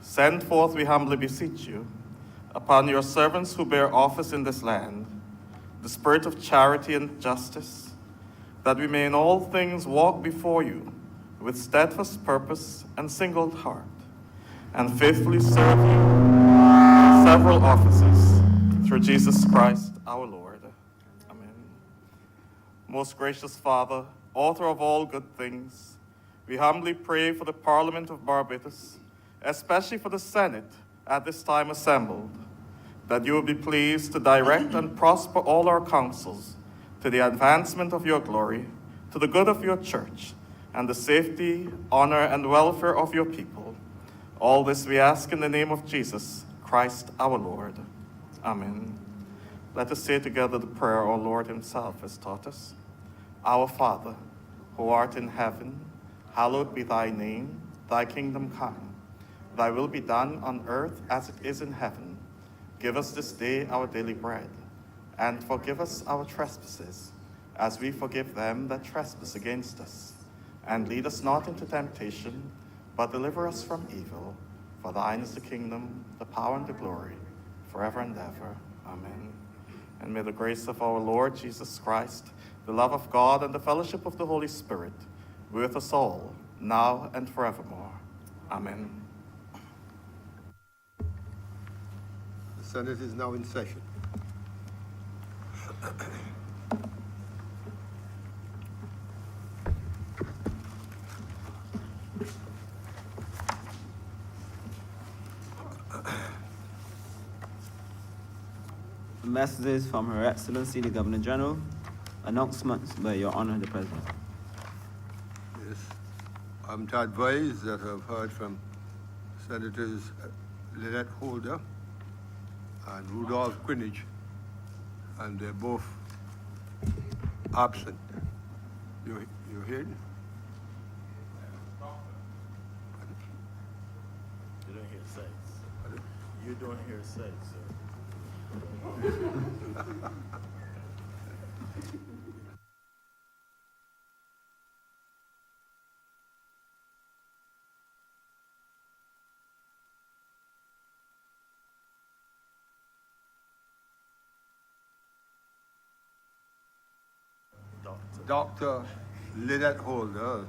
Send forth, we humbly beseech you, upon your servants who bear office in this land, the spirit of charity and justice, that we may in all things walk before you with steadfast purpose and single heart, and faithfully serve you in several offices, through Jesus Christ our Lord. Amen. Most gracious Father, author of all good things, we humbly pray for the Parliament of Barbados, especially for the Senate at this time assembled, that you will be pleased to direct and prosper all our councils to the advancement of your glory, to the good of your church, and the safety, honor, and welfare of your people. All this we ask in the name of Jesus Christ our Lord. Amen. Let us say together the prayer our Lord himself has taught us. Our Father, who art in heaven, hallowed be thy name. Thy kingdom come. Thy will be done on earth as it is in heaven. Give us this day our daily bread, and forgive us our trespasses, as we forgive them that trespass against us. And lead us not into temptation, but deliver us from evil. For thine is the kingdom, the power, and the glory, forever and ever. Amen. And may the grace of our Lord Jesus Christ, the love of God, and the fellowship of the Holy Spirit be with us all, now and forevermore. Amen. The Senate is now in session. Messages from Her Excellency the Governor General. Announcements by Your Honor the President. Yes, I'm to advise that I've heard from Senators Lynette Holder and Rudolph Greenwich, and they're both absent. You heard? You don't hear sights. You don't hear sights, sir. Dr. Lynette Holder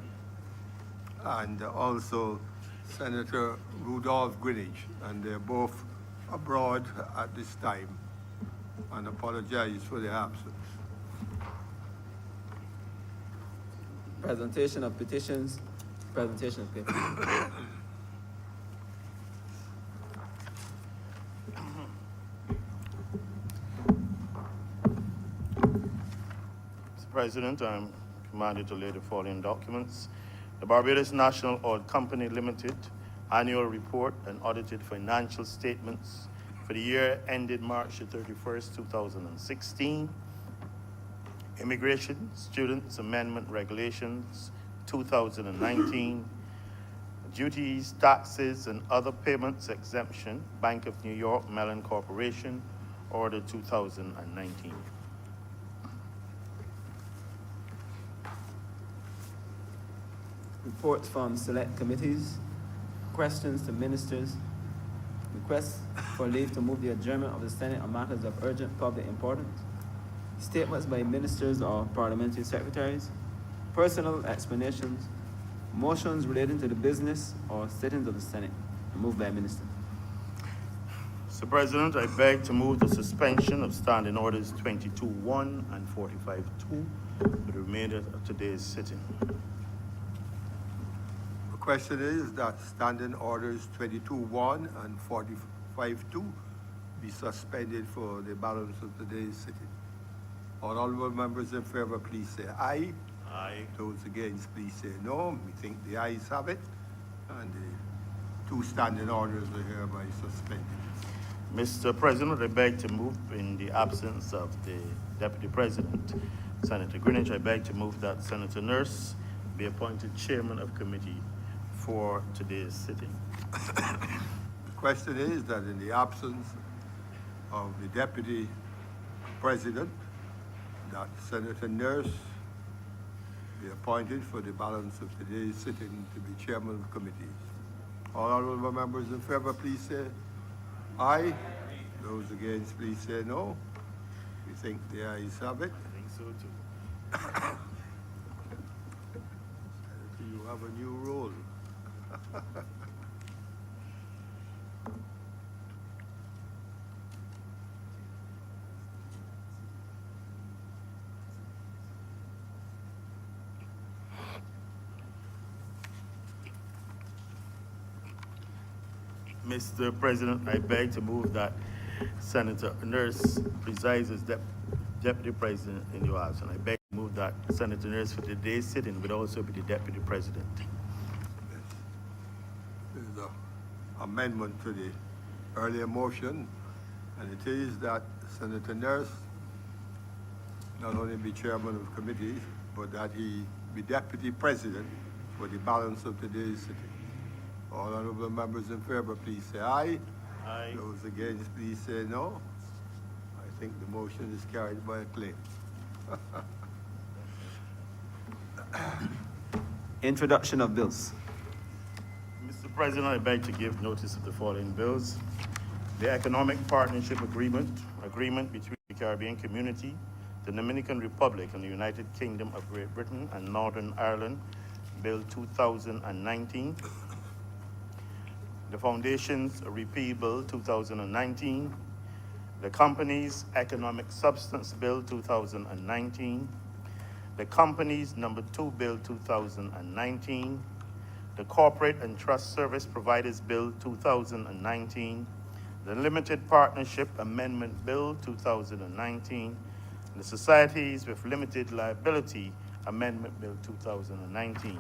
and also Senator Rudolph Greenwich, and they're both abroad at this time, and apologize for their absence. Presentation of petitions. Presentation of papers. Mr. President, I'm commanded to lay the following documents. The Barbados National Oil Company Limited Annual Report and Audited Financial Statements for the year ended March 31st, 2016. Immigration Students Amendment Regulations 2019. Duties, taxes, and other payments exemption, Bank of New York Mellon Corporation, Order 2019. Reports from select committees. Questions to ministers. Requests for leave to move the adjournment of the Senate on matters of urgent public importance. Statements by ministers or parliamentary secretaries. Personal explanations. Motions relating to the business or sittings of the Senate. Moved by a minister. Mr. President, I beg to move the suspension of Standing Orders 22-1 and 45-2 for the remainder of today's sitting. The question is that Standing Orders 22-1 and 45-2 be suspended for the balance of today's sitting. All honorable members in favor, please say aye. Aye. Those against, please say no. We think the ayes have it, and the two standing orders are hereby suspended. Mr. President, I beg to move, in the absence of the Deputy President, Senator Greenwich, I beg to move that Senator Nurse be appointed Chairman of Committee for today's sitting. The question is that in the absence of the Deputy President, that Senator Nurse be appointed for the balance of today's sitting to be Chairman of Committees. All honorable members in favor, please say aye. Those against, please say no. We think the ayes have it. I think so too. You have a new role. Mr. President, I beg to move that Senator Nurse presides as Deputy President in your house, and I beg to move that Senator Nurse for today's sitting would also be the Deputy President. There's an amendment to the earlier motion, and it is that Senator Nurse not only be chairman of committees, but that he be deputy president for the balance of today's sitting. All honorable members in favor, please say aye. Aye. Those against, please say no. I think the motion is carried by acclaim. Introduction of bills. Mr. President, I beg to give notice of the following bills. The Economic Partnership Agreement between the Caribbean Community, the Dominican Republic, and the United Kingdom of Great Britain and Northern Ireland, Bill 2019. The Foundation's Repeal Bill 2019. The Companies Economic Substance Bill 2019. The Companies Number 2 Bill 2019. The Corporate and Trust Service Providers Bill 2019. The Limited Partnership Amendment Bill 2019. And the Societies with Limited Liability Amendment Bill 2019.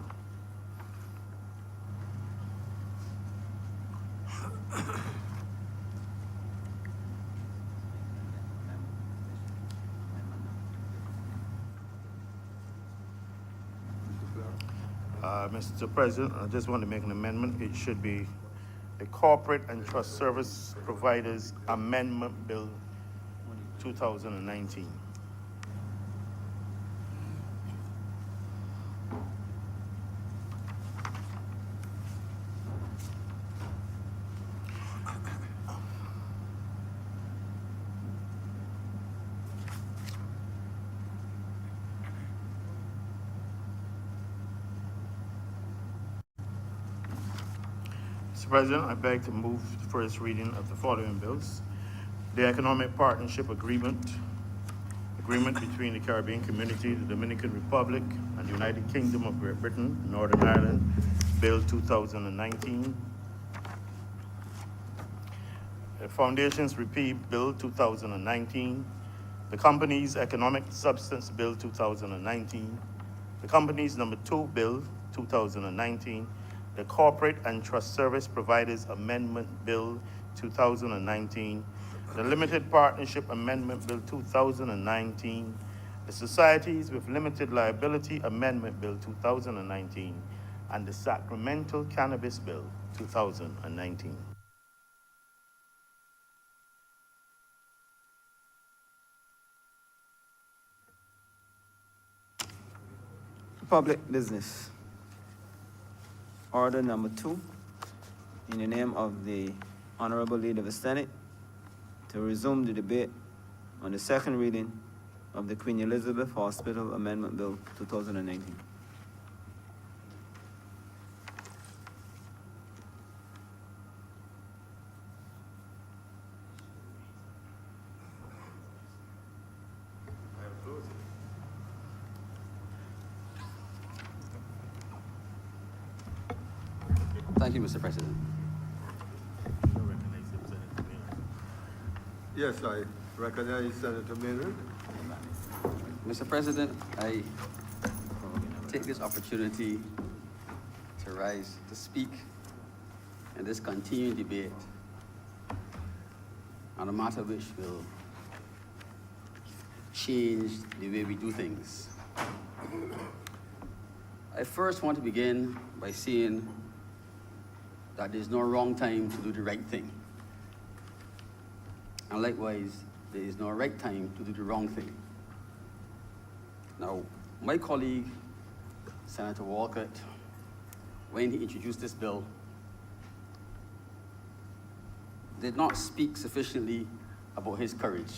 Mr. President, I just want to make an amendment. It should be the Corporate and Trust Service Providers Amendment Bill 2019. Mr. President, I beg to move the first reading of the following bills. The Economic Partnership Agreement between the Caribbean Community, the Dominican Republic, and the United Kingdom of Great Britain, Northern Ireland, Bill 2019. The Foundation's Repeal Bill 2019. The Companies Economic Substance Bill 2019. The Companies Number 2 Bill 2019. The Corporate and Trust Service Providers Amendment Bill 2019, the Limited Partnership Amendment Bill 2019, the Societies with Limited Liability Amendment Bill 2019, and the Sacramental Cannabis Bill 2019. Public business. Order number 2, in the name of the Honorable Leader of the Senate, to resume the debate on the second reading of the Queen Elizabeth Hospital Amendment Bill 2019. Thank you, Mr. President. Yes, I recognize Senator Maynard. Mr. President, I take this opportunity to rise to speak in this continuing debate on a matter which will change the way we do things. I first want to begin by saying that there's no wrong time to do the right thing. And likewise, there is no right time to do the wrong thing. Now, my colleague, Senator Walcott, when he introduced this bill, did not speak sufficiently about his courage.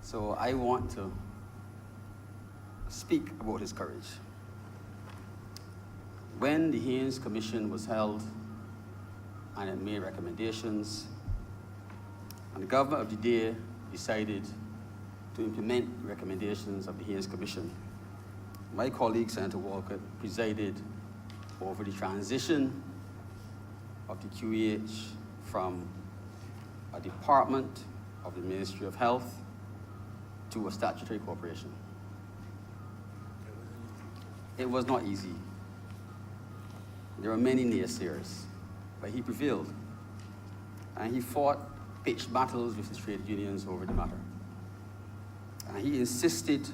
So I want to speak about his courage. When the Haynes Commission was held and it made recommendations, and the government of the day decided to implement the recommendations of the Haynes Commission, my colleague, Senator Walcott, presided over the transition of the QEH from a department of the Ministry of Health to a statutory corporation. It was not easy. There were many naysayers, but he prevailed. And he fought pitched battles with the trade unions over the matter. And he insisted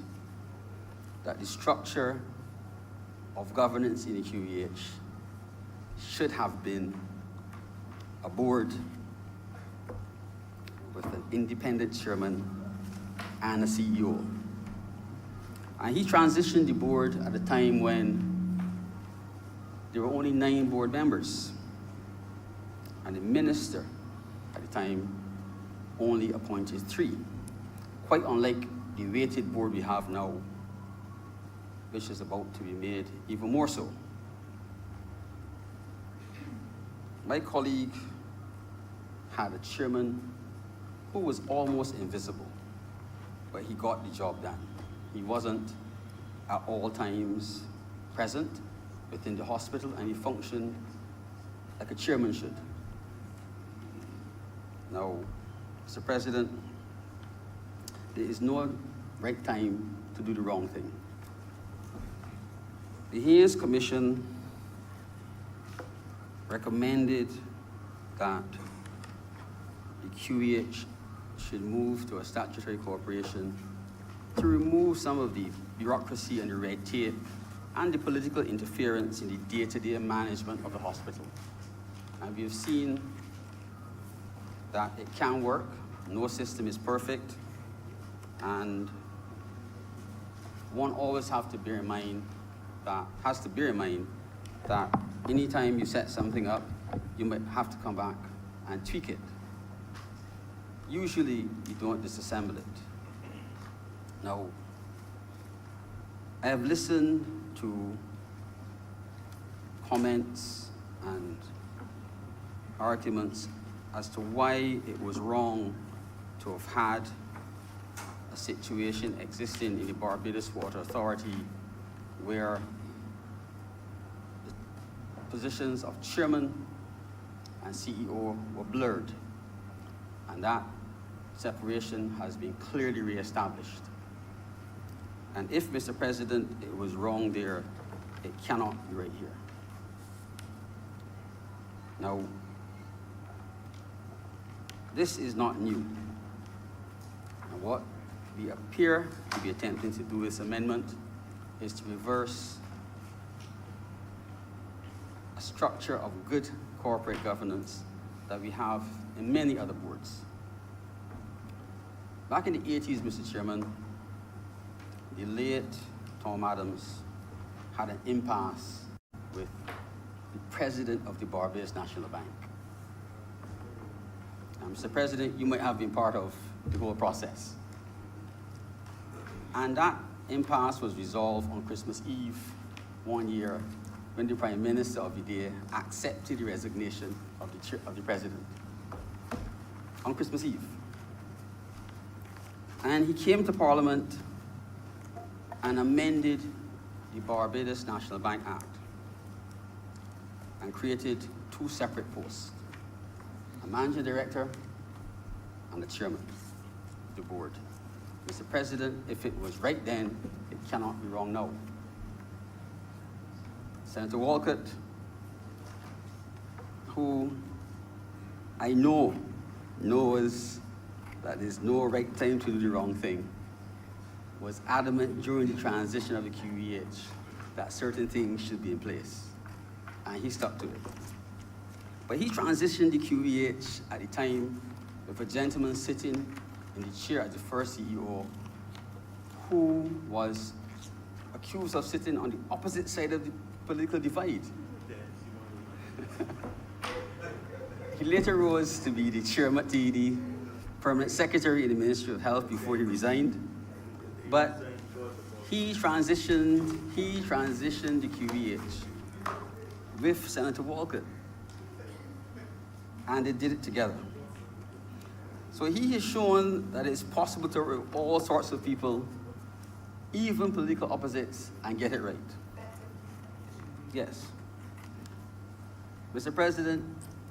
that the structure of governance in the QEH should have been a board with an independent chairman and a CEO. And he transitioned the board at a time when there were only 9 board members. And the minister at the time only appointed 3, quite unlike the weighted board we have now, which is about to be made even more so. My colleague had a chairman who was almost invisible, but he got the job done. He wasn't at all times present within the hospital, and he functioned like a chairman should. Now, Mr. President, there is no right time to do the wrong thing. The Haynes Commission recommended that the QEH should move to a statutory corporation to remove some of the bureaucracy and the red tape and the political interference in the day-to-day management of the hospital. And we've seen that it can work. No system is perfect. And one always has to bear in mind that anytime you set something up, you might have to come back and tweak it. Usually, you don't disassemble it. Now, I have listened to comments and arguments as to why it was wrong to have had a situation existing in the Barbados Water Authority where the positions of chairman and CEO were blurred, and that separation has been clearly reestablished. And if, Mr. President, it was wrong there, it cannot be right here. Now, this is not new. And what we appear to be attempting to do with this amendment is to reverse a structure of good corporate governance that we have in many other boards. Back in the 80s, Mr. Chairman, the late Tom Adams had an impasse with the president of the Barbados National Bank. And Mr. President, you might have been part of the whole process. And that impasse was resolved on Christmas Eve one year when the Prime Minister of the day accepted the resignation of the President on Christmas Eve. And he came to Parliament and amended the Barbados National Bank Act and created 2 separate posts, a managing director and a chairman of the board. Mr. President, if it was right then, it cannot be wrong now. Senator Walcott, who I know knows that there's no right time to do the wrong thing, was adamant during the transition of the QEH that certain things should be in place, and he stuck to it. But he transitioned the QEH at the time with a gentleman sitting in the chair as the first CEO who was accused of sitting on the opposite side of the political divide. He later rose to be the chairman, the permanent secretary in the Ministry of Health before he resigned. But he transitioned the QEH with Senator Walker, and they did it together. So he has shown that it's possible to work with all sorts of people, even political opposites, and get it right. Yes. Mr. President,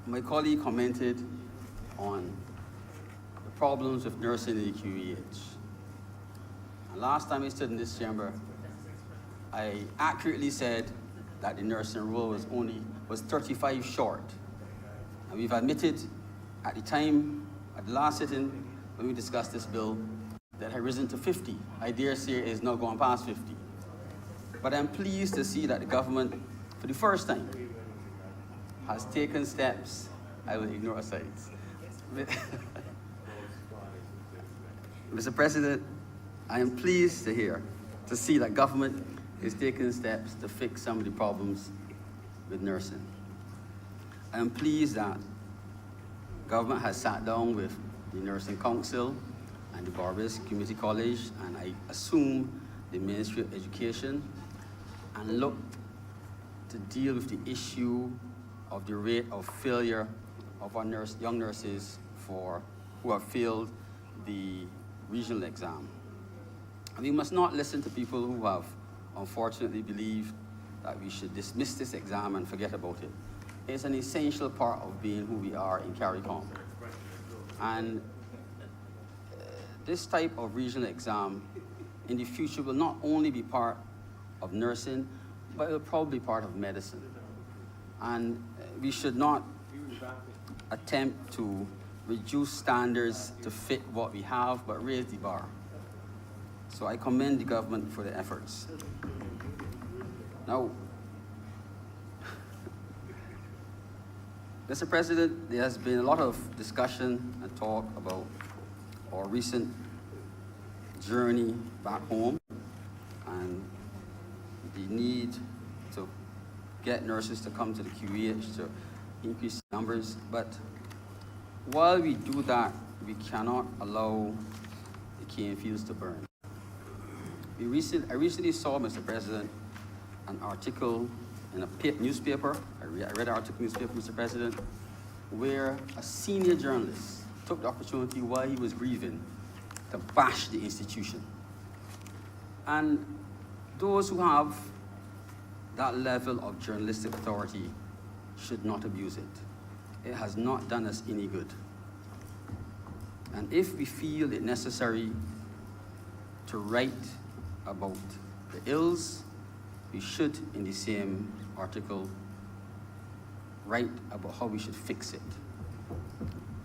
my colleague commented on the problems with nursing in the QEH. And last time I stood in this chamber, I accurately said that the nursing roll was 35 short. And we've admitted at the time, at the last sitting, when we discussed this bill, that had risen to 50. I dare say it is now gone past 50. But I'm pleased to see that the government, for the first time, has taken steps. I will ignore asides. Mr. President, I am pleased to see that government is taking steps to fix some of the problems with nursing. I am pleased that government has sat down with the Nursing Council and the Barbados Community College, and I assume the Ministry of Education, and looked to deal with the issue of the rate of failure of our young nurses who have failed the regional exam. And we must not listen to people who have unfortunately believed that we should dismiss this exam and forget about it. It's an essential part of being who we are in CARICOM. And this type of regional exam in the future will not only be part of nursing, but it will probably be part of medicine. And we should not attempt to reduce standards to fit what we have, but raise the bar. So I commend the government for the efforts. Now, Mr. President, there has been a lot of discussion and talk about our recent journey back home and the need to get nurses to come to the QEH to increase numbers. But while we do that, we cannot allow the cane fields to burn. I recently saw, Mr. President, an article in a newspaper. I read an article in a newspaper, Mr. President, where a senior journalist took the opportunity while he was grieving to bash the institution. And those who have that level of journalistic authority should not abuse it. It has not done us any good. And if we feel it necessary to write about the ills, we should, in the same article, write about how we should fix it.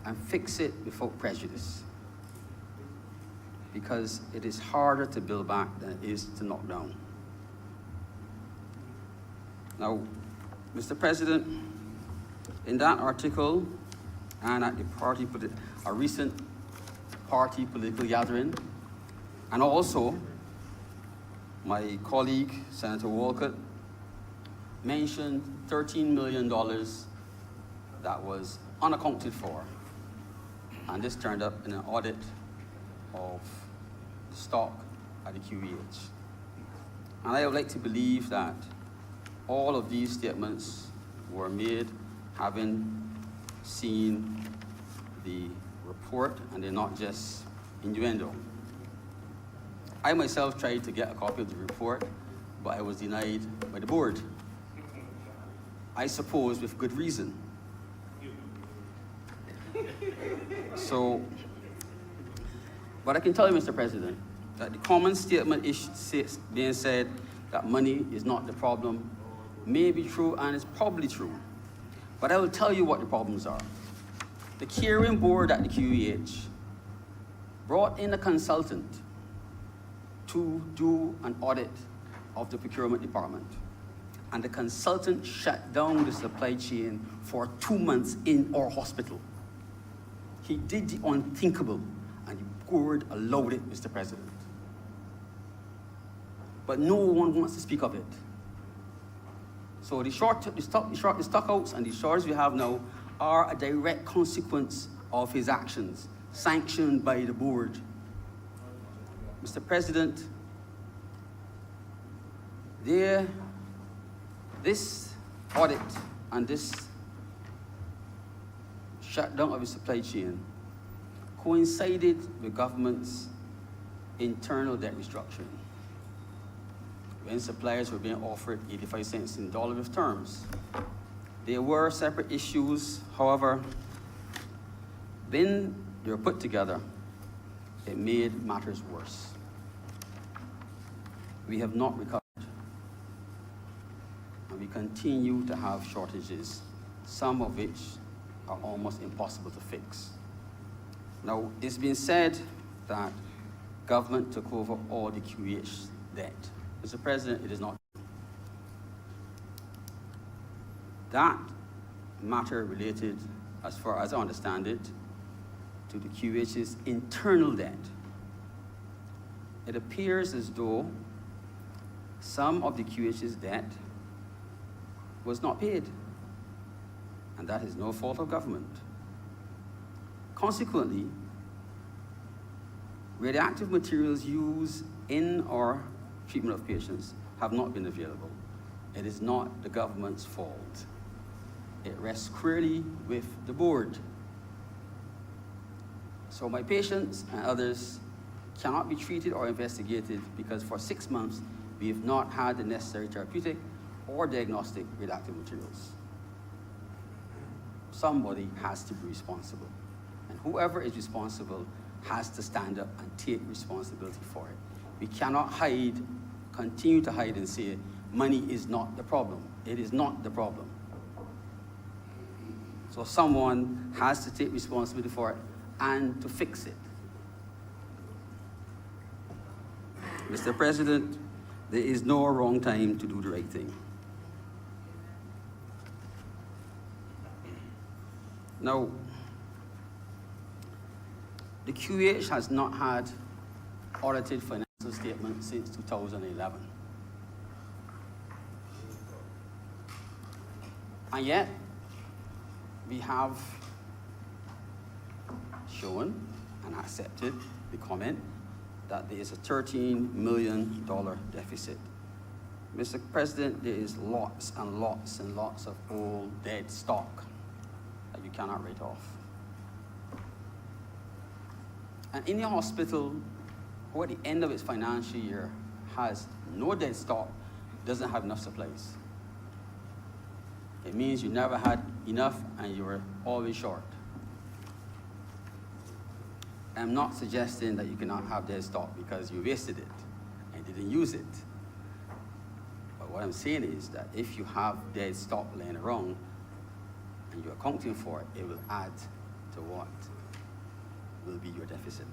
And fix it without prejudice. Because it is harder to build back than it is to knock down. Now, Mr. President, in that article and at a recent party political gathering, and also my colleague, Senator Walker, mentioned $13 million that was unaccounted for. And this turned up in an audit of the stock at the QEH. And I would like to believe that all of these statements were made having seen the report, and they're not just innuendo. I myself tried to get a copy of the report, but I was denied by the board. I suppose with good reason. So, but I can tell you, Mr. President, that the common statement being said that money is not the problem may be true, and it's probably true. But I will tell you what the problems are. The caring board at the QEH brought in a consultant to do an audit of the procurement department. And the consultant shut down the supply chain for 2 months in our hospital. He did the unthinkable, and the board allowed it, Mr. President. But no one wants to speak of it. So the stockouts and the shortages we have now are a direct consequence of his actions, sanctioned by the board. Mr. President, this audit and this shutdown of the supply chain coincided with government's internal debt restructuring, when suppliers were being offered 85 cents in dollar with terms. There were separate issues, however, when they were put together, it made matters worse. We have not recovered, and we continue to have shortages, some of which are almost impossible to fix. Now, it's been said that government took over all the QEH debt. Mr. President, it is not. That matter related, as far as I understand it, to the QEH's internal debt. It appears as though some of the QEH's debt was not paid, and that is no fault of government. Consequently, radioactive materials used in our treatment of patients have not been available. It is not the government's fault. It rests squarely with the board. So my patients and others cannot be treated or investigated because for 6 months, we have not had the necessary therapeutic or diagnostic radioactive materials. Somebody has to be responsible. And whoever is responsible has to stand up and take responsibility for it. We cannot hide, continue to hide and say, money is not the problem. It is not the problem. So someone has to take responsibility for it and to fix it. Mr. President, there is no wrong time to do the right thing. Now, the QEH has not had audited financial statements since 2011. And yet, we have shown and accepted the comment that there is a $13 million deficit. Mr. President, there is lots and lots and lots of old dead stock that you cannot write off. And any hospital who at the end of its financial year has no dead stock doesn't have enough supplies. It means you never had enough and you were always short. I'm not suggesting that you cannot have dead stock because you wasted it and didn't use it. But what I'm saying is that if you have dead stock laying around and you're accounting for it, it will add to what will be your deficit.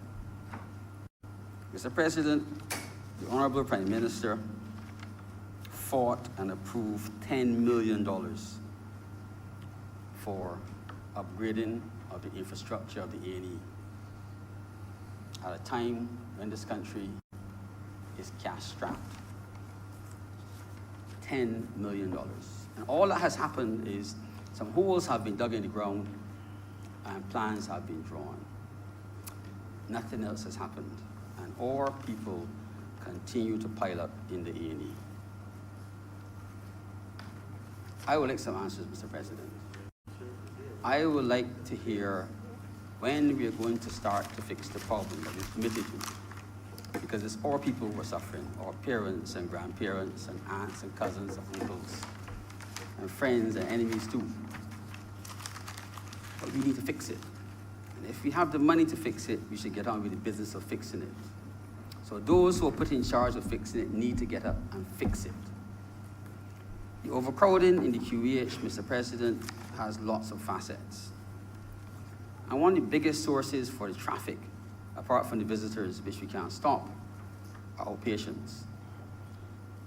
Mr. President, the Honourable Prime Minister fought and approved $10 million for upgrading of the infrastructure of the A&E at a time when this country is cash-strapped. $10 million. And all that has happened is some holes have been dug in the ground and plans have been drawn. Nothing else has happened. And our people continue to pile up in the A&E. I would like some answers, Mr. President. I would like to hear when we are going to start to fix the problem that we're committed to. Because it's our people who are suffering, our parents and grandparents and aunts and cousins and uncles and friends and enemies too. But we need to fix it. And if we have the money to fix it, we should get on with the business of fixing it. So those who are put in charge of fixing it need to get up and fix it. The overcrowding in the QEH, Mr. President, has lots of facets. And one of the biggest sources for the traffic, apart from the visitors, which we can't stop, are our patients,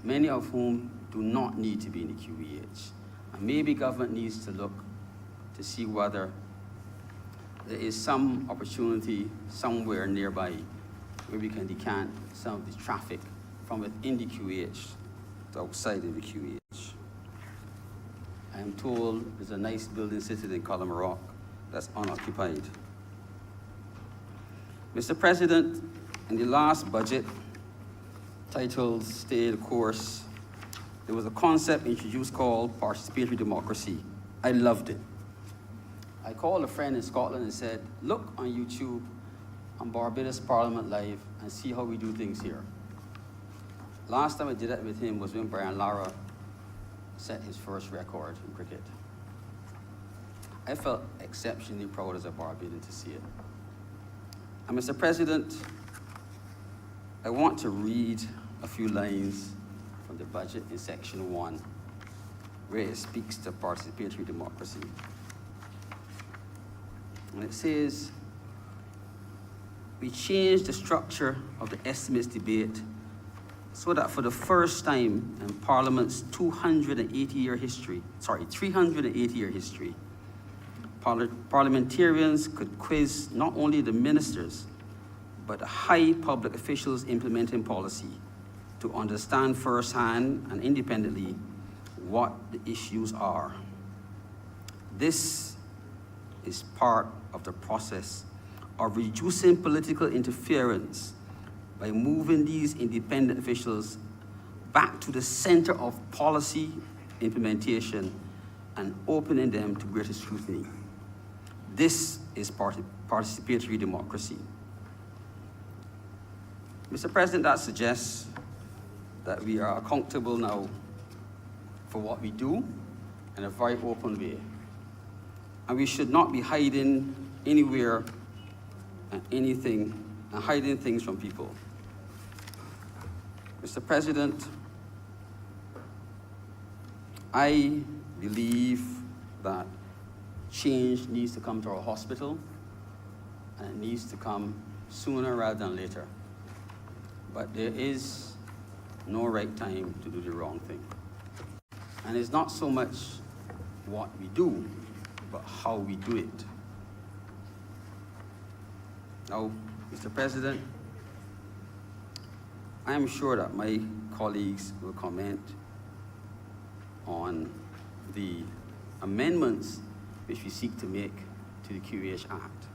many of whom do not need to be in the QEH. And maybe government needs to look to see whether there is some opportunity somewhere nearby where we can decant some of the traffic from within the QEH to outside of the QEH. I am told there's a nice building sitting in Column Rock that's unoccupied. Mr. President, in the last budget, titled Stay the Course, there was a concept introduced called participatory democracy. I loved it. I called a friend in Scotland and said, look on YouTube on Barbados Parliament Live and see how we do things here. Last time I did that with him was when Brian Lara set his first record in cricket. I felt exceptionally proud as a Barbadian to see it. And Mr. President, I want to read a few lines from the budget in section 1, where it speaks to participatory democracy. And it says, we changed the structure of the estimates debate so that for the first time in Parliament's 380-year history, parliamentarians could quiz not only the ministers, but the high public officials implementing policy to understand firsthand and independently what the issues are. This is part of the process of reducing political interference by moving these independent officials back to the center of policy implementation and opening them to greater scrutiny. This is participatory democracy. Mr. President, that suggests that we are accountable now for what we do in a very open way. And we should not be hiding anywhere and anything and hiding things from people. Mr. President, I believe that change needs to come to our hospital, and it needs to come sooner rather than later. But there is no right time to do the wrong thing. And it's not so much what we do, but how we do it. Now, Mr. President, I am sure that my colleagues will comment on the amendments which we seek to make to the QH Act.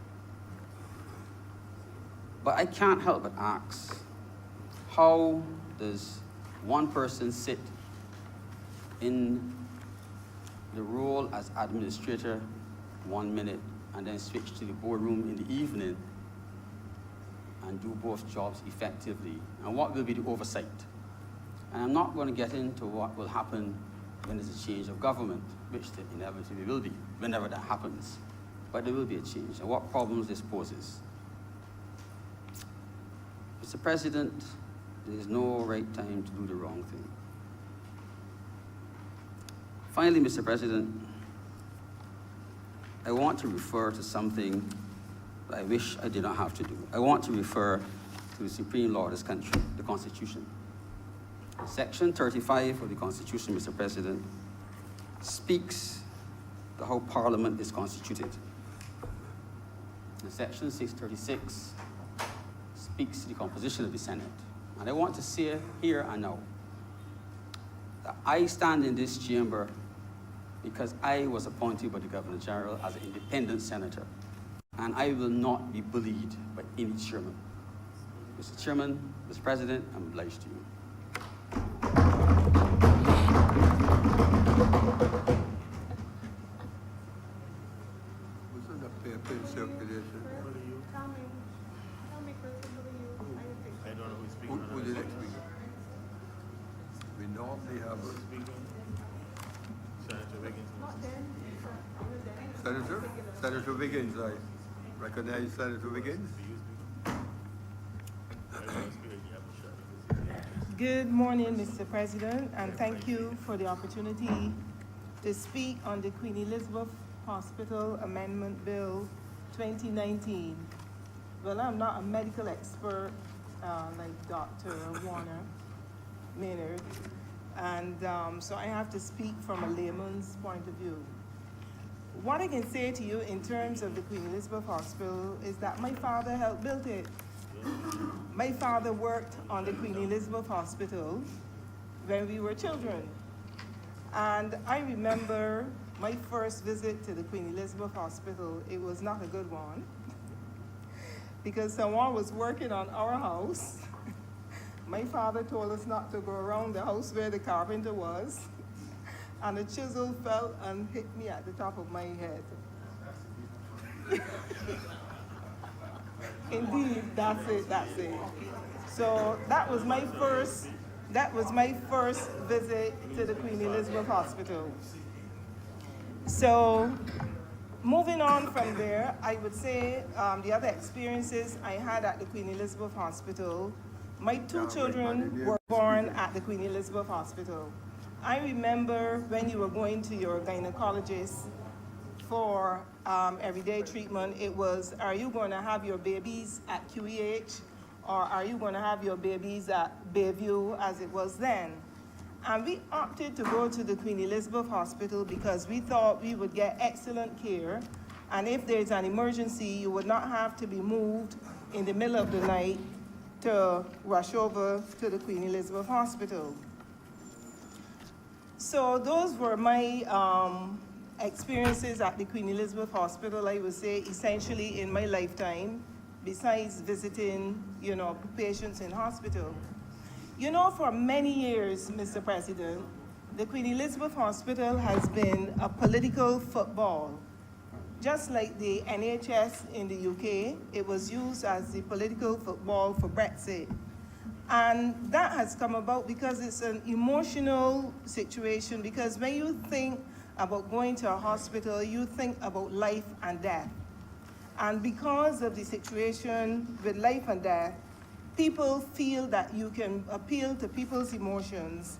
But I can't help but ask, how does one person sit in the role as administrator 1 minute and then switch to the boardroom in the evening and do both jobs effectively? And what will be the oversight? And I'm not going to get into what will happen when there's a change of government, which there inevitably will be, whenever that happens. But there will be a change, and what problems this poses. Mr. President, there is no right time to do the wrong thing. Finally, Mr. President, I want to refer to something that I wish I did not have to do. I want to refer to the supreme law of this country, the Constitution. Section 35 of the Constitution, Mr. President, speaks to how Parliament is constituted. And Section 636 speaks to the composition of the Senate. And I want to say here and now that I stand in this chamber because I was appointed by the Governor General as an independent senator. And I will not be bullied by any chairman. Mr. Chairman, Mr. President, I'm obliged to you. What's on the paper in circulation? I don't know who's speaking. Who did it speak? We normally have a Senator Wiggins. Senator Wiggins, I recognize Senator Wiggins. Good morning, Mr. President, and thank you for the opportunity to speak on the Queen Elizabeth Hospital Amendment Bill 2019. Well, I'm not a medical expert like Dr. Warner Maynard, and so I have to speak from a layman's point of view. What I can say to you in terms of the Queen Elizabeth Hospital is that my father helped build it. My father worked on the Queen Elizabeth Hospital when we were children. And I remember my first visit to the Queen Elizabeth Hospital. It was not a good one because someone was working on our house. My father told us not to go around the house where the carpenter was, and a chisel fell and hit me at the top of my head. Indeed, that's it. So that was my first visit to the Queen Elizabeth Hospital. So moving on from there, I would say the other experiences I had at the Queen Elizabeth Hospital, my two children were born at the Queen Elizabeth Hospital. I remember when you were going to your gynecologist for everyday treatment, it was, are you going to have your babies at QEH, or are you going to have your babies at Bayview, as it was then? And we opted to go to the Queen Elizabeth Hospital because we thought we would get excellent care, and if there's an emergency, you would not have to be moved in the middle of the night to rush over to the Queen Elizabeth Hospital. So those were my experiences at the Queen Elizabeth Hospital, I would say, essentially in my lifetime, besides visiting, patients in hospital. For many years, Mr. President, the Queen Elizabeth Hospital has been a political football. Just like the NHS in the UK, it was used as the political football for Brexit. And that has come about because it's an emotional situation, because when you think about going to a hospital, you think about life and death. And because of the situation with life and death, people feel that you can appeal to people's emotions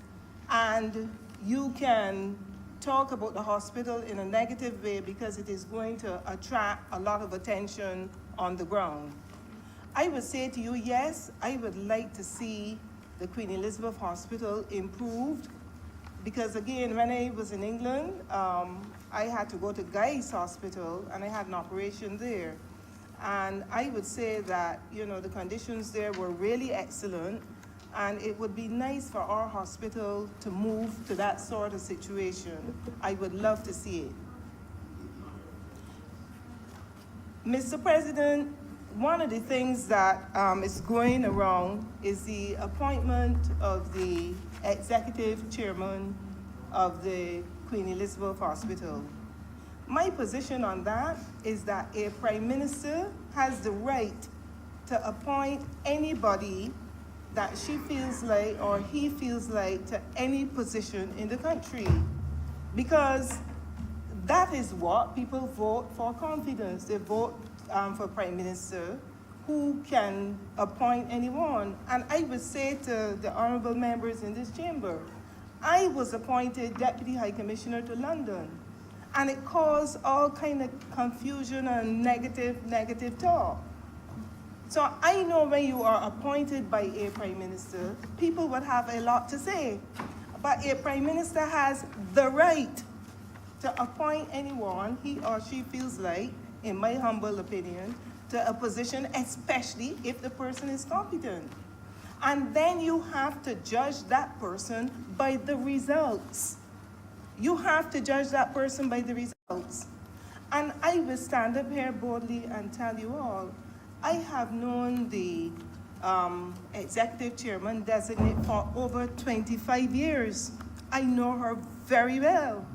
and you can talk about the hospital in a negative way because it is going to attract a lot of attention on the ground. I would say to you, yes, I would like to see the Queen Elizabeth Hospital improved, because again, when I was in England, I had to go to Guy's Hospital and I had an operation there. And I would say that, the conditions there were really excellent, and it would be nice for our hospital to move to that sort of situation. I would love to see it. Mr. President, one of the things that is going around is the appointment of the executive chairman of the Queen Elizabeth Hospital. My position on that is that a prime minister has the right to appoint anybody that she feels like or he feels like to any position in the country, because that is what people vote for confidence. They vote for prime minister who can appoint anyone. And I would say to the honourable members in this chamber, I was appointed Deputy High Commissioner to London, and it caused all kind of confusion and negative talk. So I know when you are appointed by a prime minister, people would have a lot to say. But a prime minister has the right to appoint anyone he or she feels like, in my humble opinion, to a position, especially if the person is competent. And then you have to judge that person by the results. You have to judge that person by the results. And I will stand up here boldly and tell you all, I have known the executive chairman designate for over 25 years. I know her very well.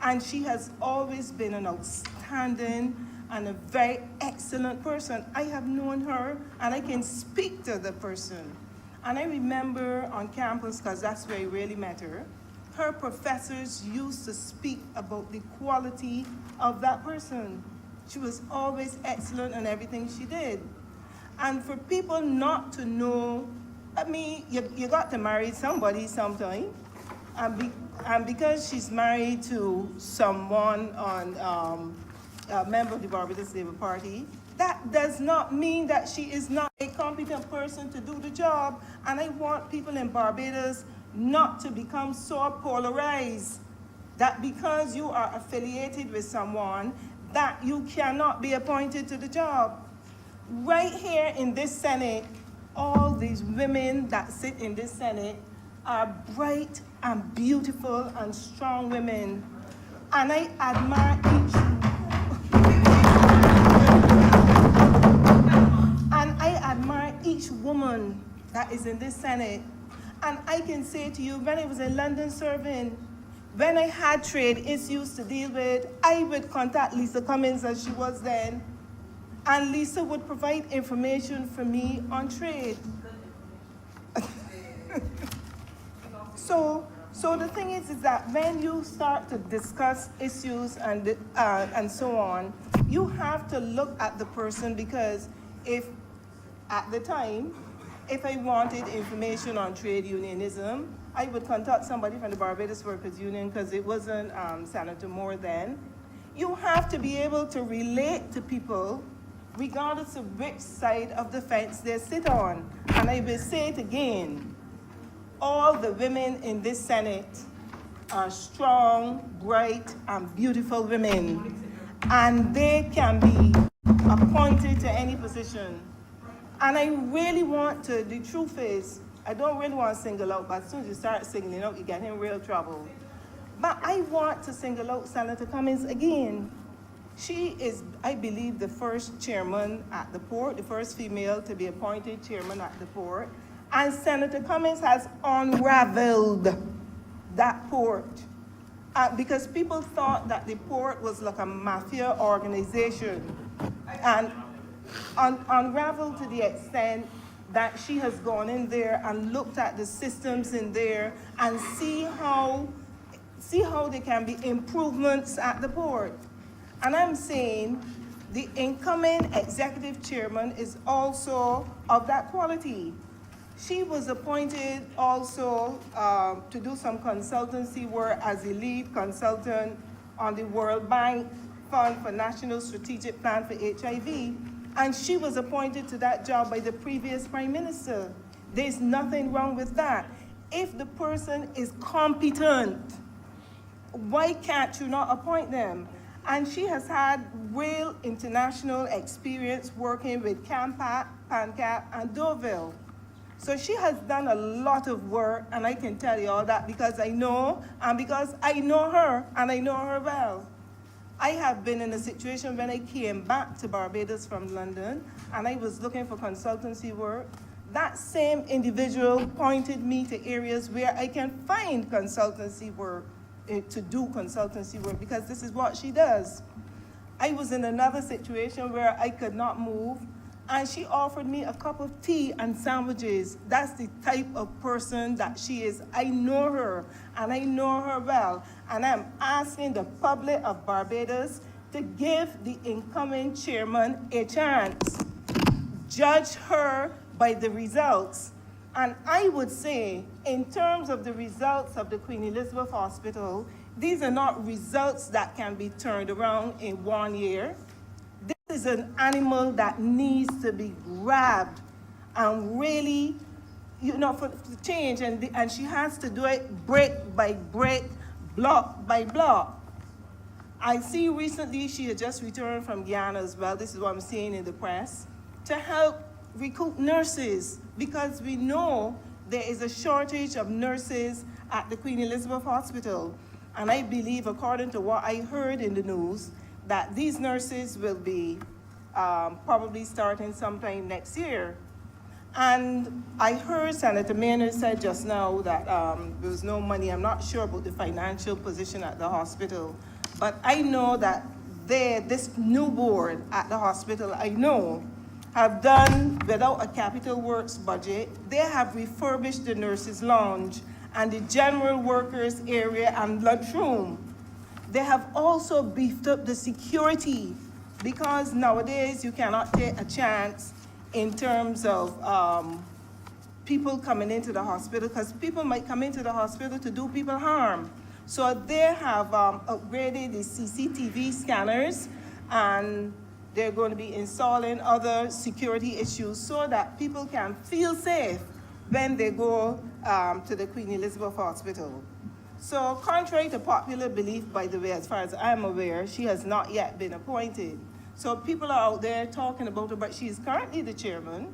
And she has always been an outstanding and a very excellent person. I have known her and I can speak to the person. And I remember on campus, because that's where I really met her professors used to speak about the quality of that person. She was always excellent in everything she did. And for people not to know, you got to marry somebody sometime. And because she's married to someone on a member of the Barbados Labour Party, that does not mean that she is not a competent person to do the job. And I want people in Barbados not to become so polarized that because you are affiliated with someone, that you cannot be appointed to the job. Right here in this Senate, all these women that sit in this Senate are bright, and beautiful and strong women. And I admire each woman that is in this Senate. And I can say to you, when I was in London serving, when I had trade issues to deal with, I would contact Lisa Cummins as she was then, and Lisa would provide information for me on trade. So the thing is that when you start to discuss issues and so on, you have to look at the person, because at the time, if I wanted information on trade unionism, I would contact somebody from the Barbados Workers Union, because it wasn't Senator Moore then. You have to be able to relate to people regardless of which side of the fence they sit on. And I will say it again, all the women in this Senate are strong, bright, and beautiful women, and they can be appointed to any position. And I really want to, the truth is, I don't really want to single out, but as soon as you start singling out, you get in real trouble. But I want to single out Senator Cummins again. She is, I believe, the first chairman at the port, the first female to be appointed chairman at the port. And Senator Cummins has unraveled that port. Because people thought that the port was like a mafia organization. And unraveled to the extent that she has gone in there and looked at the systems in there and see how there can be improvements at the port. And I'm saying the incoming executive chairman is also of that quality. She was appointed also to do some consultancy work as a lead consultant on the World Bank Fund for National Strategic Plan for HIV. And she was appointed to that job by the previous prime minister. There's nothing wrong with that. If the person is competent, why can't you not appoint them? And she has had real international experience working with CAMPAC, PANCAP, and Deauville. So she has done a lot of work, and I can tell you all that because I know, and because I know her, and I know her well. I have been in a situation when I came back to Barbados from London, and I was looking for consultancy work. That same individual pointed me to areas where I can find consultancy work, to do consultancy work, because this is what she does. I was in another situation where I could not move, and she offered me a cup of tea and sandwiches. That's the type of person that she is. I know her, and I know her well. And I'm asking the public of Barbados to give the incoming chairman a chance. Judge her by the results. And I would say, in terms of the results of the Queen Elizabeth Hospital, these are not results that can be turned around in 1 year. This is an animal that needs to be grabbed and really, for change. And she has to do it brick by brick, block by block. I see recently she had just returned from Guyana as well. This is what I'm seeing in the press, to help recruit nurses, because we know there is a shortage of nurses at the Queen Elizabeth Hospital. And I believe, according to what I heard in the news, that these nurses will be probably starting sometime next year. And I heard Senator Maynard said just now that there was no money. I'm not sure about the financial position at the hospital, but I know that this new board at the hospital, I know, have done without a capital works budget. They have refurbished the nurses' lounge and the general workers area and lunchroom. They have also beefed up the security, because nowadays you cannot take a chance in terms of people coming into the hospital, because people might come into the hospital to do people harm. So they have upgraded the CCTV scanners, and they're going to be installing other security issues so that people can feel safe when they go to the Queen Elizabeth Hospital. So contrary to popular belief, by the way, as far as I'm aware, she has not yet been appointed. So people are out there talking about her, but she is currently the chairman.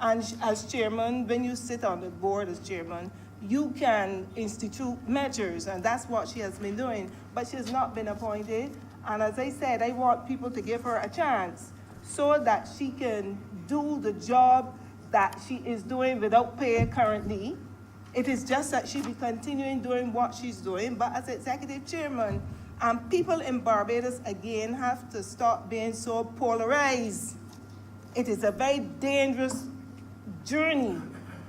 And as chairman, when you sit on the board as chairman, you can institute measures, and that's what she has been doing, but she has not been appointed. And as I said, I want people to give her a chance so that she can do the job that she is doing without pay currently. It is just that she be continuing doing what she's doing, but as executive chairman, people in Barbados, again, have to stop being so polarized. It is a very dangerous journey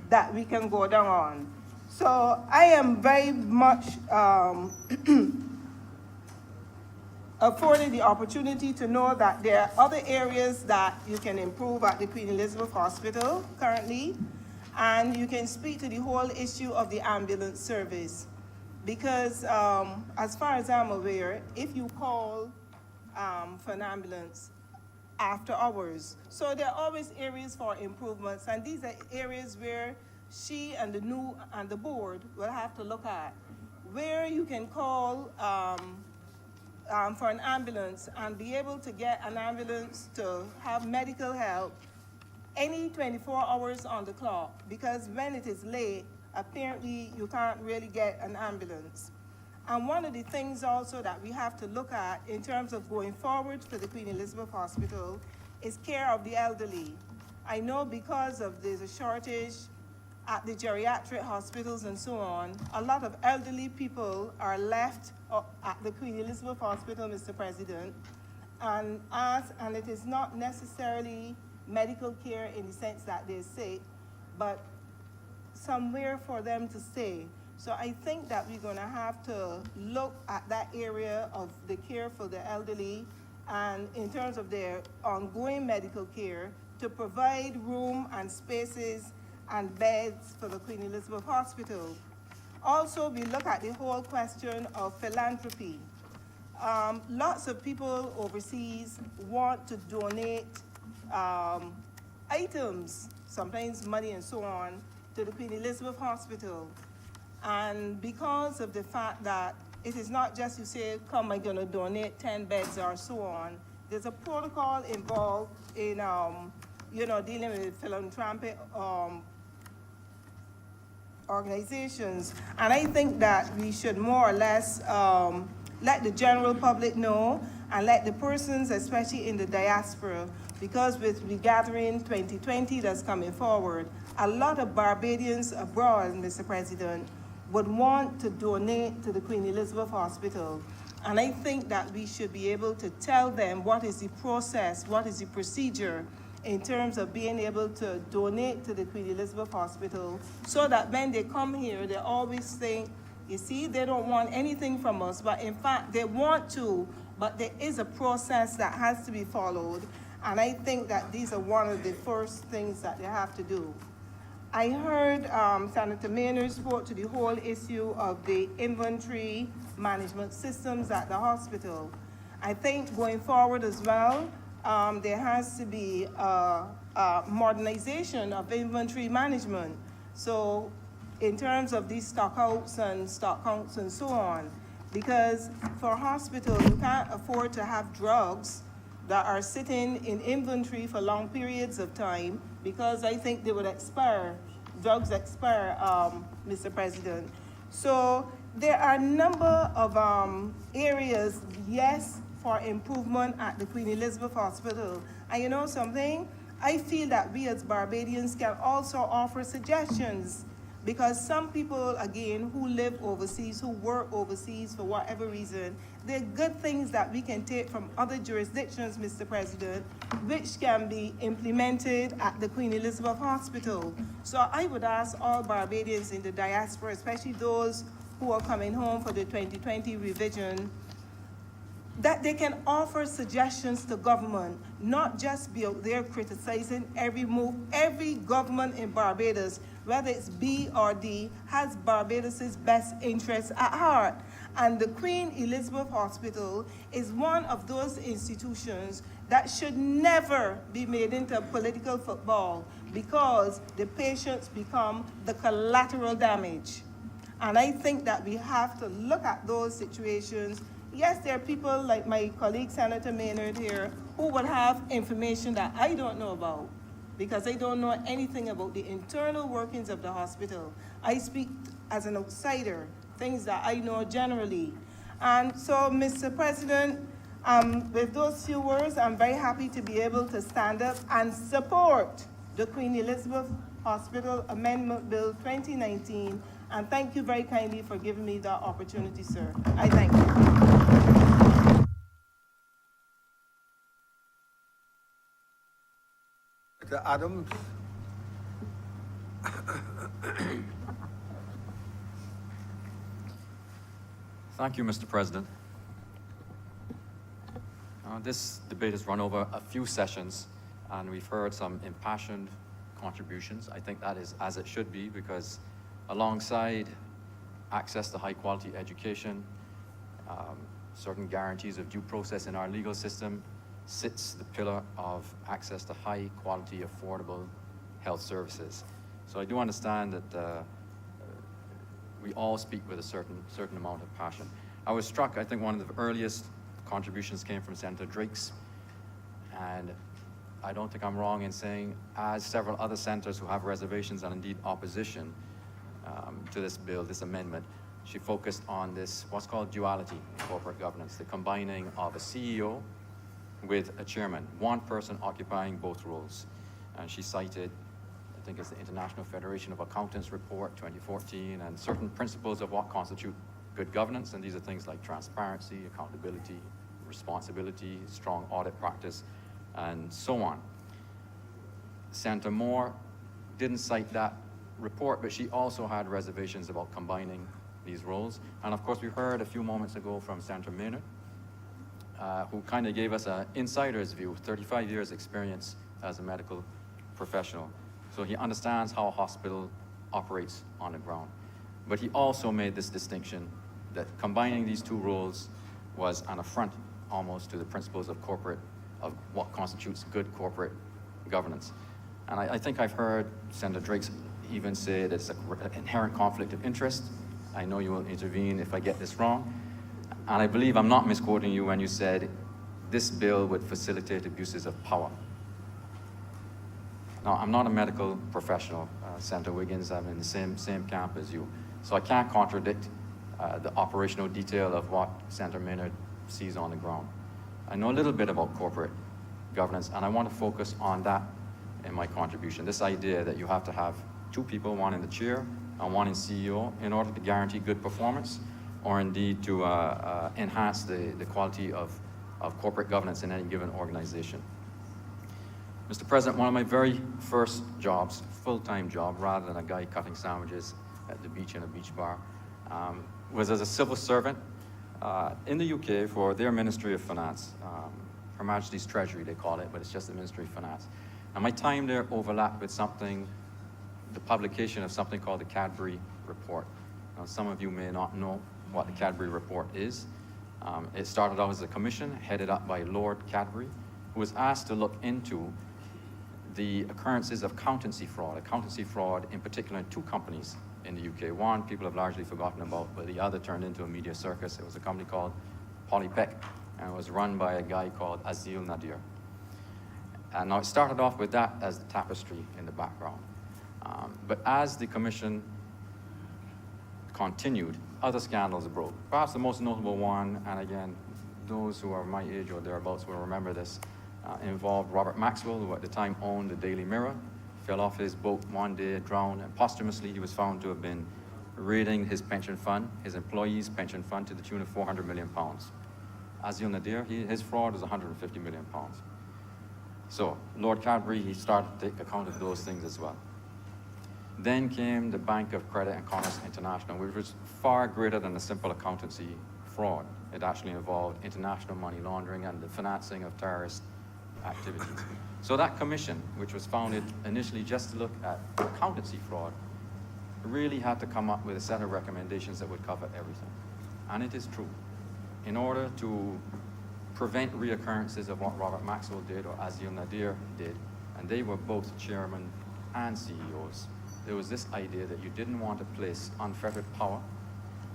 that we can go down on. So I am very much afforded the opportunity to know that there are other areas that you can improve at the Queen Elizabeth Hospital currently, and you can speak to the whole issue of the ambulance service. Because as far as I'm aware, if you call for an ambulance after hours, so there are always areas for improvements, and these are areas where she and the board will have to look at, where you can call for an ambulance and be able to get an ambulance to have medical help any 24 hours on the clock, because when it is late, apparently you can't really get an ambulance. And one of the things also that we have to look at in terms of going forward for the Queen Elizabeth Hospital is care of the elderly. I know because of there's a shortage at the geriatric hospitals and so on, a lot of elderly people are left at the Queen Elizabeth Hospital, Mr. President, and it is not necessarily medical care in the sense that they're sick, but somewhere for them to stay. So I think that we're going to have to look at that area of the care for the elderly, and in terms of their ongoing medical care, to provide room and spaces and beds for the Queen Elizabeth Hospital. Also, we look at the whole question of philanthropy. Lots of people overseas want to donate items, sometimes money and so on, to the Queen Elizabeth Hospital. And because of the fact that it is not just you say, come, I'm gonna donate 10 beds or so on, there's a protocol involved in dealing with philanthropic organizations. And I think that we should more or less let the general public know, and let the persons, especially in the diaspora, because with Regathering 2020 that's coming forward, a lot of Barbadians abroad, Mr. President, would want to donate to the Queen Elizabeth Hospital. And I think that we should be able to tell them what is the process, what is the procedure in terms of being able to donate to the Queen Elizabeth Hospital, so that when they come here, they always think, you see, they don't want anything from us, but in fact, they want to, but there is a process that has to be followed. And I think that these are one of the first things that they have to do. I heard Senator Maynard spoke to the whole issue of the inventory management systems at the hospital. I think going forward as well, there has to be a modernization of inventory management. So in terms of these stock outs and stock counts and so on, because for a hospital, you can't afford to have drugs that are sitting in inventory for long periods of time, because I think they would expire. Drugs expire, Mr. President. So there are a number of areas, yes, for improvement at the Queen Elizabeth Hospital. And you know something? I feel that we as Barbadians can also offer suggestions, because some people, again, who live overseas, who work overseas for whatever reason, there are good things that we can take from other jurisdictions, Mr. President, which can be implemented at the Queen Elizabeth Hospital. So I would ask all Barbadians in the diaspora, especially those who are coming home for the 2020 revision, that they can offer suggestions to government, not just be out there criticizing every move. Every government in Barbados, whether it's B or D, has Barbados's best interests at heart. And the Queen Elizabeth Hospital is one of those institutions that should never be made into political football, because the patients become the collateral damage. And I think that we have to look at those situations. Yes, there are people like my colleague, Senator Maynard here, who would have information that I don't know about, because I don't know anything about the internal workings of the hospital. I speak as an outsider, things that I know generally. And so, Mr. President, with those few words, I'm very happy to be able to stand up and support the Queen Elizabeth Hospital Amendment Bill 2019, and thank you very kindly for giving me that opportunity, sir. I thank you. Mr. Adams. Thank you, Mr. President. This debate has run over a few sessions, and we've heard some impassioned contributions. I think that is as it should be, because alongside access to high-quality education, certain guarantees of due process in our legal system, sits the pillar of access to high-quality, affordable health services. So I do understand that we all speak with a certain amount of passion. I was struck, I think one of the earliest contributions came from Senator Drake's, and I don't think I'm wrong in saying, as several other senators who have reservations and indeed opposition to this bill, this amendment, she focused on this, what's called duality in corporate governance, the combining of a CEO with a chairman, one person occupying both roles. And she cited, I think it's the International Federation of Accountants report 2014, and certain principles of what constitute good governance, and these are things like transparency, accountability, responsibility, strong audit practice, and so on. Senator Moore didn't cite that report, but she also had reservations about combining these roles. And of course, we heard a few moments ago from Senator Maynard, who kind of gave us an insider's view, 35 years experience as a medical professional. So he understands how a hospital operates on the ground. But he also made this distinction that combining these two roles was an affront almost to the principles of what constitutes good corporate governance. And I think I've heard Senator Drake even say that it's an inherent conflict of interest. I know you will intervene if I get this wrong. And I believe I'm not misquoting you when you said this bill would facilitate abuses of power. Now, I'm not a medical professional, Senator Wiggins. I'm in the same camp as you. So I can't contradict the operational detail of what Senator Maynard sees on the ground. I know a little bit about corporate governance, and I want to focus on that in my contribution. This idea that you have to have two people, one in the chair and one in CEO, in order to guarantee good performance, or indeed to enhance the quality of corporate governance in any given organization. Mr. President, one of my very first jobs, full-time job, rather than a guy cutting sandwiches at the beach in a beach bar, was as a civil servant in the UK for their Ministry of Finance. Her Majesty's Treasury, they call it, but it's just the Ministry of Finance. And my time there overlapped with the publication of something called the Cadbury Report. Now, some of you may not know what the Cadbury Report is. It started out as a commission headed up by Lord Cadbury, who was asked to look into the occurrences of accountancy fraud in particular in two companies in the UK. One people have largely forgotten about, but the other turned into a media circus. It was a company called Polypec, and it was run by a guy called Azil Nadir. And now it started off with that as the tapestry in the background. But as the commission continued, other scandals broke. Perhaps the most notable one, and again, those who are my age or thereabouts will remember this, involved Robert Maxwell, who at the time owned the Daily Mirror, fell off his boat one day, drowned, and posthumously he was found to have been raiding his pension fund, his employees' pension fund, to the tune of £400 million. Azil Nadir, his fraud was £150 million. So Lord Cadbury, he started to take account of those things as well. Then came the Bank of Credit and Commerce International, which was far greater than a simple accountancy fraud. It actually involved international money laundering and the financing of terrorist activities. So that commission, which was founded initially just to look at accountancy fraud, really had to come up with a set of recommendations that would cover everything. And it is true. In order to prevent reoccurrences of what Robert Maxwell did or Azil Nadir did, and they were both chairmen and CEOs, there was this idea that you didn't want to place unfettered power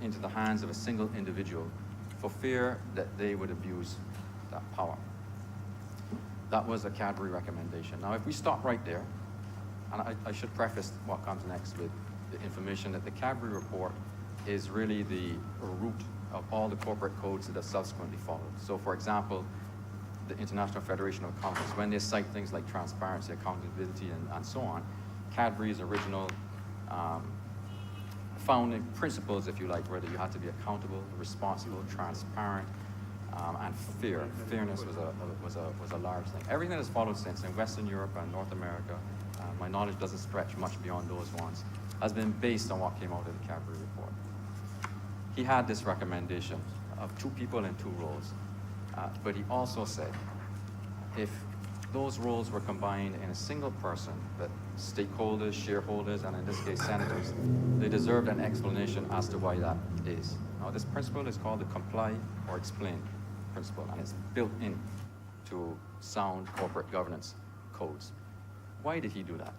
into the hands of a single individual for fear that they would abuse that power. That was a Cadbury recommendation. Now, if we stop right there, and I should preface what comes next with the information that the Cadbury report is really the root of all the corporate codes that are subsequently followed. So, for example, the International Federation of Accountants, when they cite things like transparency, accountability, and so on, Cadbury's original founding principles, if you like, were that you had to be accountable, responsible, transparent, and fair. Fairness was a large thing. Everything that has followed since in Western Europe and North America, my knowledge doesn't stretch much beyond those ones, has been based on what came out of the Cadbury report. He had this recommendation of 2 people in 2 roles, but he also said if those roles were combined in a single person, that stakeholders, shareholders, and in this case senators, they deserved an explanation as to why that is. Now, this principle is called the comply or explain principle, and it's built in to sound corporate governance codes. Why did he do that?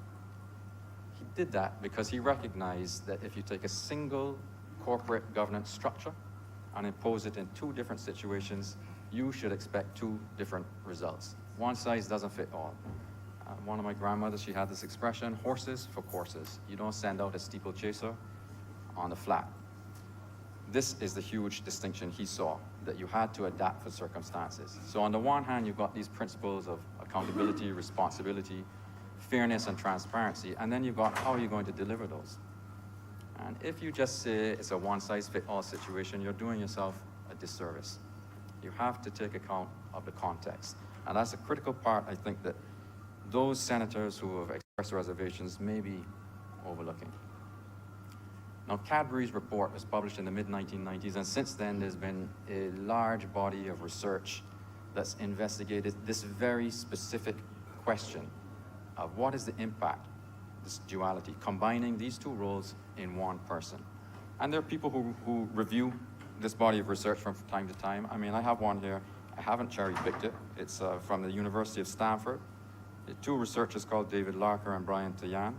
He did that because he recognized that if you take a single corporate governance structure and impose it in 2 different situations, you should expect 2 different results. One size doesn't fit all. One of my grandmothers, she had this expression, horses for courses. You don't send out a steeplechaser on the flat. This is the huge distinction he saw, that you had to adapt for circumstances. So on the one hand, you've got these principles of accountability, responsibility, fairness, and transparency, and then you've got how are you going to deliver those? And if you just say it's a one-size-fits-all situation, you're doing yourself a disservice. You have to take account of the context. And that's a critical part, I think, that those senators who have expressed reservations may be overlooking. Now, Cadbury's report was published in the mid-1990s, and since then there's been a large body of research that's investigated this very specific question of what is the impact, this duality, combining these 2 roles in one person. And there are people who review this body of research from time to time. I mean, I have one here. I haven't cherry-picked it. It's from the University of Stanford. 2 researchers called David Larker and Brian Tayan.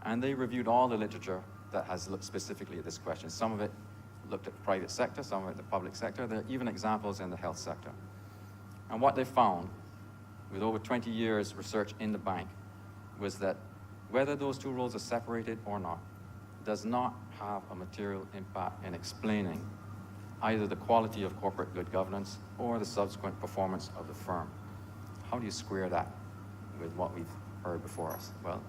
And they reviewed all the literature that has looked specifically at this question. Some of it looked at the private sector, some of it the public sector. There are even examples in the health sector. And what they found, with over 20 years research in the bank, was that whether those 2 roles are separated or not, does not have a material impact in explaining either the quality of corporate good governance or the subsequent performance of the firm. How do you square that with what we've heard before us? Well,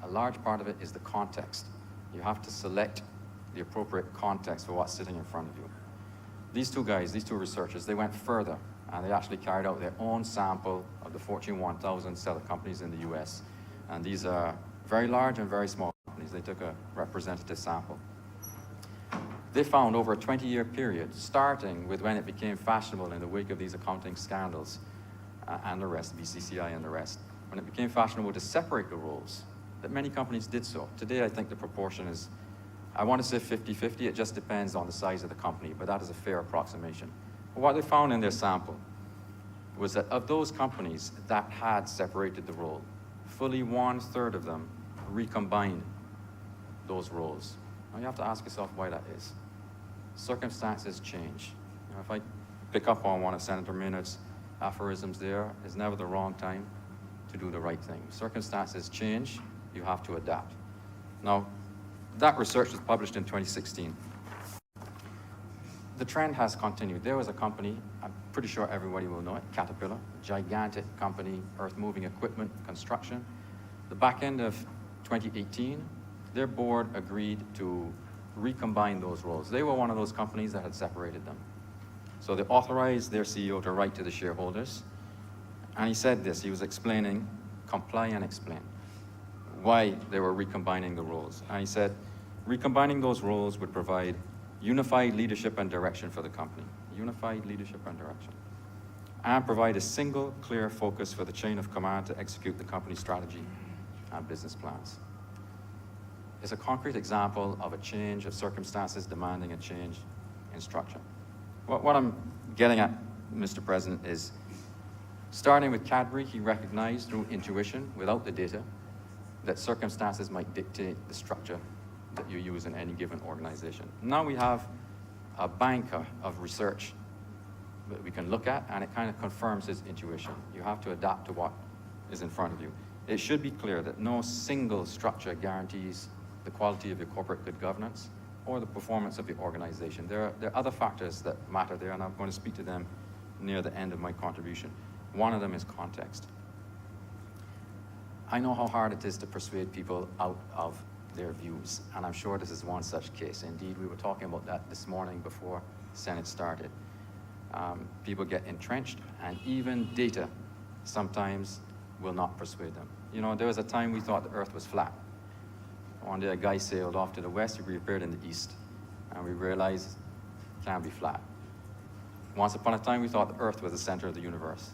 a large part of it is the context. You have to select the appropriate context for what's sitting in front of you. These 2 guys, these 2 researchers, they went further, and they actually carried out their own sample of the Fortune 1000 seller companies in the US. And these are very large and very small companies. They took a representative sample. They found over a 20-year period, starting with when it became fashionable in the wake of these accounting scandals and the rest, BCCI and the rest, when it became fashionable to separate the roles, that many companies did so. Today, I think the proportion is, I want to say 50-50. It just depends on the size of the company, but that is a fair approximation. But what they found in their sample was that of those companies that had separated the role, fully 1/3 of them recombined those roles. Now you have to ask yourself why that is. Circumstances change. You know, if I pick up on one of Senator Maynard's aphorisms there, it's never the wrong time to do the right thing. Circumstances change, you have to adapt. Now, that research was published in 2016. The trend has continued. There was a company, I'm pretty sure everybody will know it, Caterpillar, gigantic company, earth-moving equipment, construction. The back end of 2018, their board agreed to recombine those roles. They were one of those companies that had separated them. So they authorized their CEO to write to the shareholders, and he said this, he was explaining, comply and explain, why they were recombining the roles. And he said, recombining those roles would provide unified leadership and direction for the company, unified leadership and direction, and provide a single, clear focus for the chain of command to execute the company's strategy and business plans. It's a concrete example of a change of circumstances demanding a change in structure. What I'm getting at, Mr. President, is starting with Cadbury, he recognized through intuition, without the data, that circumstances might dictate the structure that you use in any given organization. Now we have a banker of research that we can look at, and it kind of confirms his intuition. You have to adapt to what is in front of you. It should be clear that no single structure guarantees the quality of your corporate good governance or the performance of your organization. There are other factors that matter there, and I'm going to speak to them near the end of my contribution. One of them is context. I know how hard it is to persuade people out of their views, and I'm sure this is one such case. Indeed, we were talking about that this morning before the Senate started. People get entrenched, and even data sometimes will not persuade them. You know, there was a time we thought the earth was flat. One day a guy sailed off to the west, he reappeared in the east, and we realized it can't be flat. Once upon a time we thought the earth was the center of the universe.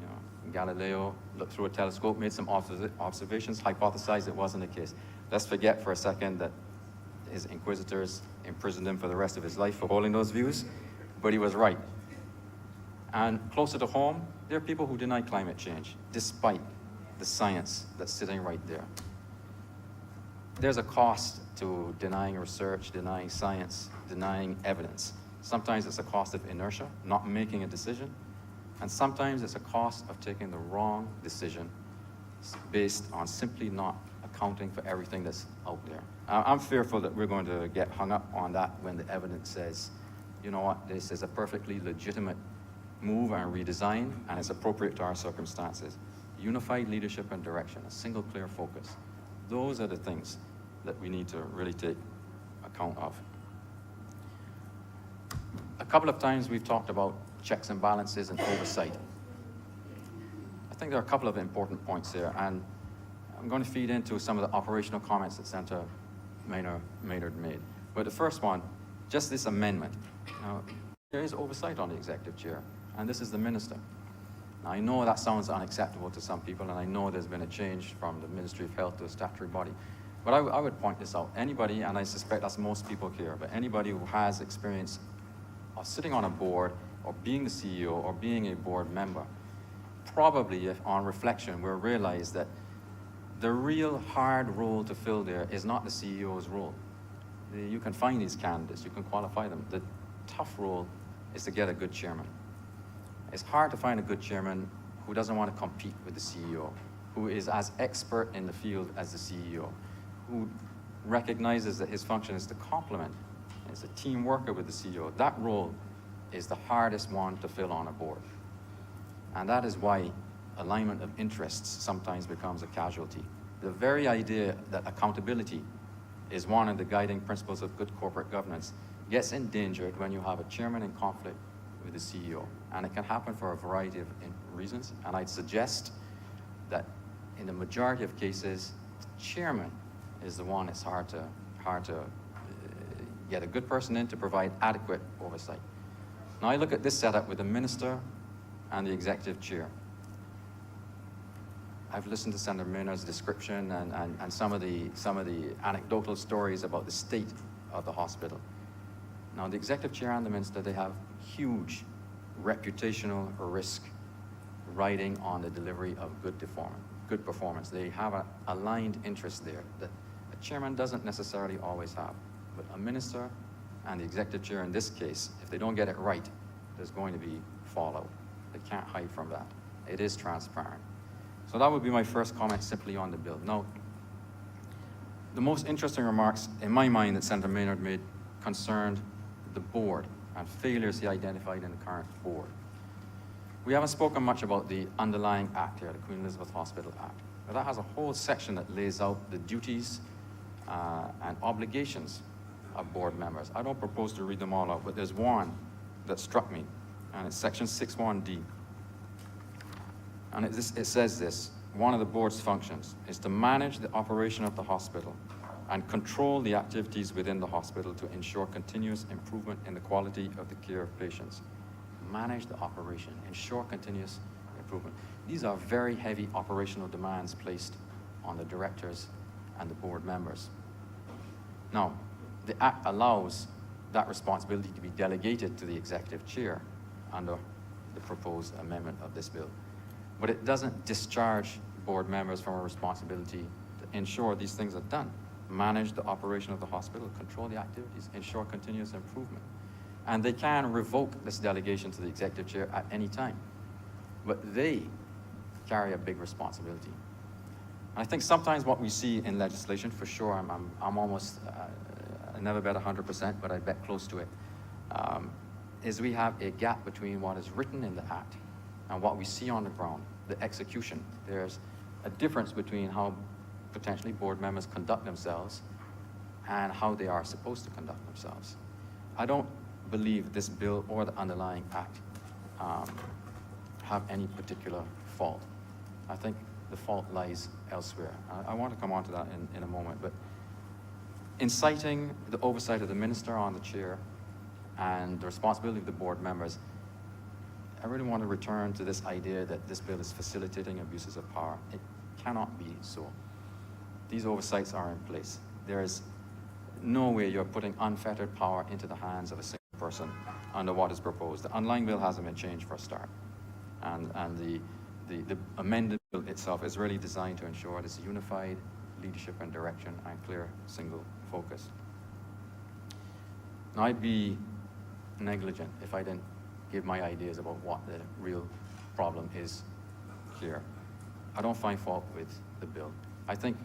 You know, Galileo looked through a telescope, made some observations, hypothesized it wasn't the case. Let's forget for a second that his inquisitors imprisoned him for the rest of his life for holding those views, but he was right. And closer to home, there are people who deny climate change, despite the science that's sitting right there. There's a cost to denying research, denying science, denying evidence. Sometimes it's a cost of inertia, not making a decision, and sometimes it's a cost of taking the wrong decision based on simply not accounting for everything that's out there. I'm fearful that we're going to get hung up on that when the evidence says, you know what, this is a perfectly legitimate move and redesign, and it's appropriate to our circumstances. Unified leadership and direction, a single clear focus. Those are the things that we need to really take account of. A couple of times we've talked about checks and balances and oversight. I think there are a couple of important points here, and I'm going to feed into some of the operational comments that Senator Maynard made. But the first one, just this amendment. Now, there is oversight on the executive chair, and this is the minister. Now, I know that sounds unacceptable to some people, and I know there's been a change from the Ministry of Health to a statutory body. But I would point this out. Anybody, and I suspect that's most people here, but anybody who has experience of sitting on a board or being the CEO or being a board member, probably, if on reflection, will realize that the real hard role to fill there is not the CEO's role. You can find these candidates, you can qualify them. The tough role is to get a good chairman. It's hard to find a good chairman who doesn't want to compete with the CEO, who is as expert in the field as the CEO, who recognizes that his function is to complement, is a team worker with the CEO. That role is the hardest one to fill on a board. And that is why alignment of interests sometimes becomes a casualty. The very idea that accountability is one of the guiding principles of good corporate governance gets endangered when you have a chairman in conflict with the CEO. And it can happen for a variety of reasons. And I'd suggest that in the majority of cases, the chairman is the one that's hard to get a good person in to provide adequate oversight. Now I look at this setup with the minister and the executive chair. I've listened to Senator Maynard's description and some of the anecdotal stories about the state of the hospital. Now the executive chair and the minister, they have huge reputational risk riding on the delivery of good performance. They have an aligned interest there that a chairman doesn't necessarily always have. But a minister and the executive chair in this case, if they don't get it right, there's going to be fallout. They can't hide from that. It is transparent. So that would be my first comment simply on the bill. Now, the most interesting remarks in my mind that Senator Maynard made concerned the board and failures he identified in the current board. We haven't spoken much about the underlying act here, the Queen Elizabeth Hospital Act. But that has a whole section that lays out the duties and obligations of board members. I don't propose to read them all out, but there's one that struck me, and it's section 6.1d. And it says this: one of the board's functions is to manage the operation of the hospital and control the activities within the hospital to ensure continuous improvement in the quality of the care of patients. Manage the operation, ensure continuous improvement. These are very heavy operational demands placed on the directors and the board members. Now, the Act allows that responsibility to be delegated to the executive chair under the proposed amendment of this bill. But it doesn't discharge board members from a responsibility to ensure these things are done. Manage the operation of the hospital, control the activities, ensure continuous improvement. And they can revoke this delegation to the executive chair at any time. But they carry a big responsibility. I think sometimes what we see in legislation, for sure, I'm almost, I never bet 100%, but I bet close to it, is we have a gap between what is written in the act and what we see on the ground, the execution. There's a difference between how potentially board members conduct themselves and how they are supposed to conduct themselves. I don't believe this bill or the underlying act have any particular fault. I think the fault lies elsewhere. I want to come on to that in a moment, but inciting the oversight of the minister on the chair and the responsibility of the board members, I really want to return to this idea that this bill is facilitating abuses of power. It cannot be so. These oversights are in place. There is no way you're putting unfettered power into the hands of a single person under what is proposed. The underlying bill hasn't been changed for a start. And the amended bill itself is really designed to ensure this unified leadership and direction and clear single focus. Now, I'd be negligent if I didn't give my ideas about what the real problem is here. I don't find fault with the bill. I think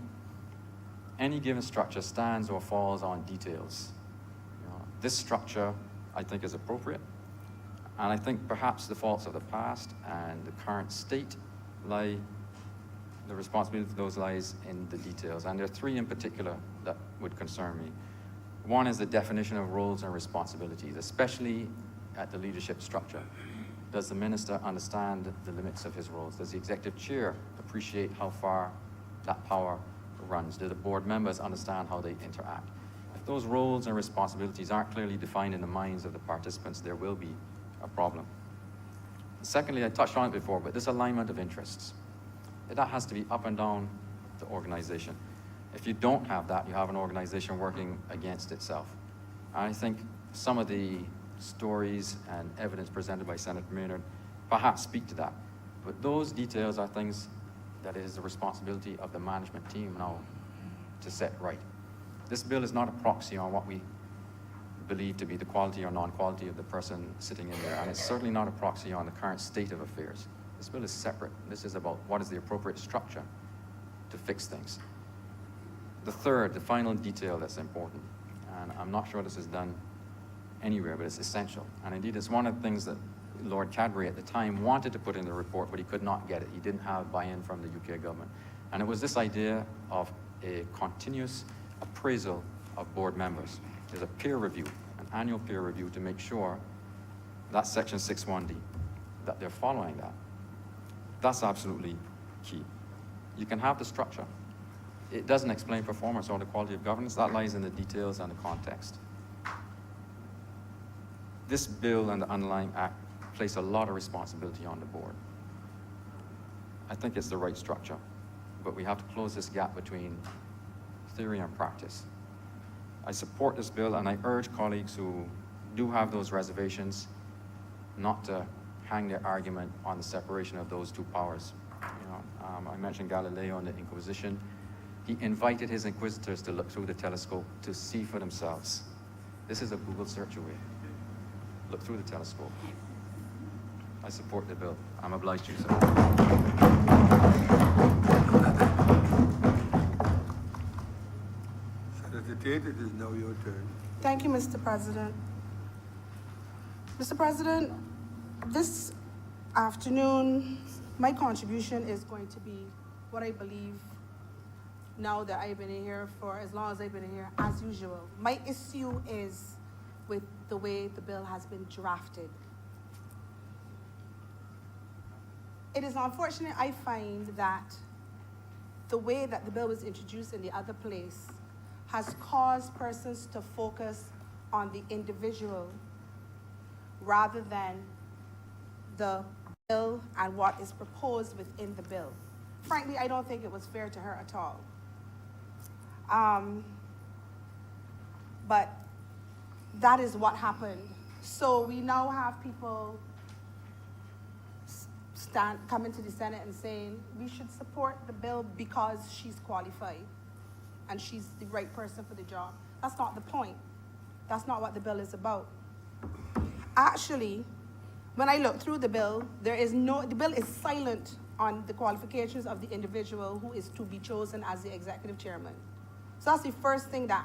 any given structure stands or falls on details. This structure, I think, is appropriate. And I think perhaps the faults of the past and the current state lie, the responsibility of those lies in the details. And there are three in particular that would concern me. One is the definition of roles and responsibilities, especially at the leadership structure. Does the minister understand the limits of his roles? Does the executive chair appreciate how far that power runs? Do the board members understand how they interact? If those roles and responsibilities aren't clearly defined in the minds of the participants, there will be a problem. Secondly, I touched on it before, but this alignment of interests. That has to be up and down the organization. If you don't have that, you have an organization working against itself. And I think some of the stories and evidence presented by Senator Maynard perhaps speak to that. But those details are things that it is the responsibility of the management team now to set right. This bill is not a proxy on what we believe to be the quality or non-quality of the person sitting in there, and it's certainly not a proxy on the current state of affairs. This bill is separate. This is about what is the appropriate structure to fix things. The third, the final detail that's important, and I'm not sure this is done anywhere, but it's essential. And indeed, it's one of the things that Lord Cadbury at the time wanted to put in the report, but he could not get it. He didn't have buy-in from the UK government. And it was this idea of a continuous appraisal of board members. There's a peer review, an annual peer review to make sure that Section 6.1d, that they're following that. That's absolutely key. You can have the structure. It doesn't explain performance or the quality of governance. That lies in the details and the context. This bill and the underlying act place a lot of responsibility on the board. I think it's the right structure, but we have to close this gap between theory and practice. I support this bill, and I urge colleagues who do have those reservations not to hang their argument on the separation of those two powers. I mentioned Galileo and the Inquisition. He invited his inquisitors to look through the telescope to see for themselves. This is a Google search away. Look through the telescope. I support the bill. I'm obliged to, sir. Senator Tate, it is now your turn. Thank you, Mr. President. Mr. President, this afternoon, my contribution is going to be what I believe now that I've been in here for as long as I've been in here, as usual. My issue is with the way the bill has been drafted. It is unfortunate, I find, that the way that the bill was introduced in the other place has caused persons to focus on the individual rather than the bill and what is proposed within the bill. Frankly, I don't think it was fair to her at all. But that is what happened. So we now have people come into the Senate and saying we should support the bill because she's qualified and she's the right person for the job. That's not the point. That's not what the bill is about. Actually, when I look through the bill, the bill is silent on the qualifications of the individual who is to be chosen as the executive chairman. So that's the first thing that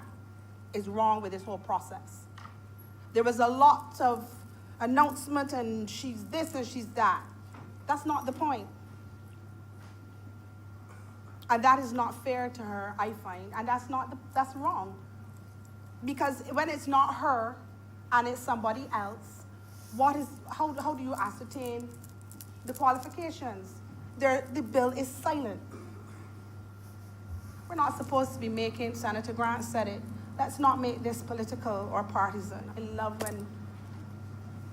is wrong with this whole process. There was a lot of announcement and she's this and she's that. That's not the point. And that is not fair to her, I find, and that's wrong. Because when it's not her and it's somebody else, how do you ascertain the qualifications? The bill is silent. We're not supposed to be making, Senator Grant said it, let's not make this political or partisan. I love when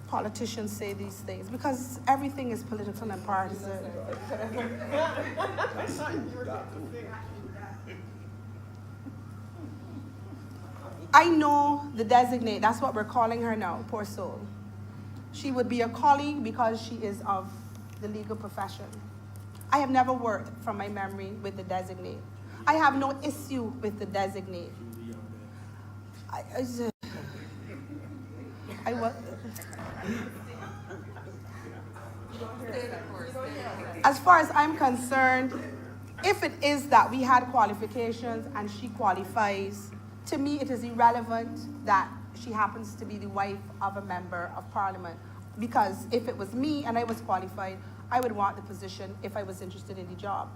politicians say these things because everything is political and partisan. I know the designate, that's what we're calling her now, poor soul. She would be a colleague because she is of the legal profession. I have never worked, from my memory, with the designate. I have no issue with the designate. As far as I'm concerned, if it is that we had qualifications and she qualifies, to me it is irrelevant that she happens to be the wife of a member of parliament. Because if it was me and I was qualified, I would want the position if I was interested in the job.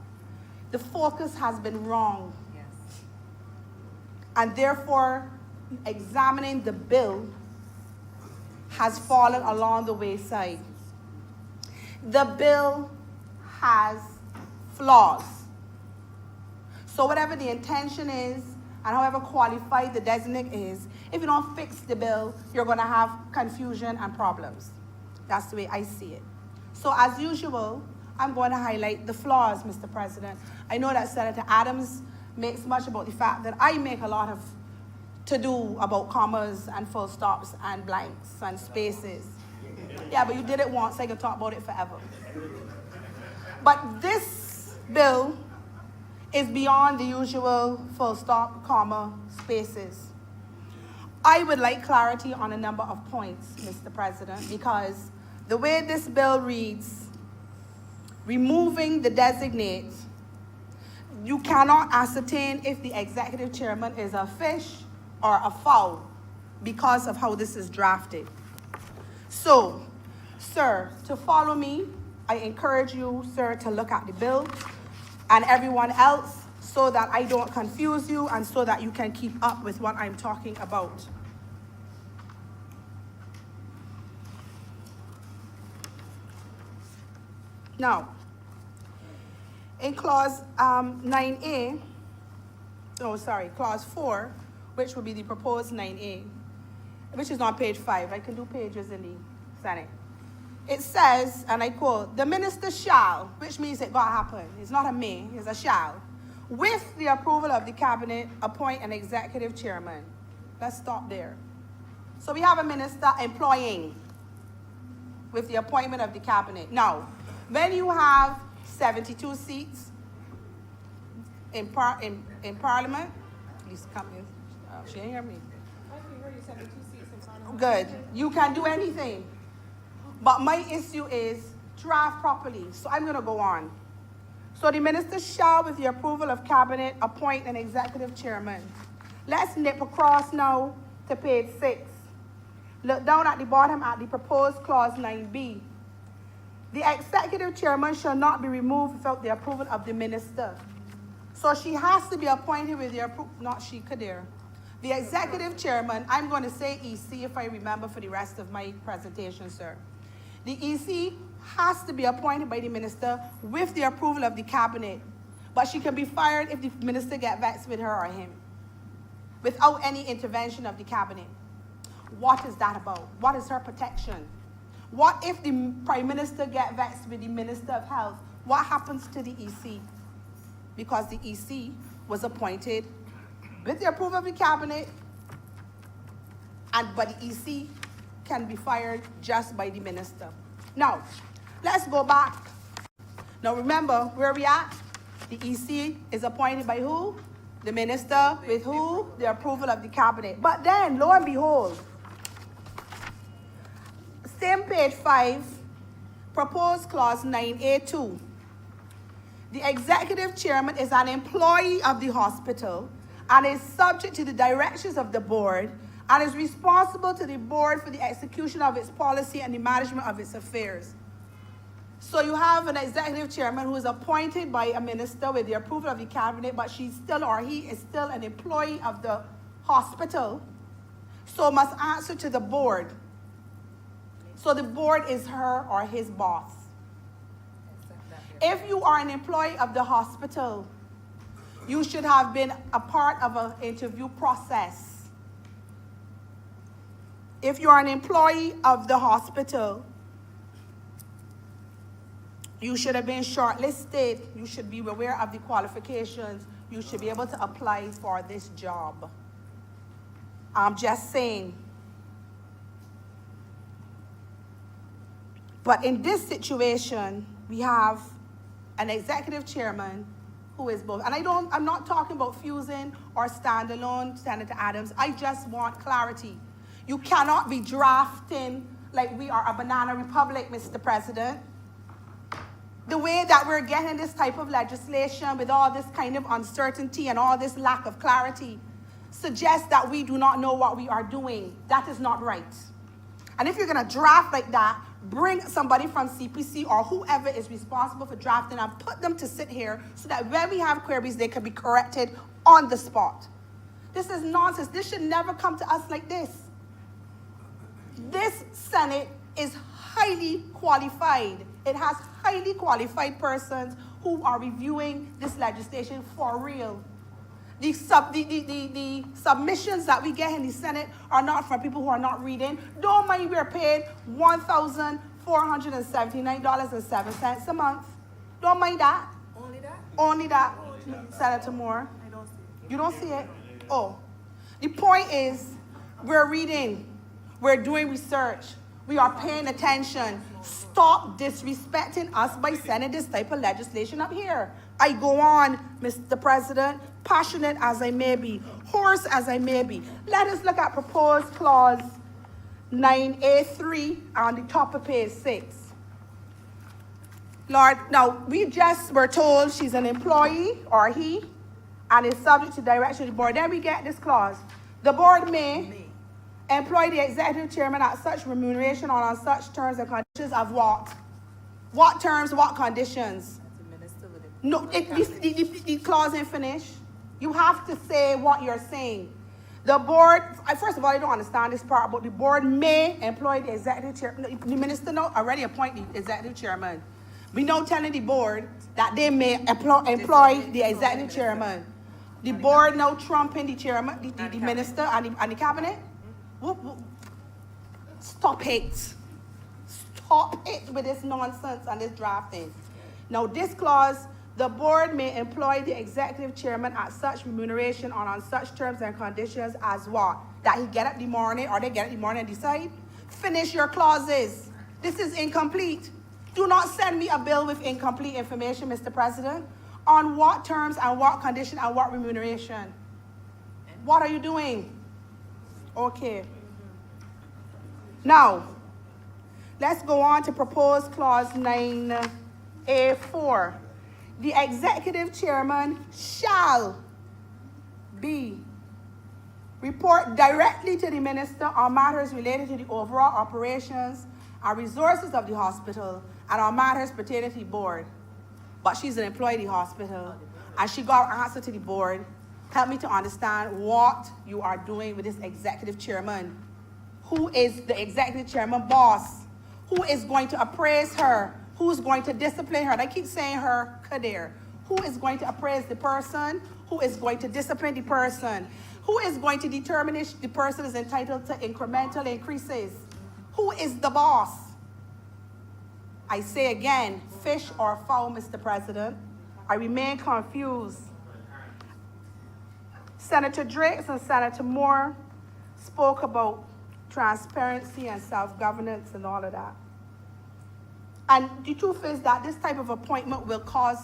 The focus has been wrong. Yes. And therefore, examining the bill has fallen along the wayside. The bill has flaws. So whatever the intention is, and however qualified the designate is, if you don't fix the bill, you're going to have confusion and problems. That's the way I see it. So as usual, I'm going to highlight the flaws, Mr. President. I know that Senator Adams makes much about the fact that I make a lot of to-do about commas and full stops and blanks and spaces. Yeah, but you did it once, I can talk about it forever. But this bill is beyond the usual full stop, comma, spaces. I would like clarity on a number of points, Mr. President, because the way this bill reads, removing the designate, you cannot ascertain if the executive chairman is a fish or a fowl because of how this is drafted. So, sir, to follow me, I encourage you, sir, to look at the bill and everyone else so that I don't confuse you and so that you can keep up with what I'm talking about. Now, in clause 9A, clause 4, which would be the proposed 9A, which is on page 5. I can do pages in the Senate. It says, and I quote, the minister shall, which means it got to happen. It's not a may, it's a shall. With the approval of the cabinet, appoint an executive chairman. Let's stop there. So we have a minister employing with the appointment of the cabinet. Now, when you have 72 seats in Parliament, please come in. She ain't hear me. I can hear you, 72 seats in Parliament. Good. You can do anything. But my issue is draft properly. So I'm going to go on. So the minister shall, with the approval of cabinet, appoint an executive chairman. Let's nip across now to page 6. Look down at the bottom at the proposed clause 9B. The executive chairman shall not be removed without the approval of the minister. So she has to be appointed with the approval, not she, Kadir. The executive chairman, I'm going to say EC if I remember for the rest of my presentation, sir. The EC has to be appointed by the minister with the approval of the cabinet, but she can be fired if the minister gets vexed with her or him, without any intervention of the cabinet. What is that about? What is her protection? What if the prime minister gets vexed with the minister of health? What happens to the EC? Because the EC was appointed with the approval of the cabinet, but the EC can be fired just by the minister. Now, let's go back. Now remember where we at? The EC is appointed by who? The minister with who? The approval of the cabinet. But then, lo and behold, Same page 5, proposed clause 9A2. The executive chairman is an employee of the hospital and is subject to the directions of the board and is responsible to the board for the execution of its policy and the management of its affairs. So you have an executive chairman who is appointed by a minister with the approval of the cabinet, but she's still, or he is still, an employee of the hospital, so must answer to the board. So the board is her or his boss. If you are an employee of the hospital, you should have been a part of an interview process. If you are an employee of the hospital, you should have been shortlisted. You should be aware of the qualifications. You should be able to apply for this job. I'm just saying. But in this situation, we have an executive chairman who is both. And I'm not talking about fusing or standalone, Senator Adams. I just want clarity. You cannot be drafting like we are a banana republic, Mr. President. The way that we're getting this type of legislation with all this kind of uncertainty and all this lack of clarity suggests that we do not know what we are doing. That is not right. And if you're gonna draft like that, bring somebody from CPC or whoever is responsible for drafting and put them to sit here so that when we have queries, they can be corrected on the spot. This is nonsense. This should never come to us like this. This Senate is highly qualified. It has highly qualified persons who are reviewing this legislation for real. The submissions that we get in the Senate are not from people who are not reading. Don't mind we're paid $1,479.07 a month. Don't mind that. Only that? Only that, Senator Moore. I don't see it. You don't see it? Oh. The point is, we're reading. We're doing research. We are paying attention. Stop disrespecting us by sending this type of legislation up here. I go on, Mr. President, passionate as I may be, hoarse as I may be. Let us look at proposed clause 9A3 on the top of page 6. Lord, now we just were told she's an employee, or he, and is subject to direction of the board. Then we get this clause. The board may employ the executive chairman at such remuneration or on such terms and conditions of what? What terms, what conditions? No, the clause ain't finished. You have to say what you're saying. The board, first of all, I don't understand this part, but the board may employ the executive chairman. The minister already appointed the executive chairman. We now telling the board that they may employ the executive chairman. The board now trumping the chairman, the minister and the cabinet. Stop it. Stop it with this nonsense and this drafting. Now this clause, the board may employ the executive chairman at such remuneration or on such terms and conditions as what? That he get up in the morning, or they get up in the morning and decide? Finish your clauses. This is incomplete. Do not send me a bill with incomplete information, Mr. President. On what terms and what condition and what remuneration? What are you doing? Okay. Now, let's go on to proposed clause 9A4. The executive chairman shall report directly to the minister on matters related to the overall operations and resources of the hospital and on matters pertaining to the board. But she's an employee of the hospital and she got an answer to the board. Help me to understand what you are doing with this executive chairman. Who is the executive chairman boss? Who is going to appraise her? Who's going to discipline her? And I keep saying her, Kadir. Who is going to appraise the person? Who is going to discipline the person? Who is going to determine if the person is entitled to incremental increases? Who is the boss? I say again, fish or fowl, Mr. President. I remain confused. Senator Drakes and Senator Moore spoke about transparency and self-governance and all of that. And the truth is that this type of appointment will cause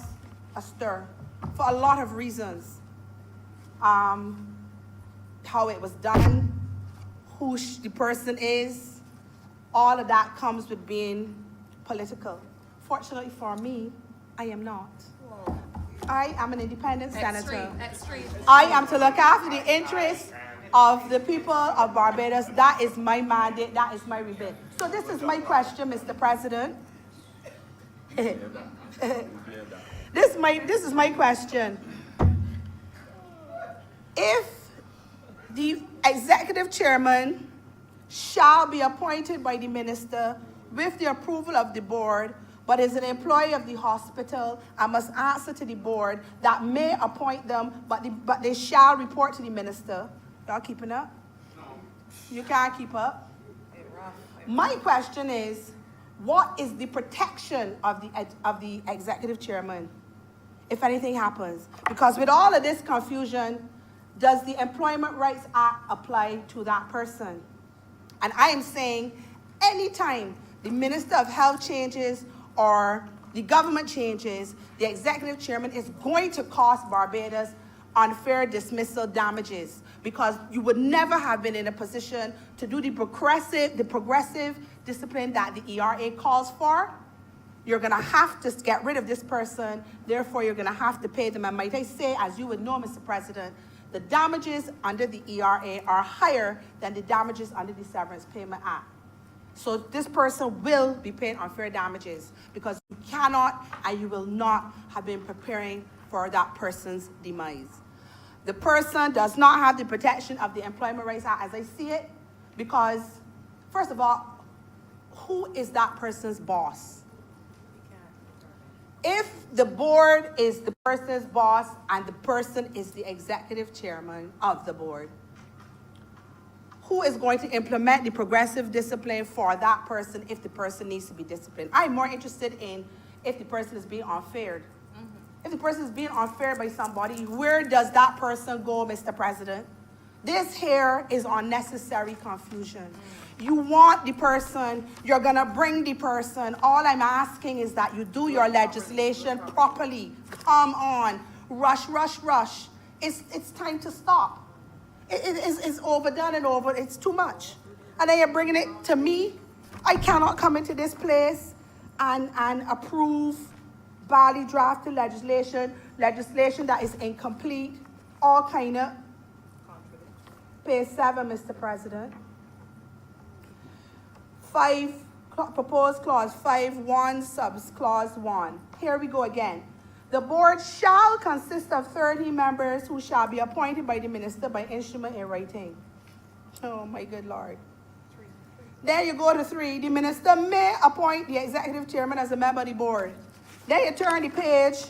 a stir for a lot of reasons. How it was done, who the person is, all of that comes with being political. Fortunately for me, I am not. I am an independent senator. I am to look after the interests of the people of Barbados. That is my mandate. That is my remit. So this is my question, Mr. President. This is my question. If the executive chairman shall be appointed by the minister with the approval of the board, but is an employee of the hospital and must answer to the board that may appoint them, but they shall report to the minister. Y'all keeping up? No. You can't keep up? My question is, what is the protection of the executive chairman if anything happens? Because with all of this confusion, does the Employment Rights Act apply to that person? And I am saying, anytime the Minister of Health changes or the government changes, the executive chairman is going to cost Barbados unfair dismissal damages, because you would never have been in a position to do the progressive discipline that the ERA calls for. You're gonna have to get rid of this person, therefore you're gonna have to pay them. And might I say, as you would know, Mr. President, the damages under the ERA are higher than the damages under the Severance Payment Act. So this person will be paid unfair damages, because you cannot and you will not have been preparing for that person's demise. The person does not have the protection of the Employment Rights Act as I see it, because, first of all, who is that person's boss? If the board is the person's boss and the person is the executive chairman of the board, who is going to implement the progressive discipline for that person if the person needs to be disciplined? I'm more interested in if the person is being unfair. If the person is being unfair by somebody, where does that person go, Mr. President? This here is unnecessary confusion. You want the person, you're gonna bring the person. All I'm asking is that you do your legislation properly. Come on, rush, rush, rush. It's time to stop. It's overdone and over, it's too much. And then you're bringing it to me. I cannot come into this place and approve badly drafted legislation that is incomplete, all kind of. Page 7, Mr. President. Proposed clause 5.1, subclause 1. Here we go again. The board shall consist of 30 members who shall be appointed by the minister by instrument in writing. Oh my good Lord. Then you go to 3. The minister may appoint the executive chairman as a member of the board. Then you turn the page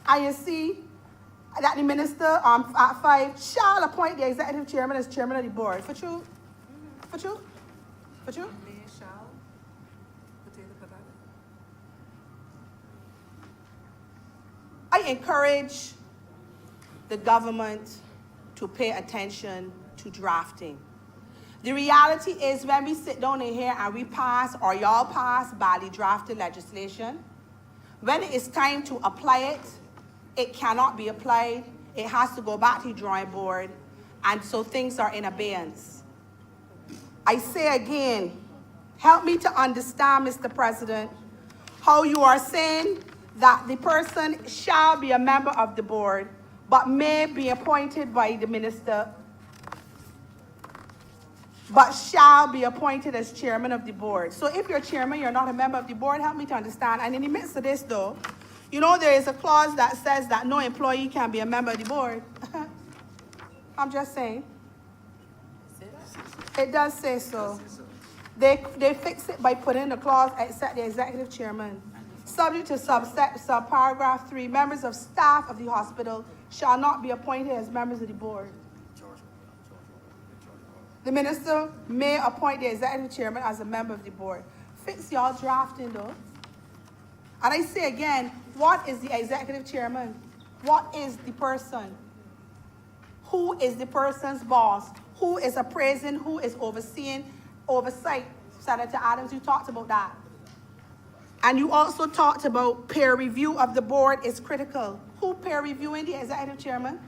and you see that the minister at 5 shall appoint the executive chairman as chairman of the board. For true? For true? For true? I encourage the government to pay attention to drafting. The reality is, when we sit down in here and we pass, or y'all pass, badly drafted legislation, when it is time to apply it, it cannot be applied. It has to go back to the drawing board, and so things are in abeyance. I say again, help me to understand, Mr. President, how you are saying that the person shall be a member of the board, but may be appointed by the minister, but shall be appointed as chairman of the board. So if you're chairman, you're not a member of the board. Help me to understand. And in the midst of this, though, you know there is a clause that says that no employee can be a member of the board. I'm just saying. It does say so. They fix it by putting the clause, except the executive chairman. Subject to subparagraph 3, members of staff of the hospital shall not be appointed as members of the board. The minister may appoint the executive chairman as a member of the board. Fix y'all drafting, though. And I say again, what is the executive chairman? What is the person? Who is the person's boss? Who is appraising? Who is overseeing? Oversight. Senator Adams, you talked about that. And you also talked about peer review of the board is critical. Who peer reviewing the executive chairman?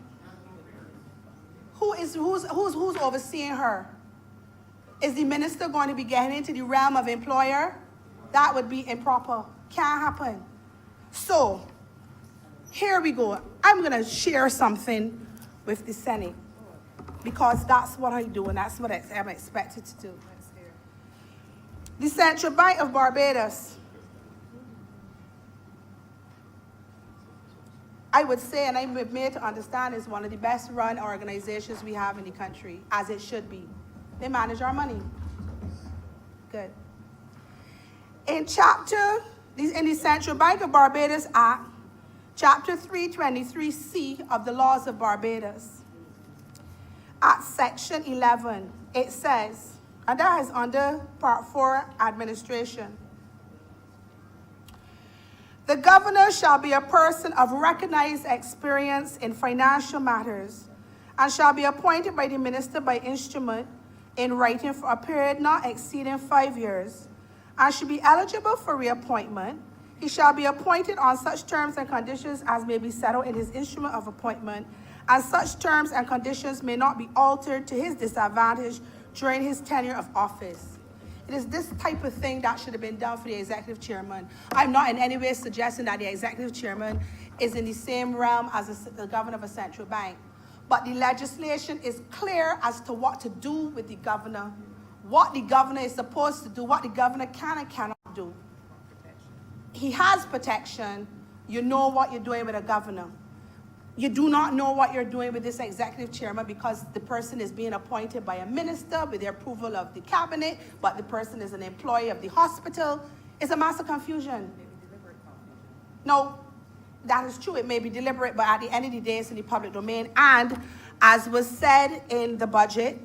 Who's overseeing her? Is the minister going to be getting into the realm of employer? That would be improper. Can't happen. So, here we go. I'm going to share something with the Senate because that's what I do and that's what I'm expected to do. The Central Bank of Barbados, I would say, and I'm made to understand, is one of the best run organizations we have in the country, as it should be. They manage our money. Good. In the Central Bank of Barbados Act, Chapter 323C of the Laws of Barbados, at Section 11, it says, and that is under Part 4, Administration. The governor shall be a person of recognized experience in financial matters and shall be appointed by the minister by instrument in writing for a period not exceeding 5 years and should be eligible for reappointment. He shall be appointed on such terms and conditions as may be settled in his instrument of appointment, and such terms and conditions may not be altered to his disadvantage during his tenure of office. It is this type of thing that should have been done for the executive chairman. I'm not in any way suggesting that the executive chairman is in the same realm as the governor of a central bank. But the legislation is clear as to what to do with the governor, what the governor is supposed to do, what the governor can and cannot do. He has protection. You know what you're doing with a governor. You do not know what you're doing with this executive chairman because the person is being appointed by a minister with the approval of the cabinet, but the person is an employee of the hospital. It's a mass of confusion. No, that is true. It may be deliberate, but at the end of the day, it's in the public domain. And as was said in the budget,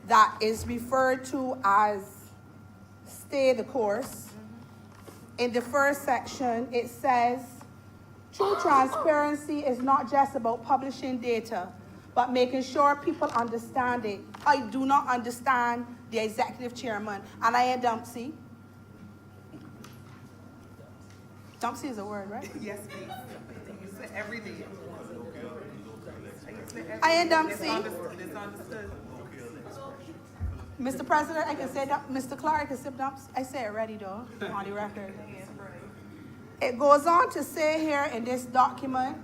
that is referred to as stay the course. In the first section, it says, true transparency is not just about publishing data, but making sure people understand it. I do not understand the executive chairman. And I am Dumpsy. Dumpsy is a word, right? Yes, please. You say every day. I am Dumpsy. It's understood. Mr. President, I can say that. Mr. Clark, I can say Dumpsy. I say it already, though, on the record. It goes on to say here in this document,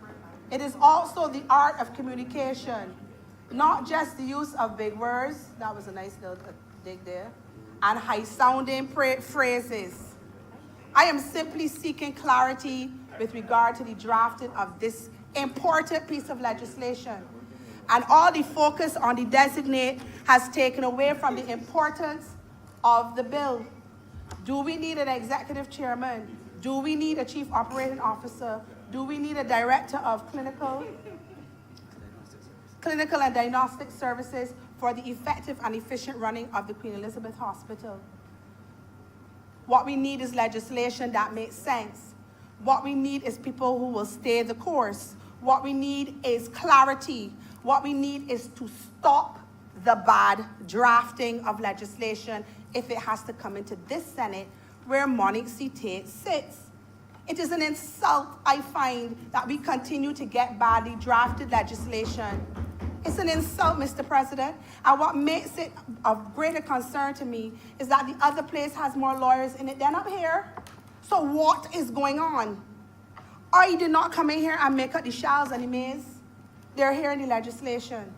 it is also the art of communication, not just the use of big words, that was a nice little dig there, and high-sounding phrases. I am simply seeking clarity with regard to the drafting of this important piece of legislation. And all the focus on the designate has taken away from the importance of the bill. Do we need an executive chairman? Do we need a chief operating officer? Do we need a director of clinical and diagnostic services for the effective and efficient running of the Queen Elizabeth Hospital? What we need is legislation that makes sense. What we need is people who will stay the course. What we need is clarity. What we need is to stop the bad drafting of legislation if it has to come into this Senate where Monique Cité sits. It is an insult, I find, that we continue to get badly drafted legislation. It's an insult, Mr. President. And what makes it of greater concern to me is that the other place has more lawyers in it than up here. So what is going on? I did not come in here and make up the shalls and the mays. They're here in the legislation.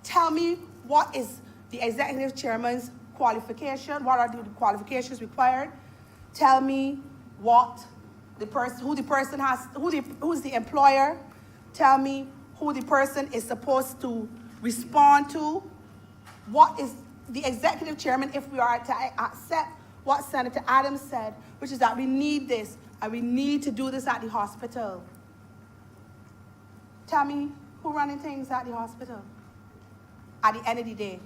Tell me what is the executive chairman's qualification? What are the qualifications required? Tell me what the person, who's the employer. Tell me who the person is supposed to respond to. What is the executive chairman, if we are to accept what Senator Adams said, which is that we need this and we need to do this at the hospital. Tell me who running things at the hospital at the end of the day.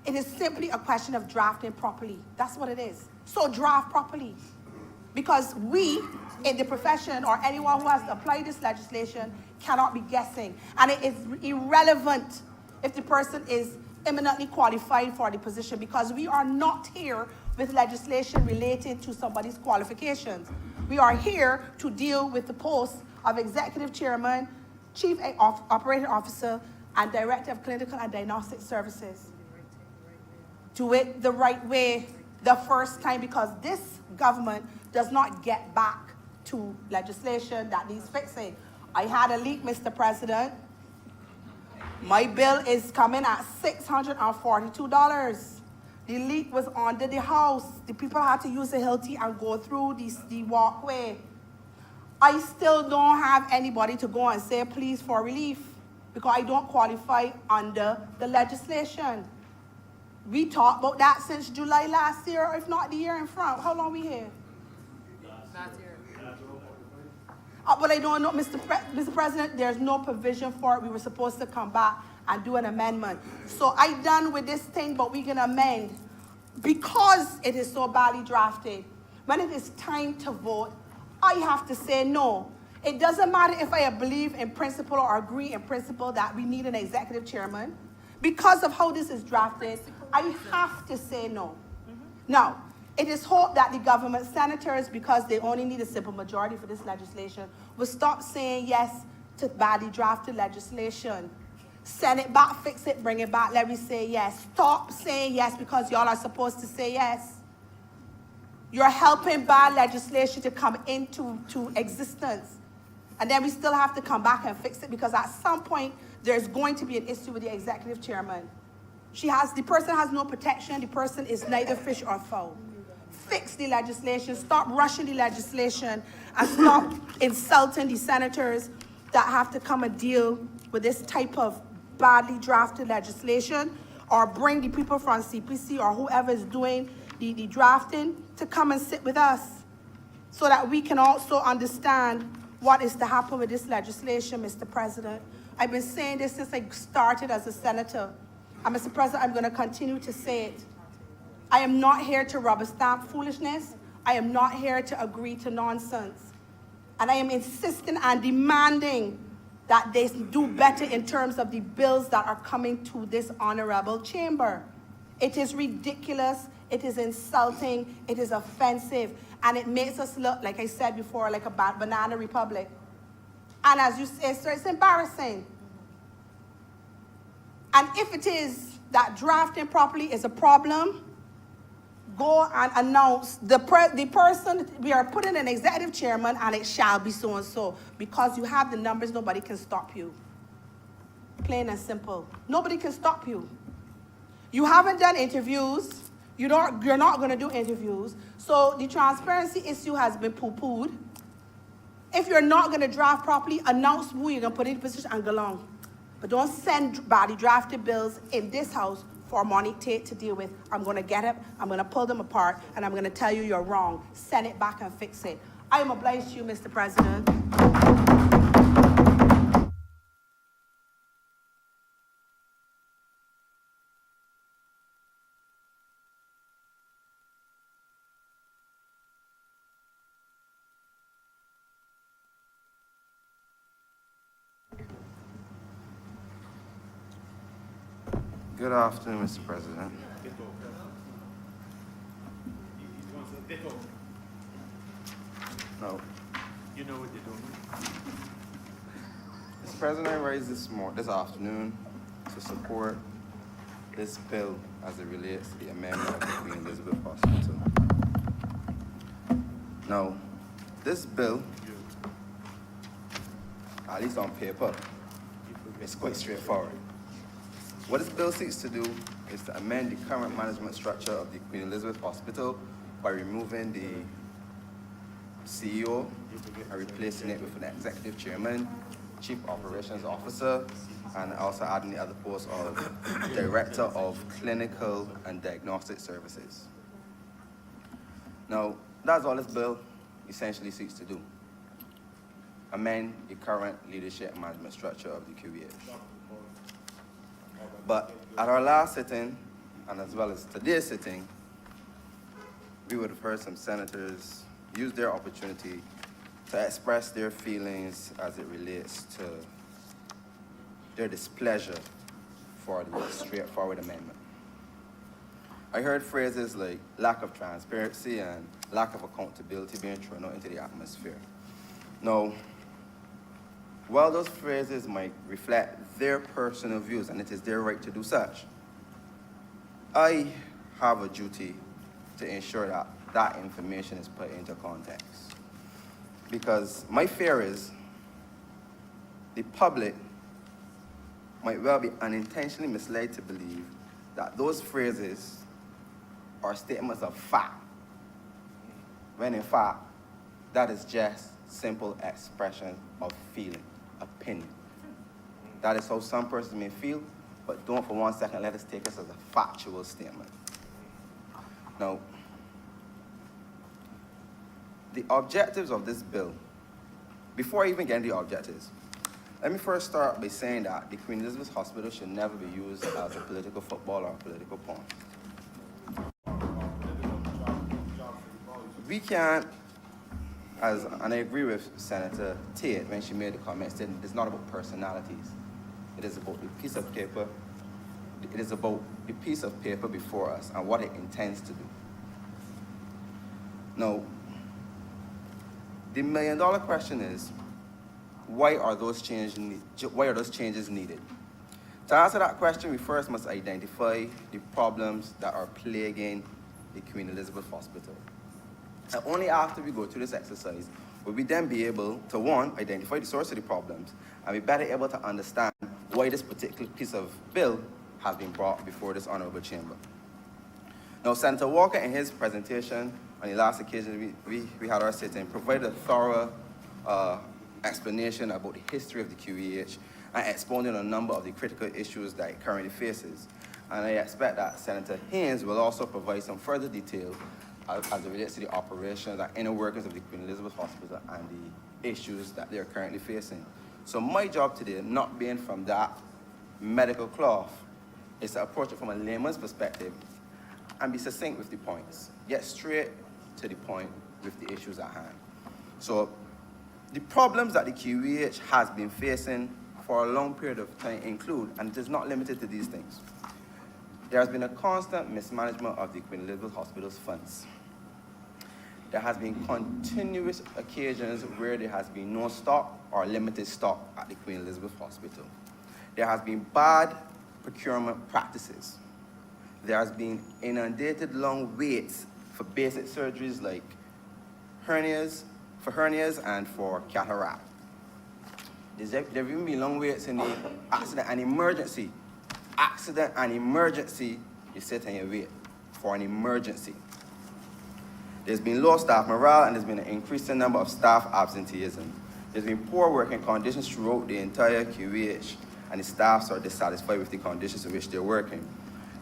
It is simply a question of drafting properly. That's what it is. So draft properly. Because we, in the profession, or anyone who has to apply this legislation, cannot be guessing. And it is irrelevant if the person is eminently qualified for the position, because we are not here with legislation related to somebody's qualifications. We are here to deal with the posts of executive chairman, chief operating officer, and director of clinical and diagnostic services. do it the right way the first time, because this government does not get back to legislation that needs fixing. I had a leak, Mr. President. My bill is coming at $642. The leak was under the house. The people had to use the Hilti and go through the walkway. I still don't have anybody to go and say please for relief because I don't qualify under the legislation. We talked about that since July last year, or if not the year in front. How long we here? Last year. But I don't know, Mr. President, there's no provision for it. We were supposed to come back and do an amendment. So I done with this thing, but we can amend because it is so badly drafted. When it is time to vote, I have to say no. It doesn't matter if I believe in principle or agree in principle that we need an executive chairman. Because of how this is drafted, I have to say no. Now, it is hoped that the government senators, because they only need a simple majority for this legislation, will stop saying yes to badly drafted legislation. Send it back, fix it, bring it back, let me say yes. Stop saying yes because y'all are supposed to say yes. You're helping bad legislation to come into existence. And then we still have to come back and fix it because at some point, there's going to be an issue with the executive chairman. The person has no protection. The person is neither fish or fowl. Fix the legislation, stop rushing the legislation, and stop insulting the senators that have to come and deal with this type of badly drafted legislation, or bring the people from CPC or whoever is doing the drafting to come and sit with us so that we can also understand what is to happen with this legislation, Mr. President. I've been saying this since I started as a senator. And Mr. President, I'm going to continue to say it. I am not here to rubber stamp foolishness. I am not here to agree to nonsense. And I am insisting and demanding that they do better in terms of the bills that are coming to this honorable chamber. It is ridiculous, it is insulting, it is offensive, and it makes us look, like I said before, like a banana republic. And as you say, sir, it's embarrassing. And if it is that drafting properly is a problem, go and announce the person, we are putting an executive chairman and it shall be so-and-so. Because you have the numbers, nobody can stop you. Plain and simple. Nobody can stop you. You haven't done interviews. You're not going to do interviews. So the transparency issue has been poo-pooed. If you're not going to draft properly, announce who you're going to put in the position and go along. But don't send badly drafted bills in this house for Monique Tate to deal with. I'm going to get it, I'm going to pull them apart, and I'm going to tell you you're wrong. Send it back and fix it. I am obliged to you, Mr. President. Good afternoon, Mr. President. No. You know what you're doing. Mr. President, I raised this afternoon to support this bill as it relates to the amendment of the Queen Elizabeth Hospital. Now, this bill, at least on paper, is quite straightforward. What this bill seeks to do is to amend the current management structure of the Queen Elizabeth Hospital by removing the CEO and replacing it with an executive chairman, chief operations officer, and also adding the other post of director of clinical and diagnostic services. Now, that's all this bill essentially seeks to do. Amend the current leadership and management structure of the QEH. But at our last sitting, and as well as today's sitting, we would have heard some senators use their opportunity to express their feelings as it relates to their displeasure for the straightforward amendment. I heard phrases like lack of transparency and lack of accountability being thrown out into the atmosphere. Now, while those phrases might reflect their personal views, and it is their right to do such, I have a duty to ensure that that information is put into context. Because my fear is the public might well be unintentionally misled to believe that those phrases are statements of fact, when in fact, that is just simple expression of feeling, opinion. That is how some persons may feel, but don't for 1 second let us take this as a factual statement. Now, the objectives of this bill, before I even get into the objectives, let me first start by saying that the Queen Elizabeth Hospital should never be used as a political football or a political pawn. We can't, and I agree with Senator Tate when she made the comment, said it's not about personalities. It is about the piece of paper. It is about the piece of paper before us and what it intends to do. Now, the million-dollar question is, why are those changes needed? To answer that question, we first must identify the problems that are plaguing the Queen Elizabeth Hospital. And only after we go through this exercise will we then be able to, one, identify the source of the problems, and be better able to understand why this particular piece of bill has been brought before this honorable chamber. Now, Senator Walker, in his presentation on the last occasion we had our sitting, provided a thorough explanation about the history of the QEH and expounded on a number of the critical issues that it currently faces. And I expect that Senator Haynes will also provide some further detail as it relates to the operations and inner workings of the Queen Elizabeth Hospital and the issues that they're currently facing. So my job today, not being from that medical cloth, is to approach it from a layman's perspective and be succinct with the points. Get straight to the point with the issues at hand. So the problems that the QEH has been facing for a long period of time include, and it is not limited to these things, there has been a constant mismanagement of the Queen Elizabeth Hospital's funds. There has been continuous occasions where there has been no stock or limited stock at the Queen Elizabeth Hospital. There has been bad procurement practices. There has been inundated long waits for basic surgeries like hernias and for cataract. There have even been long waits in the accident and emergency. Accident and emergency, you sit and you wait for an emergency. There's been low staff morale and there's been an increasing number of staff absenteeism. There's been poor working conditions throughout the entire QEH, and the staffs are dissatisfied with the conditions in which they're working.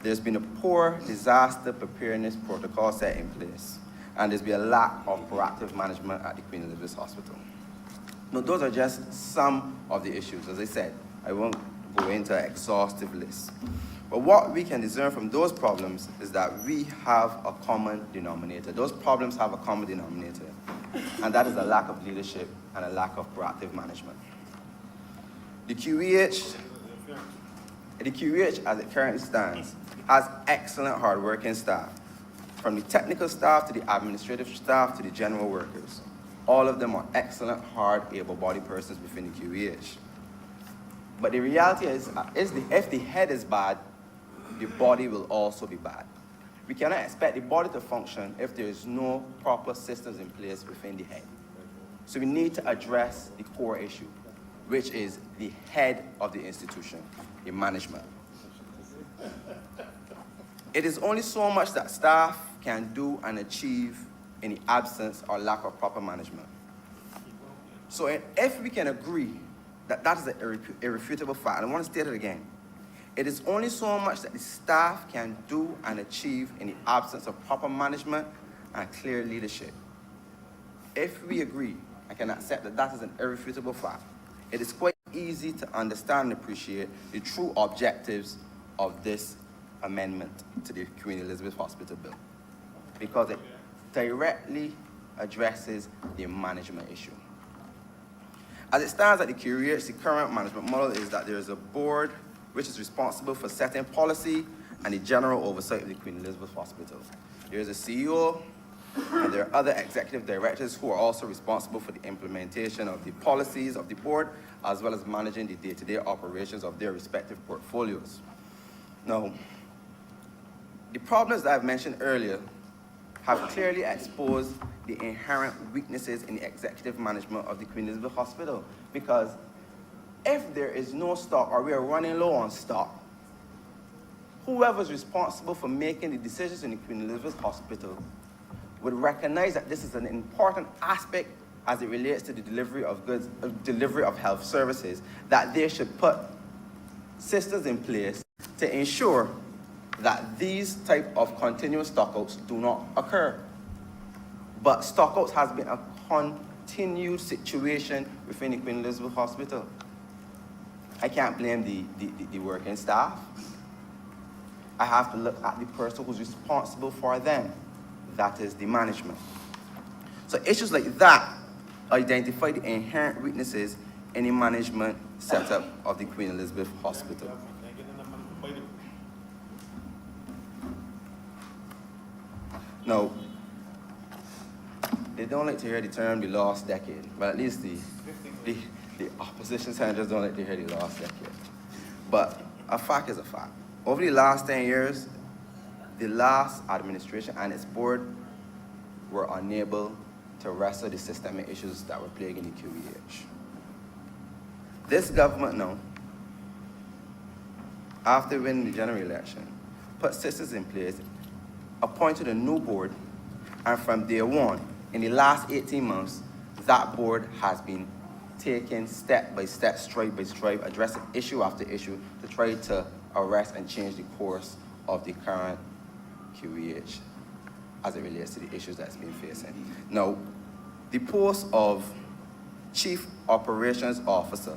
There's been a poor disaster preparedness protocol set in place, and there's been a lack of proactive management at the Queen Elizabeth Hospital. Now, those are just some of the issues. As I said, I won't go into an exhaustive list. But what we can discern from those problems is that we have a common denominator. Those problems have a common denominator, and that is a lack of leadership and a lack of proactive management. The QEH, as it currently stands, has excellent hardworking staff, from the technical staff to the administrative staff to the general workers. All of them are excellent, hard, able-bodied persons within the QEH. But the reality is if the head is bad, the body will also be bad. We cannot expect the body to function if there is no proper systems in place within the head. So we need to address the core issue, which is the head of the institution, the management. It is only so much that staff can do and achieve in the absence or lack of proper management. So if we can agree that that is an irrefutable fact, and I want to state it again, it is only so much that the staff can do and achieve in the absence of proper management and clear leadership. If we agree and can accept that that is an irrefutable fact, it is quite easy to understand and appreciate the true objectives of this amendment to the Queen Elizabeth Hospital Bill, because it directly addresses the management issue. As it stands at the QEH, the current management model is that there is a board which is responsible for setting policy and the general oversight of the Queen Elizabeth Hospital. There is a CEO, and there are other executive directors who are also responsible for the implementation of the policies of the board, as well as managing the day-to-day operations of their respective portfolios. Now, the problems that I've mentioned earlier have clearly exposed the inherent weaknesses in the executive management of the Queen Elizabeth Hospital. Because if there is no stock or we are running low on stock, whoever's responsible for making the decisions in the Queen Elizabeth Hospital would recognize that this is an important aspect as it relates to the delivery of goods, delivery of health services, that they should put systems in place to ensure that these type of continuous stockouts do not occur. But stockouts has been a continued situation within the Queen Elizabeth Hospital. I can't blame the working staff. I have to look at the person who's responsible for them. That is the management. So issues like that identify the inherent weaknesses in the management setup of the Queen Elizabeth Hospital. Now, they don't like to hear the term the lost decade, but at least the opposition senators don't like to hear the lost decade. But a fact is a fact. Over the last 10 years, the last administration and its board were unable to wrestle the systemic issues that were plaguing the QEH. This government now, after winning the general election, put systems in place, appointed a new board, and from day one, in the last 18 months, that board has been taking step by step, stride by stride, addressing issue after issue to try to arrest and change the course of the current QEH as it relates to the issues that's been facing. Now, the post of Chief Operations Officer,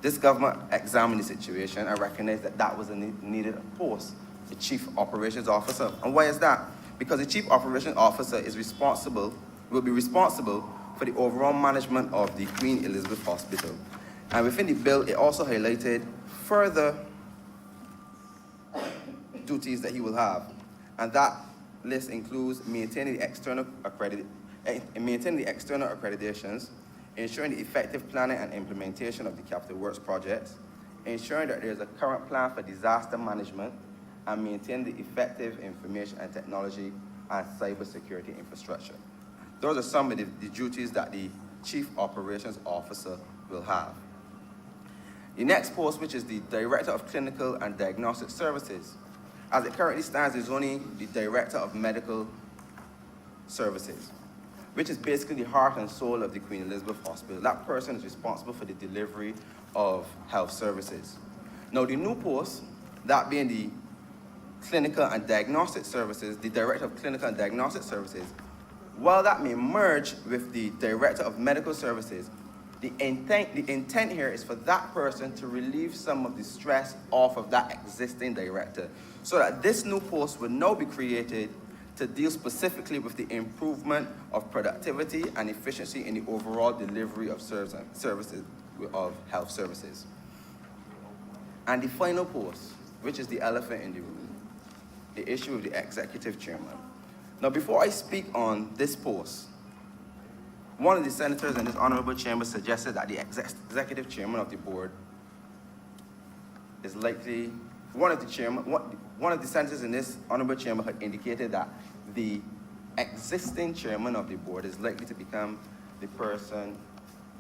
this government examined the situation and recognized that that was a needed post, the Chief Operations Officer. And why is that? Because the Chief Operations Officer will be responsible for the overall management of the Queen Elizabeth Hospital. And within the bill, it also highlighted further duties that he will have. And that list includes maintaining the external accreditations, ensuring the effective planning and implementation of the capital works projects, ensuring that there is a current plan for disaster management, and maintain the effective information and technology and cybersecurity infrastructure. Those are some of the duties that the Chief Operations Officer will have. The next post, which is the Director of Clinical and Diagnostic Services, as it currently stands, is only the Director of Medical Services, which is basically the heart and soul of the Queen Elizabeth Hospital. That person is responsible for the delivery of health services. Now, the new post, that being the Clinical and Diagnostic Services, the Director of Clinical and Diagnostic Services, while that may merge with the Director of Medical Services, the intent here is for that person to relieve some of the stress off of that existing director, so that this new post would now be created to deal specifically with the improvement of productivity and efficiency in the overall delivery of services, of health services. And the final post, which is the elephant in the room, the issue of the executive chairman. Now, before I speak on this post, one of the senators in this honorable chamber suggested that the executive chairman of the board is likely, one of the senators in this honorable chamber had indicated that the existing chairman of the board is likely to become the person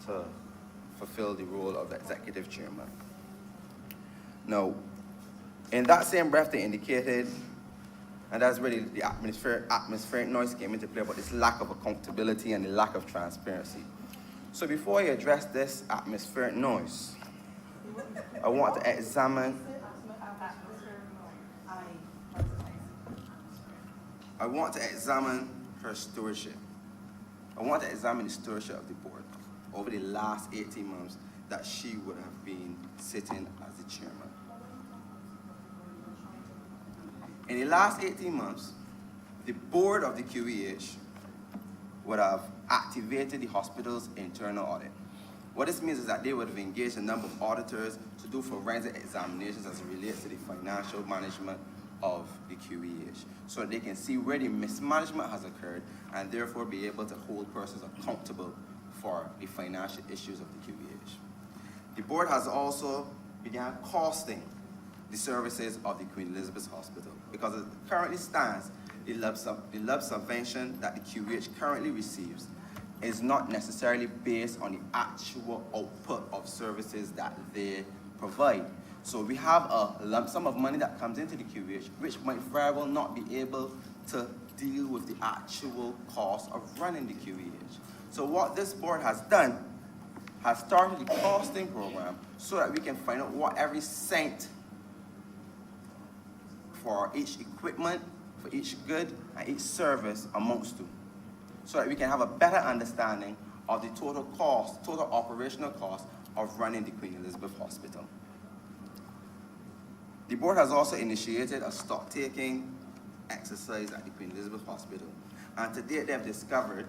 to fulfill the role of the executive chairman. Now, in that same breath, they indicated, and that's really the atmospheric noise came into play, about this lack of accountability and the lack of transparency. So before I address this atmospheric noise, I want to examine her stewardship. I want to examine the stewardship of the board over the last 18 months that she would have been sitting as the chairman. In the last 18 months, the board of the QEH would have activated the hospital's internal audit. What this means is that they would have engaged a number of auditors to do forensic examinations as it relates to the financial management of the QEH, so that they can see where the mismanagement has occurred and therefore be able to hold persons accountable for the financial issues of the QEH. The board has also begun costing the services of the Queen Elizabeth Hospital. Because as it currently stands, the lump subvention that the QEH currently receives is not necessarily based on the actual output of services that they provide. So we have a lump sum of money that comes into the QEH, which might very well not be able to deal with the actual cost of running the QEH. So what this board has done has started the costing program so that we can find out what every cent for each equipment, for each good, and each service amounts to, so that we can have a better understanding of the total cost, total operational cost of running the Queen Elizabeth Hospital. The board has also initiated a stock-taking exercise at the Queen Elizabeth Hospital, and to date they've discovered,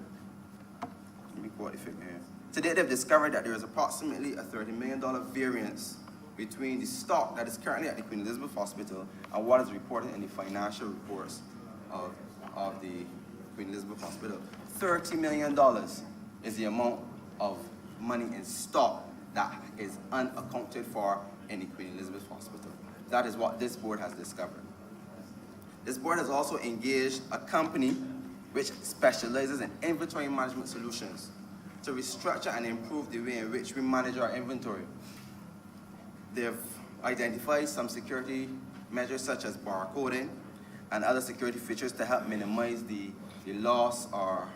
let me quote the figure here. To date they've discovered that there is approximately a $30 million variance between the stock that is currently at the Queen Elizabeth Hospital and what is reported in the financial reports of the Queen Elizabeth Hospital. $30 million is the amount of money in stock that is unaccounted for in the Queen Elizabeth Hospital. That is what this board has discovered. This board has also engaged a company which specializes in inventory management solutions to restructure and improve the way in which we manage our inventory. They've identified some security measures such as barcoding and other security features to help minimize the loss of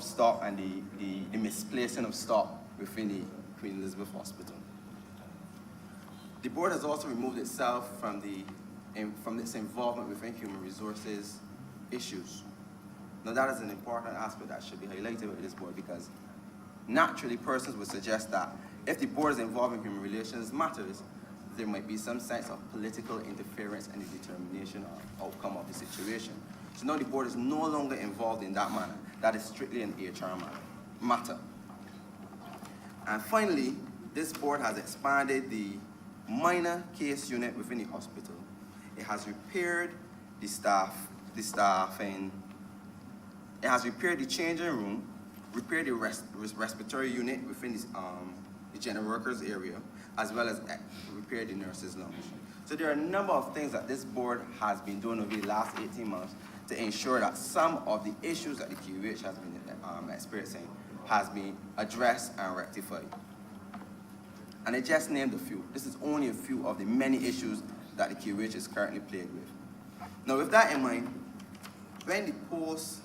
stock and the misplacing of stock within the Queen Elizabeth Hospital. The board has also removed itself from its involvement within human resources issues. Now that is an important aspect that should be highlighted with this board, because naturally persons would suggest that if the board is involved in human relations matters, there might be some sense of political interference in the determination or outcome of the situation. So now the board is no longer involved in that manner. That is strictly an HR matter. And finally, this board has expanded the minor case unit within the hospital. It has repaired the staffing. It has repaired the changing room, repaired the respiratory unit within the general workers area, as well as repaired the nurses' lounge. So there are a number of things that this board has been doing over the last 18 months to ensure that some of the issues that the QEH has been experiencing has been addressed and rectified. And I just named a few. This is only a few of the many issues that the QEH is currently plagued with. Now with that in mind, when the post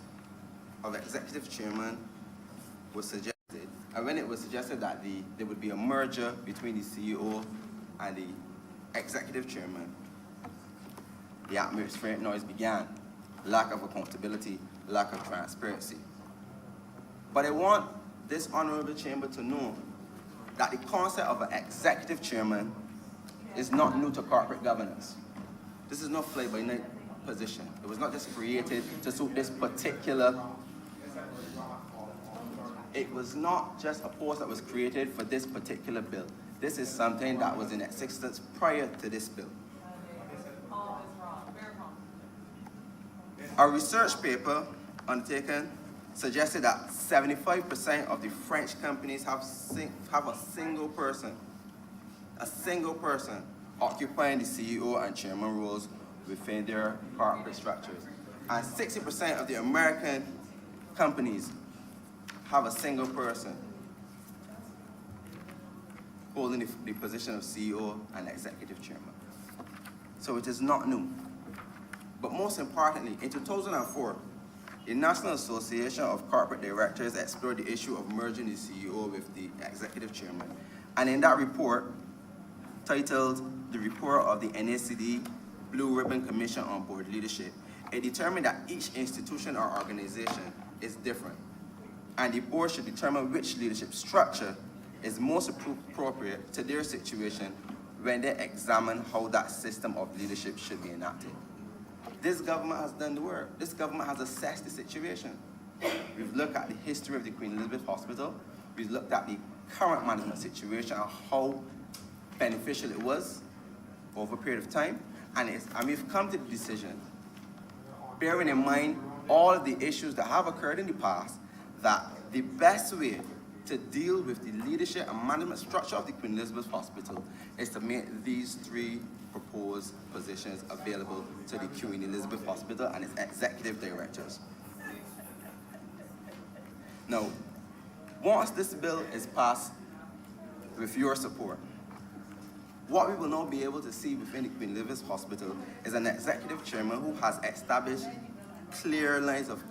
of executive chairman was suggested, and when it was suggested that there would be a merger between the CEO and the executive chairman, the atmospheric noise began. Lack of accountability, lack of transparency. But I want this honorable chamber to know that the concept of an executive chairman is not new to corporate governance. This is not fly-by-night position. It was not just created to suit this particular. It was not just a post that was created for this particular bill. This is something that was in existence prior to this bill. A research paper undertaken suggested that 75% of the French companies have a single person occupying the CEO and chairman roles within their corporate structures. And 60% of the American companies have a single person holding the position of CEO and executive chairman. So it is not new. But most importantly, in 2004, the National Association of Corporate Directors explored the issue of merging the CEO with the executive chairman. And in that report, titled The Report of the NACD Blue Ribbon Commission on Board Leadership, it determined that each institution or organization is different, and the board should determine which leadership structure is most appropriate to their situation when they examine how that system of leadership should be enacted. This government has done the work. This government has assessed the situation. We've looked at the history of the Queen Elizabeth Hospital. We've looked at the current management situation and how beneficial it was over a period of time. And we've come to the decision, bearing in mind all of the issues that have occurred in the past, that the best way to deal with the leadership and management structure of the Queen Elizabeth Hospital is to make these three proposed positions available to the Queen Elizabeth Hospital and its executive directors. Now, once this bill is passed with your support, what we will now be able to see within the Queen Elizabeth Hospital is an executive chairman who has established clear lines of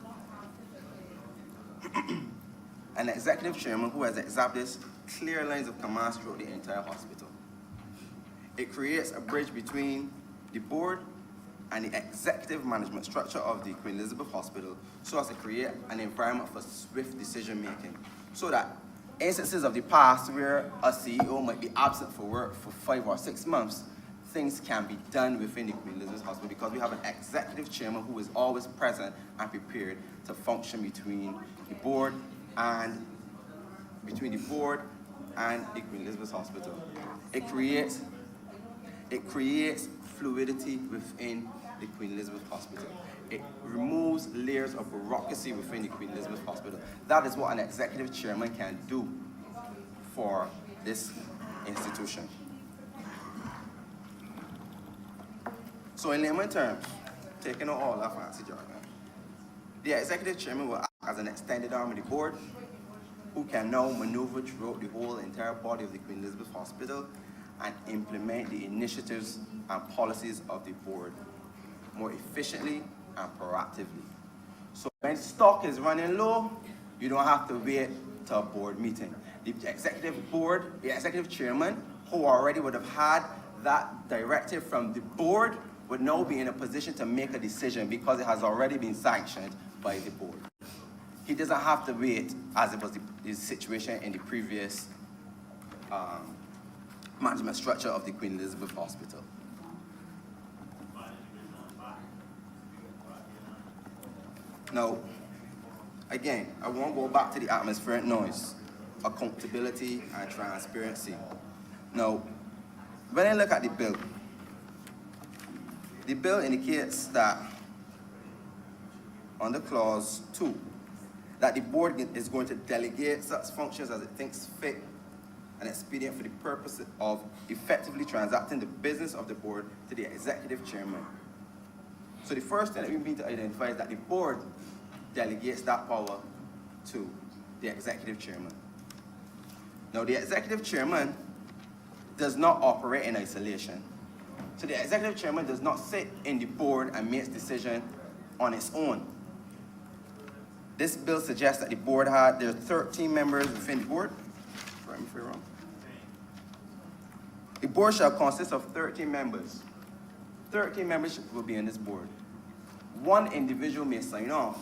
command throughout the entire hospital. It creates a bridge between the board and the executive management structure of the Queen Elizabeth Hospital so as to create an environment for swift decision making, so that instances of the past where a CEO might be absent for work for 5 or 6 months, things can be done within the Queen Elizabeth Hospital because we have an executive chairman who is always present and prepared to function between the board and the Queen Elizabeth Hospital. It creates fluidity within the Queen Elizabeth Hospital. It removes layers of bureaucracy within the Queen Elizabeth Hospital. That is what an executive chairman can do for this institution. So in layman terms, taking out all that fancy jargon, the executive chairman will act as an extended arm of the board who can now maneuver throughout the whole entire body of the Queen Elizabeth Hospital and implement the initiatives and policies of the board more efficiently and proactively. So when stock is running low, you don't have to wait till a board meeting. The executive chairman, who already would have had that directive from the board, would now be in a position to make a decision because it has already been sanctioned by the board. He doesn't have to wait, as it was the situation in the previous management structure of the Queen Elizabeth Hospital. Now, again, I won't go back to the atmospheric noise, accountability and transparency. Now, when I look at the bill indicates that under clause 2, that the board is going to delegate such functions as it thinks fit and expedient for the purpose of effectively transacting the business of the board to the executive chairman. So the first thing that we need to identify is that the board delegates that power to the executive chairman. Now, the executive chairman does not operate in isolation. So the executive chairman does not sit in the board and makes decisions on its own. This bill suggests that the board there are 13 members within the board. Correct me if I'm wrong. The board shall consist of 13 members. 13 members will be in this board. One individual may sign off,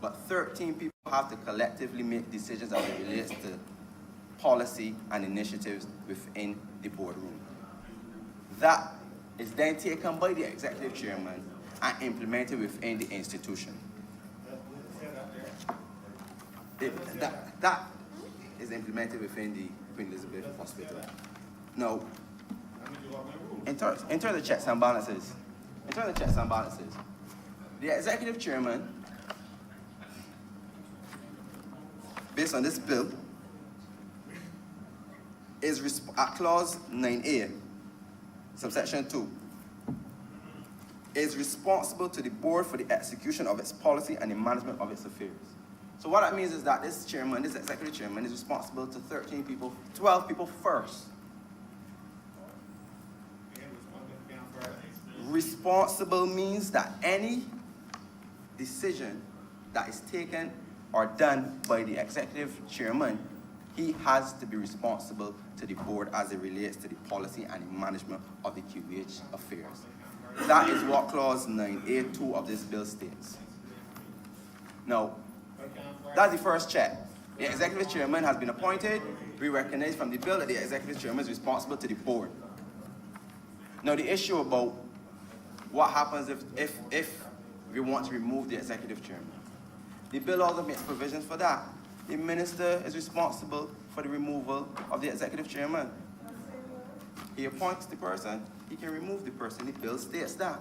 but 13 people have to collectively make decisions as it relates to policy and initiatives within the boardroom. That is then taken by the executive chairman and implemented within the institution. That is implemented within the Queen Elizabeth Hospital. Now, in terms of checks and balances, the executive chairman, based on this bill, is at clause 9A, subsection 2, is responsible to the board for the execution of its policy and the management of its affairs. So what that means is that this executive chairman, is responsible to 13 people, 12 people first. Responsible means that any decision that is taken or done by the executive chairman, he has to be responsible to the board as it relates to the policy and the management of the QH affairs. That is what clause 9A2 of this bill states. Now, that's the first check. The executive chairman has been appointed. We recognize from the bill that the executive chairman is responsible to the board. Now, the issue about what happens if we want to remove the executive chairman. The bill also makes provisions for that. The minister is responsible for the removal of the executive chairman. He appoints the person, he can remove the person. The bill states that.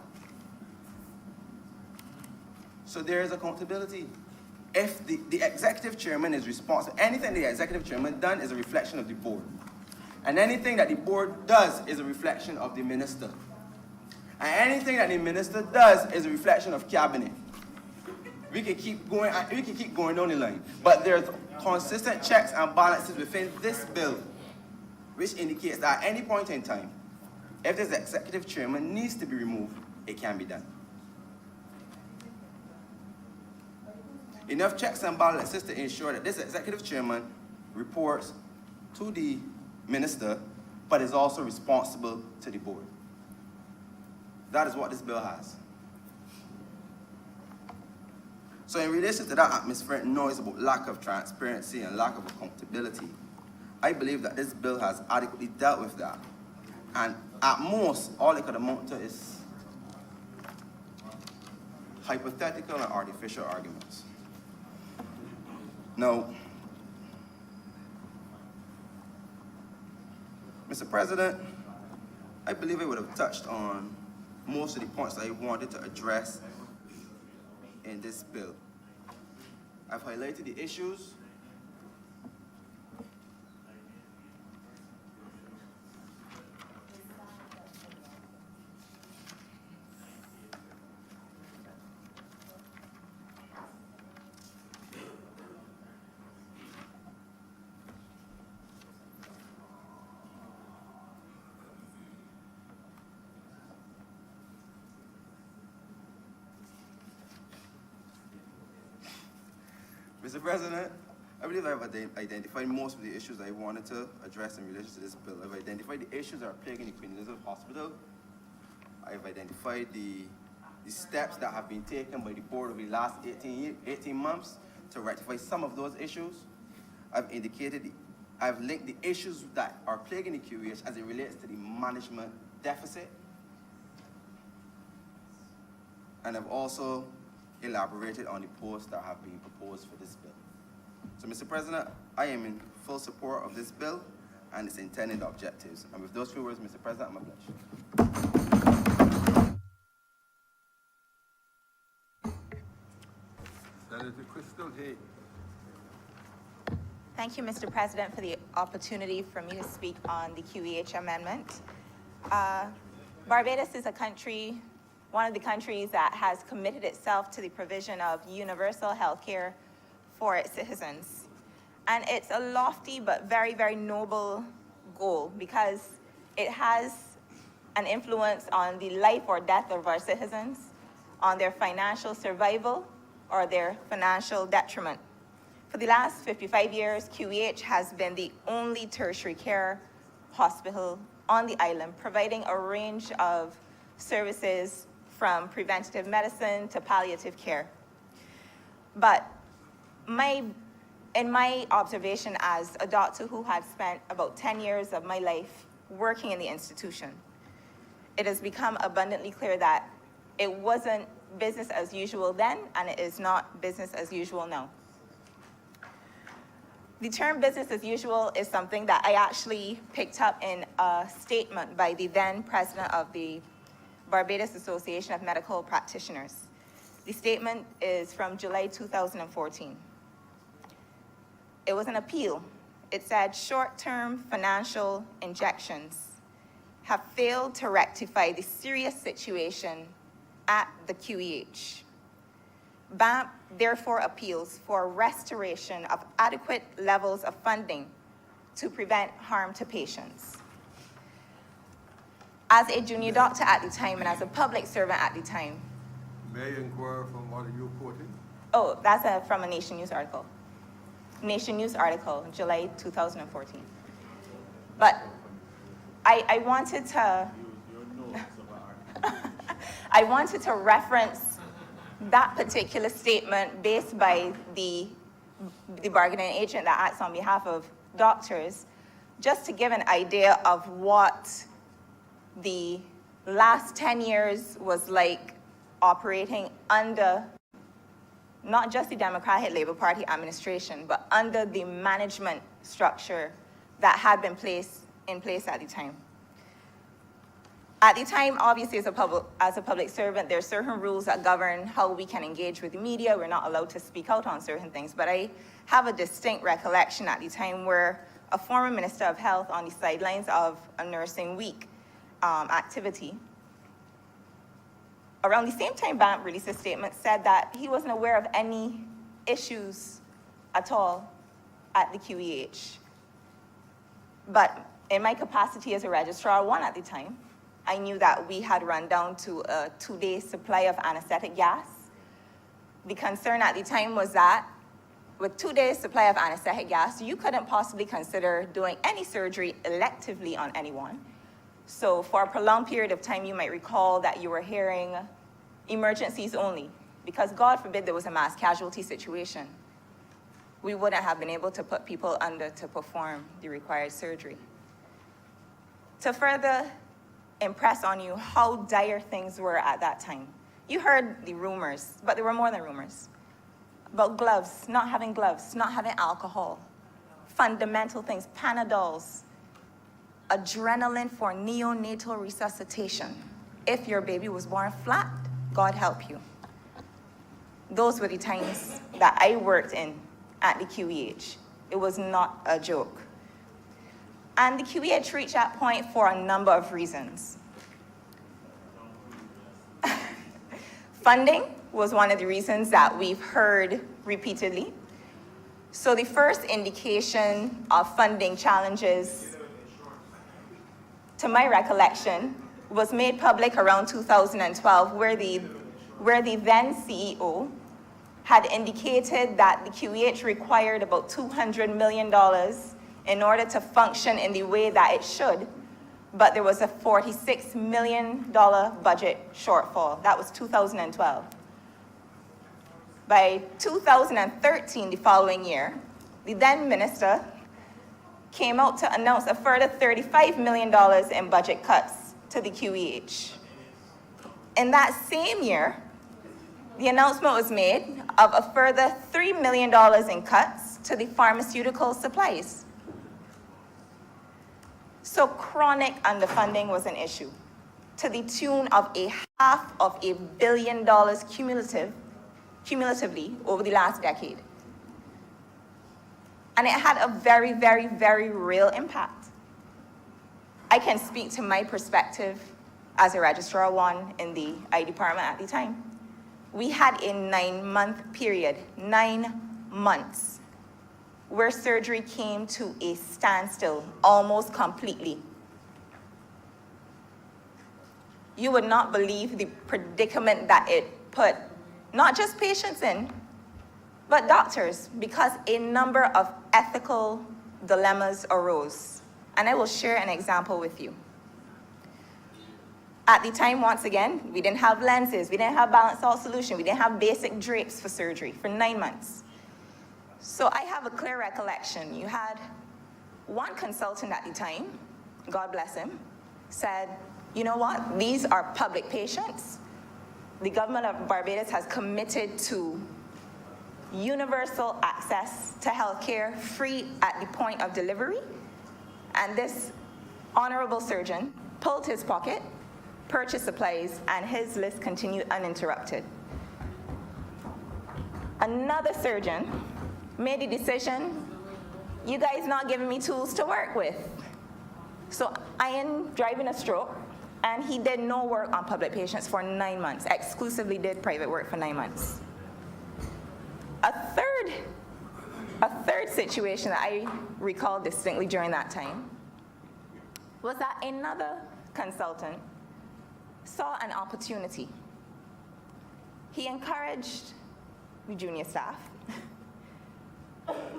So there is accountability. if the executive chairman is responsible, anything the executive chairman done is a reflection of the board. And anything that the board does is a reflection of the minister. And anything that the minister does is a reflection of cabinet. We can keep going down the line. But there's consistent checks and balances within this bill, which indicates that at any point in time, if this executive chairman needs to be removed, it can be done. Enough checks and balances to ensure that this executive chairman reports to the minister, but is also responsible to the board. That is what this bill has. So in relation to that atmospheric noise about lack of transparency and lack of accountability, I believe that this bill has adequately dealt with that. And at most, all it could amount to is hypothetical and artificial arguments. Now, Mr. President, I believe I would have touched on most of the points that I wanted to address in this bill. I've highlighted the issues. Mr. President, I believe I've identified most of the issues I wanted to address in relation to this bill. I've identified the issues that are plaguing the Queen Elizabeth Hospital. I've identified the steps that have been taken by the board over the last 18 months to rectify some of those issues. I've linked the issues that are plaguing the QEH as it relates to the management deficit. And I've also elaborated on the posts that have been proposed for this bill. So, Mr. President, I am in full support of this bill and its intended objectives. And with those few words, Mr. President, I'm obliged. Senator Crystal Hay. Thank you, Mr. President, for the opportunity for me to speak on the QEH amendment. Barbados is a country, one of the countries that has committed itself to the provision of universal health care for its citizens. And it's a lofty but very, very noble goal because it has an influence on the life or death of our citizens, on their financial survival or their financial detriment. For the last 55 years, QEH has been the only tertiary care hospital on the island, providing a range of services from preventative medicine to palliative care. But in my observation as a doctor who had spent about 10 years of my life working in the institution, it has become abundantly clear that it wasn't business as usual then, and it is not business as usual now. The term business as usual is something that I actually picked up in a statement by the then president of the Barbados Association of Medical Practitioners. The statement is from July 2014. It was an appeal. It said, short-term financial injections have failed to rectify the serious situation at the QEH. BAMP therefore appeals for restoration of adequate levels of funding to prevent harm to patients. As a junior doctor at the time and as a public servant at the time. May I inquire from what are you quoting? Oh, that's from a Nation News article. Nation News article, July 2014. But I wanted to, I wanted to reference that particular statement based by the bargaining agent that acts on behalf of doctors, just to give an idea of what the last 10 years was like operating under not just the Democratic Labour Party administration, but under the At the time, obviously, as a public servant, there are certain rules that govern how we can engage with the media. We're not allowed to speak out on certain things. But I have a distinct recollection at the time where a former Minister of Health on the sidelines of a Nursing Week activity, around the same time BAMP released a statement, said that he wasn't aware of any issues at all at the QEH. But in my capacity as a Registrar 1 at the time, I knew that we had run down to a 2-day supply of anesthetic gas. The concern at the time was that with 2 days supply of anesthetic gas, you couldn't possibly consider doing any surgery electively on anyone. So for a prolonged period of time, you might recall that you were hearing emergencies only, because God forbid there was a mass casualty situation. We wouldn't have been able to put people under to perform the required surgery. To further impress on you how dire things were at that time, you heard the rumors, but there were more than rumors, about gloves, not having alcohol, fundamental things, Panadols, adrenaline for neonatal resuscitation. If your baby was born flat, God help you. Those were the times that I worked in at the QEH. It was not a joke. And the QEH reached that point for a number of reasons. Funding was one of the reasons that we've heard repeatedly. So the first indication of funding challenges, to my recollection, was made public around 2012, where the then CEO had indicated that the QEH required about $200 million in order to function in the way that it should, but there was a $46 million budget shortfall. That was 2012. By 2013, the following year, the then minister came out to announce a further $35 million in budget cuts to the QEH. In that same year, the announcement was made of a further $3 million in cuts to the pharmaceutical supplies. So chronic underfunding was an issue, to the tune of $500 million cumulatively over the last decade. And it had a very, very, very real impact. I can speak to my perspective as a Registrar 1 in the I department at the time. We had a 9-month period, 9 months, where surgery came to a standstill almost completely. You would not believe the predicament that it put not just patients in, but doctors, because a number of ethical dilemmas arose. And I will share an example with you. At the time, once again, we didn't have lenses, we didn't have balanced salt solution, we didn't have basic drapes for surgery for 9 months. So I have a clear recollection. You had one consultant at the time, God bless him, said, you know what, these are public patients. The government of Barbados has committed to universal access to healthcare, free at the point of delivery. And this honorable surgeon pulled his pocket, purchased supplies, and his list continued uninterrupted. Another surgeon made a decision, you guys not giving me tools to work with. So I am driving a stroke, and he did no work on public patients for 9 months, exclusively did private work for 9 months. A third situation that I recall distinctly during that time was that another consultant saw an opportunity. He encouraged the junior staff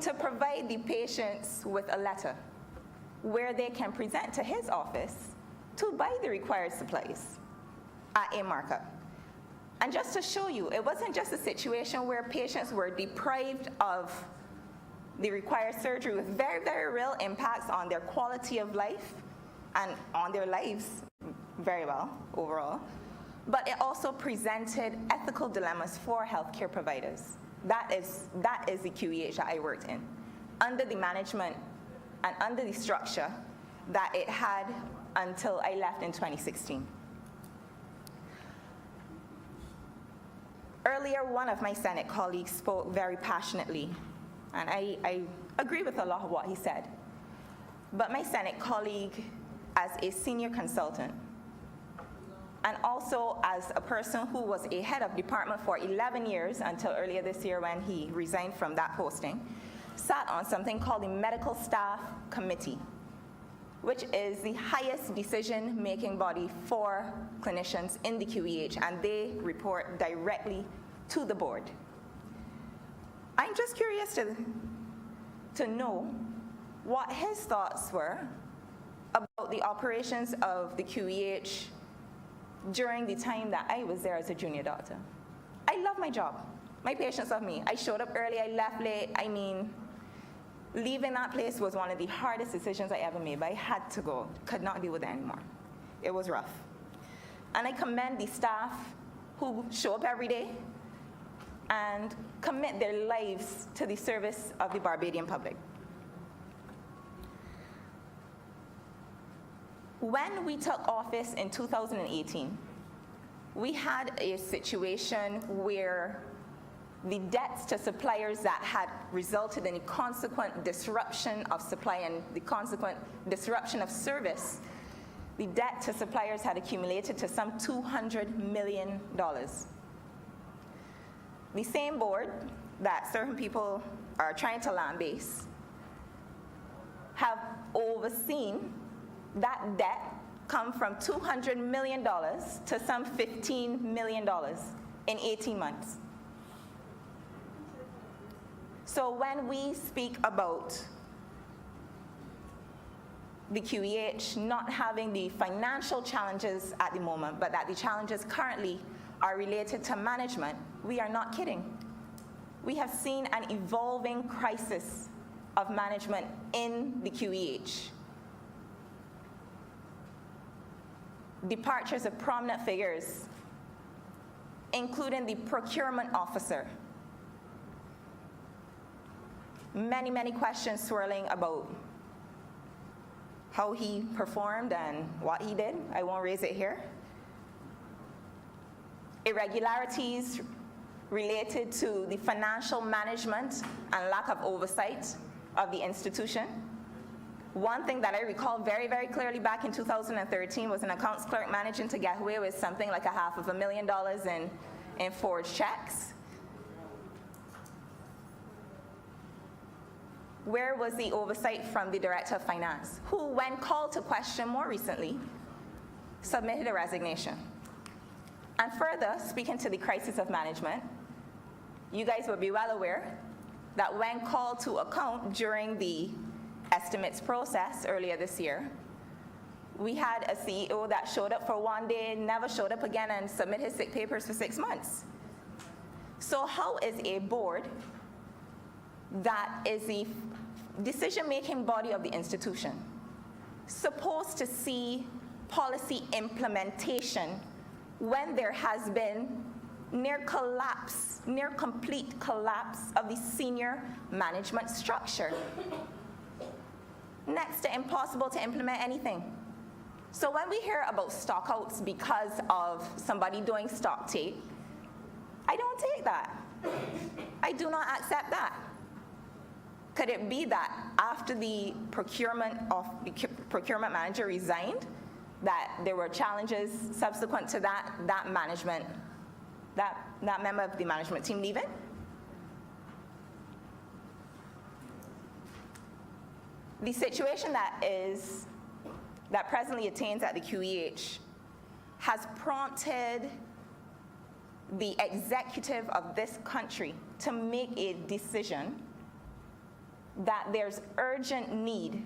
to provide the patients with a letter where they can present to his office to buy the required supplies at a markup. And just to show you, it wasn't just a situation where patients were deprived of the required surgery with very, very real impacts on their quality of life and on their lives very well overall, but it also presented ethical dilemmas for healthcare providers. That is the QEH that I worked in, under the management and under the structure that it had until I left in 2016. Earlier, one of my Senate colleagues spoke very passionately, and I agree with a lot of what he said. But my Senate colleague, as a senior consultant, and also as a person who was a head of department for 11 years until earlier this year when he resigned from that posting, sat on something called the Medical Staff Committee, which is the highest decision-making body for clinicians in the QEH, and they report directly to the board. I'm just curious to know what his thoughts were about the operations of the QEH during the time that I was there as a junior doctor. I love my job. My patients love me. I showed up early, I left late. I mean, leaving that place was one of the hardest decisions I ever made, but I had to go. Could not deal with it anymore. It was rough. And I commend the staff who show up every day and commit their lives to the service of the Barbadian public. When we took office in 2018, we had a situation where the debts to suppliers that had resulted in the consequent disruption of supply and the consequent disruption of service, the debt to suppliers had accumulated to some $200 million. The same board that certain people are trying to lambaste have overseen that debt come from $200 million to some $15 million in 18 months. So when we speak about the QEH not having the financial challenges at the moment, but that the challenges currently are related to management, we are not kidding. We have seen an evolving crisis of management in the QEH. Departures of prominent figures, including the procurement officer. Many, many questions swirling about how he performed and what he did. I won't raise it here. Irregularities related to the financial management and lack of oversight of the institution. One thing that I recall very, very clearly back in 2013 was an accounts clerk managing to get away with something like $500,000 in forged checks. Where was the oversight from the Director of Finance, who, when called to question more recently, submitted a resignation? And further, speaking to the crisis of management, you guys will be well aware that when called to account during the estimates process earlier this year, we had a CEO that showed up for one day, never showed up again, and submitted his sick papers for 6 months. So how is a board that is the decision-making body of the institution supposed to see policy implementation when there has been near complete collapse of the senior management structure? Next to impossible to implement anything. So when we hear about stockouts because of somebody doing stock take, I don't take that. I do not accept that. Could it be that after the procurement manager resigned, that there were challenges subsequent to that member of the management team leaving? The situation that presently attains at the QEH has prompted the executive of this country to make a decision that there's urgent need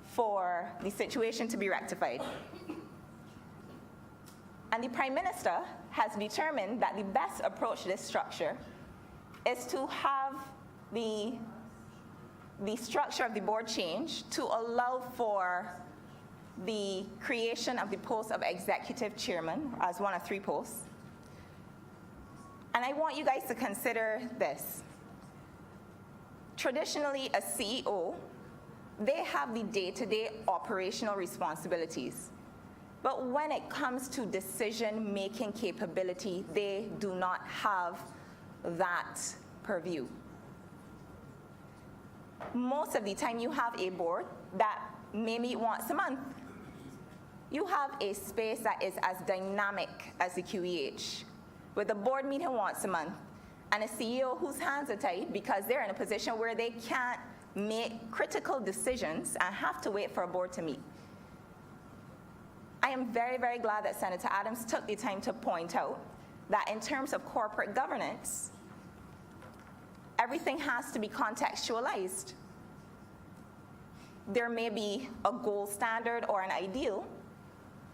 for the situation to be rectified. And the Prime Minister has determined that the best approach to this structure is to have the structure of the board change to allow for the creation of the post of executive chairman as one of 3 posts. And I want you guys to consider this. Traditionally, a CEO They have the day-to-day operational responsibilities. But when it comes to decision-making capability, they do not have that purview. Most of the time you have a board that may meet once a month. You have a space that is as dynamic as the QEH, with a board meeting once a month, and a CEO whose hands are tied because they're in a position where they can't make critical decisions and have to wait for a board to meet. I am very, very glad that Senator Adams took the time to point out that in terms of corporate governance, everything has to be contextualized. There may be a gold standard or an ideal,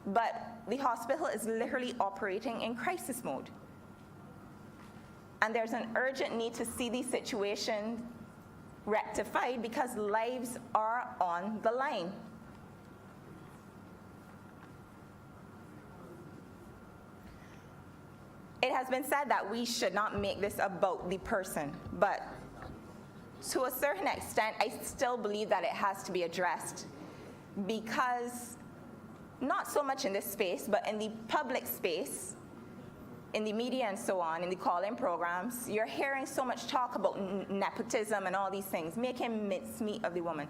but the hospital is literally operating in crisis mode. And there's an urgent need to see these situations rectified because lives are on the line. It has been said that we should not make this about the person, but to a certain extent, I still believe that it has to be addressed because not so much in this space, but in the public space, in the media and so on, in the call-in programs, you're hearing so much talk about nepotism and all these things, making mincemeat of the woman.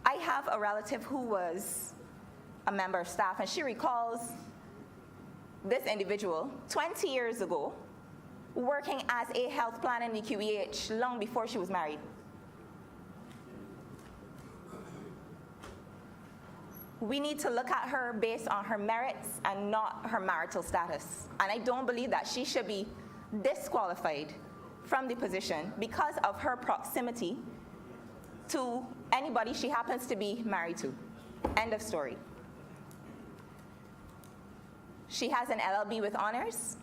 I have a relative who was a member of staff, and she recalls this individual 20 years ago working as a health planner in the QEH long before she was married. We need to look at her based on her merits and not her marital status. And I don't believe that she should be disqualified from the position because of her proximity to anybody she happens to be married to. End of story. She has an LLB with honors.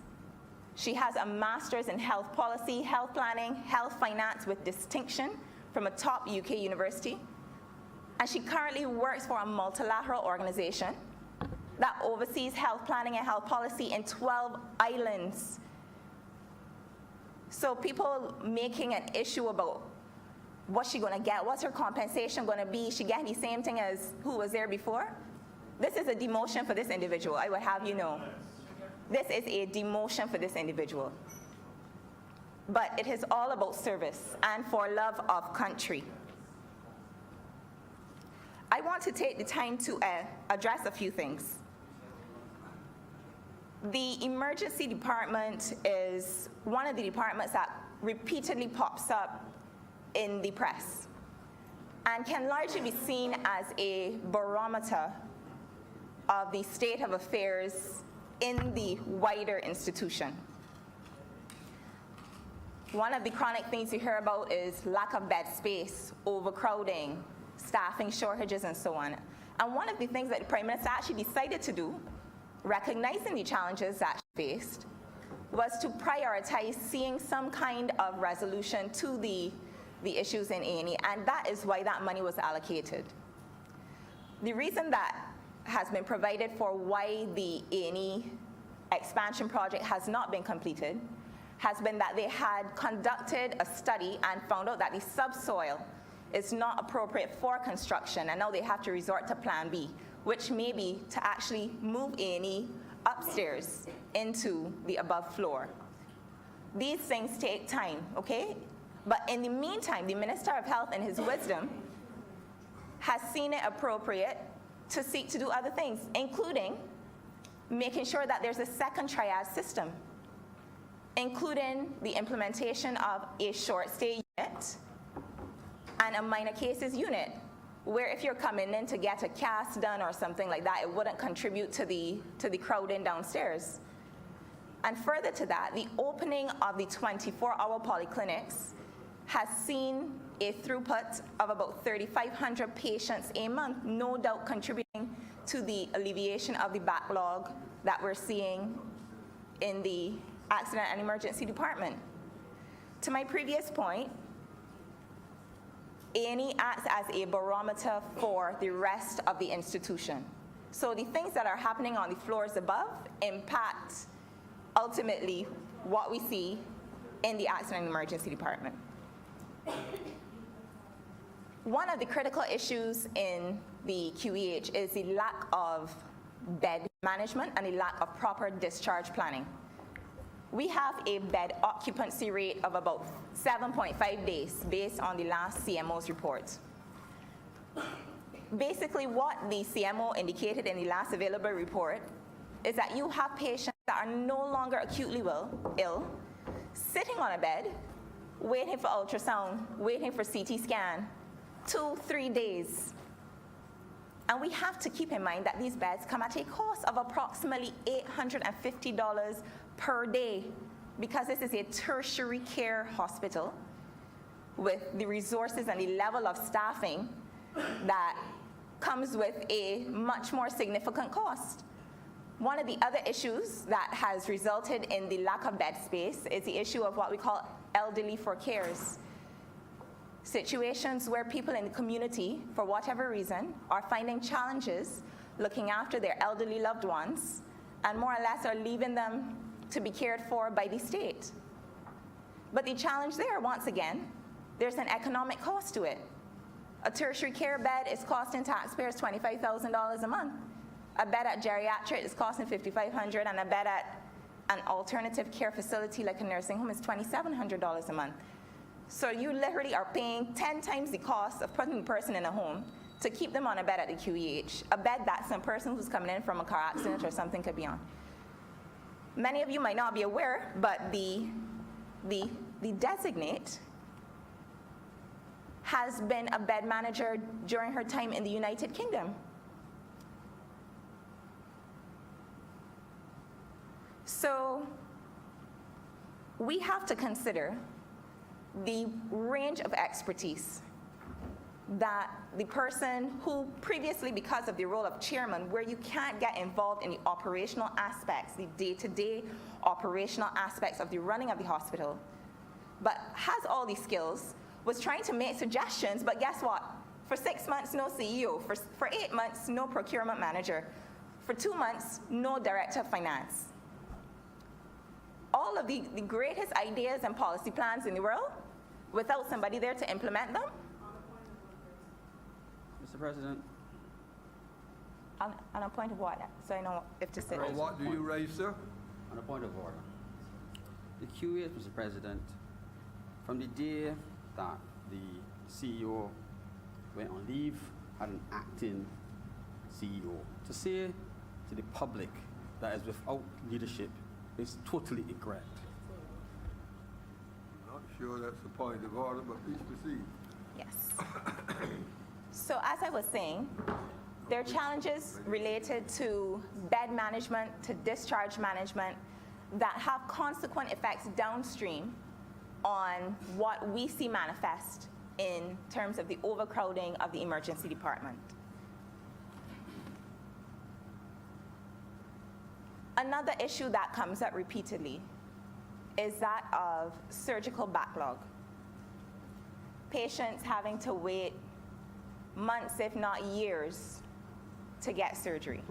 She has a master's in health policy, health planning, health finance with distinction from a top UK university. And she currently works for a multilateral organization that oversees health planning and health policy in 12 islands. So people making an issue about what's she gonna get, what's her compensation gonna be, she getting the same thing as who was there before? This is a demotion for this individual, I would have you know. This is a demotion for this individual. But it is all about service and for love of country. I want to take the time to address a few things. The emergency department is one of the departments that repeatedly pops up in the press and can largely be seen as a barometer of the state of affairs in the wider institution. One of the chronic things you hear about is lack of bed space, overcrowding, staffing shortages, and so on. And one of the things that the Prime Minister actually decided to do, recognizing the challenges that she faced, was to prioritize seeing some kind of resolution to the issues in A&E, and that is why that money was allocated. The reason that has been provided for why the A&E expansion project has not been completed has been that they had conducted a study and found out that the subsoil is not appropriate for construction, and now they have to resort to Plan B, which may be to actually move A&E upstairs into the above floor. These things take time, okay? But in the meantime, the Minister of Health, in his wisdom, has seen it appropriate to seek to do other things, including making sure that there's a second triage system, including the implementation of a short stay unit and a minor cases unit, where if you're coming in to get a cast done or something like that, it wouldn't contribute to the crowding downstairs. And further to that, the opening of the 24-hour polyclinics has seen a throughput of about 3,500 patients a month, no doubt contributing to the alleviation of the backlog that we're seeing in the accident and emergency department. To my previous point, A&E acts as a barometer for the rest of the institution. So the things that are happening on the floors above impact ultimately what we see in the accident and emergency department. One of the critical issues in the QEH is the lack of bed management and the lack of proper discharge planning. We have a bed occupancy rate of about 7.5 days based on the last CMO's report. Basically, what the CMO indicated in the last available report is that you have patients that are no longer acutely ill, sitting on a bed, waiting for ultrasound, waiting for CT scan, 2-3 days. And we have to keep in mind that these beds come at a cost of approximately $850 per day, because this is a tertiary care hospital with the resources and the level of staffing that comes with a much more significant cost. One of the other issues that has resulted in the lack of bed space is the issue of what we call elderly for cares. Situations where people in the community, for whatever reason, are finding challenges looking after their elderly loved ones and more or less are leaving them to be cared for by the state. But the challenge there, once again, there's an economic cost to it. A tertiary care bed is costing taxpayers $25,000 a month. A bed at geriatric is costing $5,500, and a bed at an alternative care facility like a nursing home is $2,700 a month. So you literally are paying 10 times the cost of putting a person in a home to keep them on a bed at the QEH, a bed that some person who's coming in from a car accident or something could be on. Many of you might not be aware, but the designate has been a bed manager during her time in the United Kingdom. So we have to consider the range of expertise that the person who previously, because of the role of chairman, where you can't get involved in the operational aspects, the day-to-day operational aspects of the running of the hospital, but has all these skills, was trying to make suggestions, but guess what? For 6 months, no CEO. For 8 months, no procurement manager. For 2 months, no director of finance. All of the greatest ideas and policy plans in the world without somebody there to implement them. Mr. President. On a point of order, so I know if to sit. What do you raise, sir? On a point of order. The QEH, Mr. President, from the day that the CEO went on leave, had an acting CEO. To say to the public that is without leadership is totally incorrect. Not sure that's the point of order, but please proceed. Yes. So as I was saying, there are challenges related to bed management, to discharge management, that have consequent effects downstream on what we see manifest in terms of the overcrowding of the emergency department. Another issue that comes up repeatedly is that of surgical backlog. Patients having to wait months, if not years, to get surgery.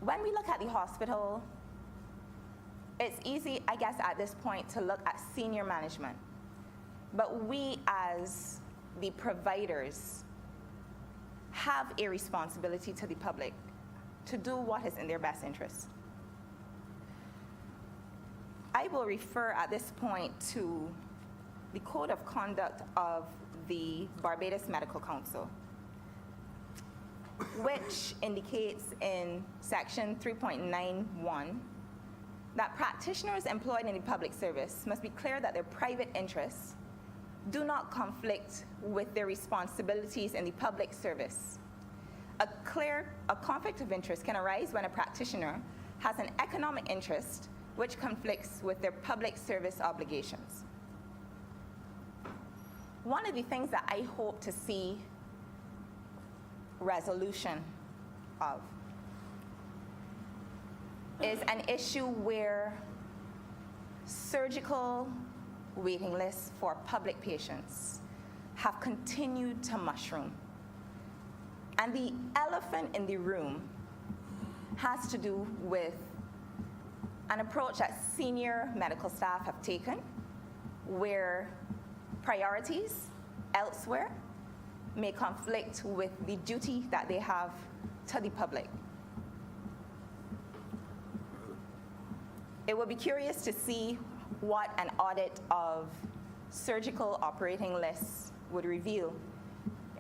When we look at the hospital, it's easy, I guess, at this point to look at senior management. But we, as the providers, have a responsibility to the public to do what is in their best interest. I will refer at this point to the Code of Conduct of the Barbados Medical Council, which indicates in section 3.91 that practitioners employed in the public service must be clear that their private interests do not conflict with their responsibilities in the public service. A conflict of interest can arise when a practitioner has an economic interest which conflicts with their public service obligations. One of the things that I hope to see resolution of is an issue where surgical waiting lists for public patients have continued to mushroom. And the elephant in the room has to do with an approach that senior medical staff have taken, where priorities elsewhere may conflict with the duty that they have to the public. It would be curious to see what an audit of surgical operating lists would reveal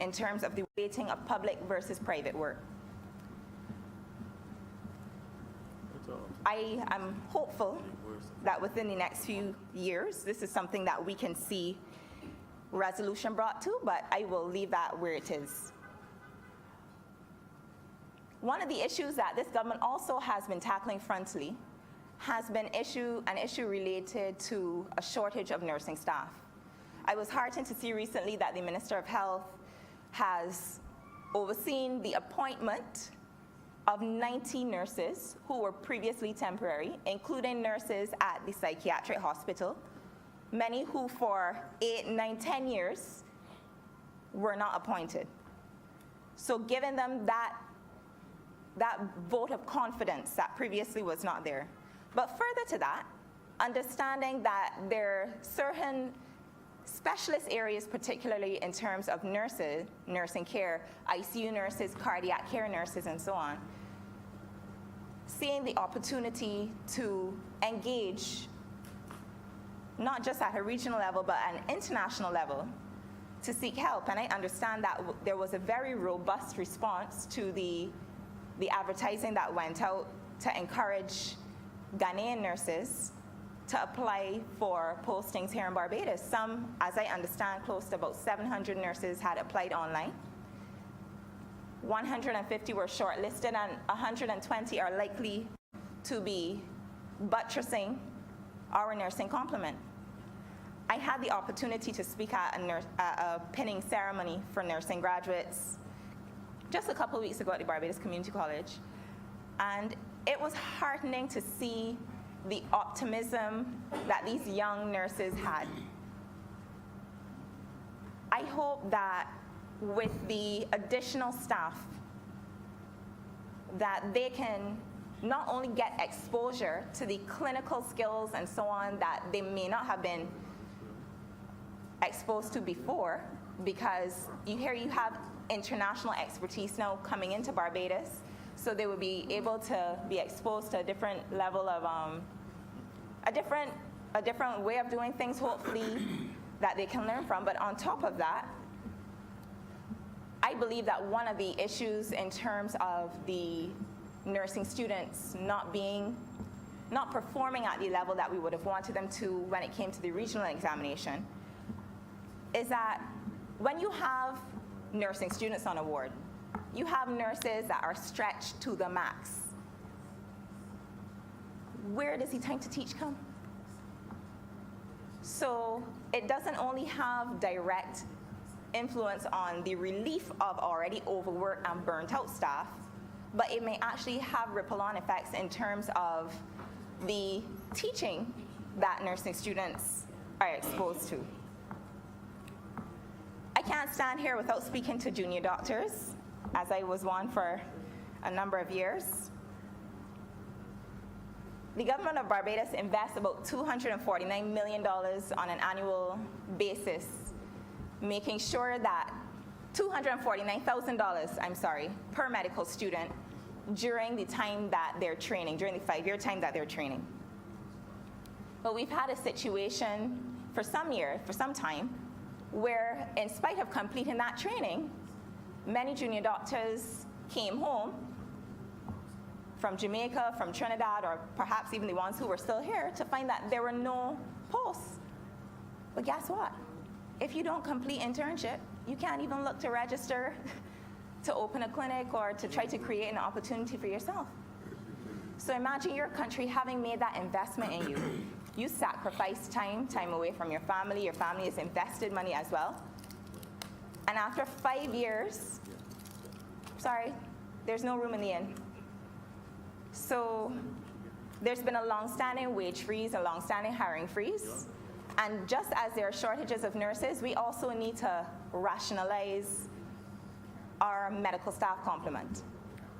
in terms of the weighting of public versus private work. I am hopeful that within the next few years, this is something that we can see resolution brought to, but I will leave that where it is. One of the issues that this government also has been tackling frontally has been an issue related to a shortage of nursing staff. I was heartened to see recently that the Minister of Health has overseen the appointment of 90 nurses who were previously temporary, including nurses at the psychiatric hospital, many who for 8, 9, 10 years were not appointed. So giving them that vote of confidence that previously was not there. But further to that, understanding that there are certain specialist areas, particularly in terms of nurses, nursing care, ICU nurses, cardiac care nurses, and so on, seeing the opportunity to engage, not just at a regional level, but at an international level, to seek help. And I understand that there was a very robust response to the advertising that went out to encourage Ghanaian nurses to apply for postings here in Barbados. Some, as I understand, close to about 700 nurses had applied online. 150 were shortlisted, and 120 are likely to be buttressing our nursing complement. I had the opportunity to speak at a pinning ceremony for nursing graduates just a couple of weeks ago at the Barbados Community College, and it was heartening to see the optimism that these young nurses had. I hope that with the additional staff, that they can not only get exposure to the clinical skills and so on that they may not have been exposed to before, because you have international expertise now coming into Barbados, so they would be able to be exposed to a different level of, a different way of doing things, hopefully, that they can learn from. But on top of that, I believe that one of the issues in terms of the nursing students not performing at the level that we would have wanted them to when it came to the regional examination is that when you have nursing students on a ward, you have nurses that are stretched to the max. Where does the time to teach come? So it doesn't only have direct influence on the relief of already overworked and burnt out staff, but it may actually have ripple-on effects in terms of the teaching that nursing students are exposed to. I can't stand here without speaking to junior doctors, as I was one for a number of years. The government of Barbados invests about $249 million on an annual basis, making sure that $249,000, per medical student during the time that they're training, during the 5-year time that they're training. But we've had a situation for some time, where in spite of completing that training, many junior doctors came home from Jamaica, from Trinidad, or perhaps even the ones who were still here, to find that there were no posts. But guess what? If you don't complete internship, you can't even look to register to open a clinic or to try to create an opportunity for yourself. So imagine your country having made that investment in you. You sacrifice time away from your family has invested money as well. And after 5 years, sorry, there's no room in the inn. So there's been a long-standing wage freeze, a long-standing hiring freeze. And just as there are shortages of nurses, we also need to rationalize our medical staff complement.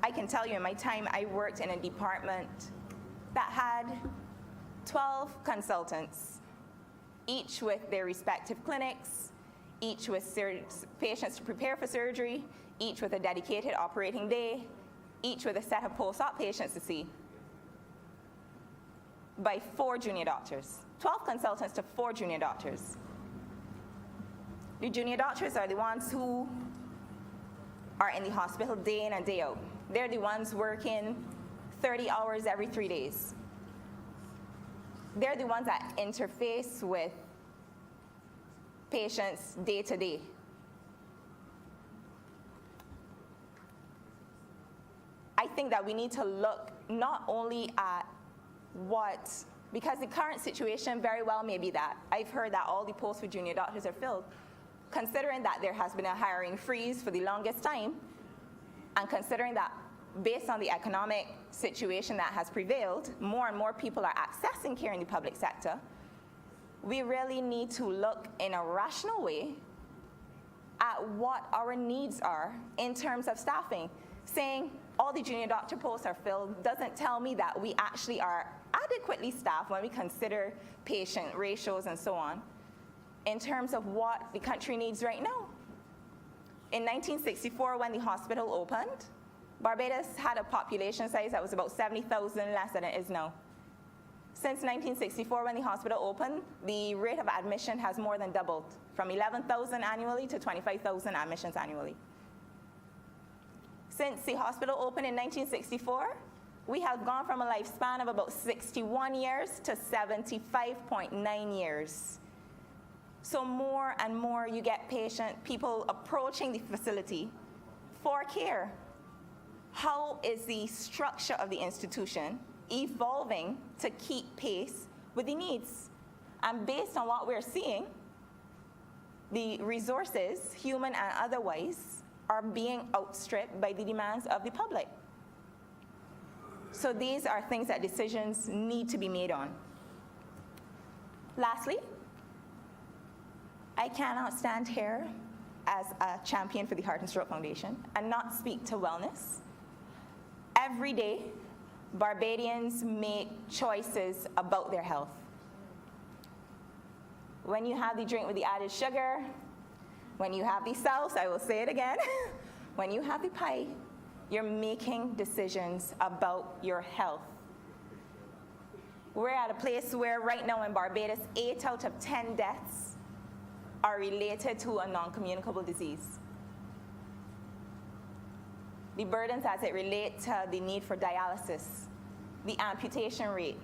I can tell you in my time, I worked in a department that had 12 consultants, each with their respective clinics, each with patients to prepare for surgery, each with a dedicated operating day, each with a set of post-op patients to see, by 4 junior doctors. 12 consultants to 4 junior doctors. The junior doctors are the ones who are in the hospital day in and day out. They're the ones working 30 hours every 3 days. They're the ones that interface with patients day to day. I think that we need to look not only at because the current situation very well may be that. I've heard that all the posts for junior doctors are filled. Considering that there has been a hiring freeze for the longest time, and considering that based on the economic situation that has prevailed, more and more people are accessing care in the public sector, we really need to look in a rational way at what our needs are in terms of staffing. Saying all the junior doctor posts are filled doesn't tell me that we actually are adequately staffed when we consider patient ratios and so on, in terms of what the country needs right now. In 1964, when the hospital opened, Barbados had a population size that was about 70,000 less than it is now. Since 1964, when the hospital opened, the rate of admission has more than doubled, from 11,000 annually to 25,000 admissions annually. Since the hospital opened in 1964, we have gone from a lifespan of about 61 years to 75.9 years. So more and more you get people approaching the facility for care. How is the structure of the institution evolving to keep pace with the needs? And based on what we're seeing, the resources, human and otherwise, are being outstripped by the demands of the public. So these are things that decisions need to be made on. Lastly, I cannot stand here as a champion for the Heart and Stroke Foundation and not speak to wellness. Every day, Barbadians make choices about their health. When you have the drink with the added sugar, when you have the sauce, I will say it again, when you have the pie, you're making decisions about your health. We're at a place where right now in Barbados, 8 out of 10 deaths are related to a non-communicable disease. The burdens as it relates to the need for dialysis, the amputation rate,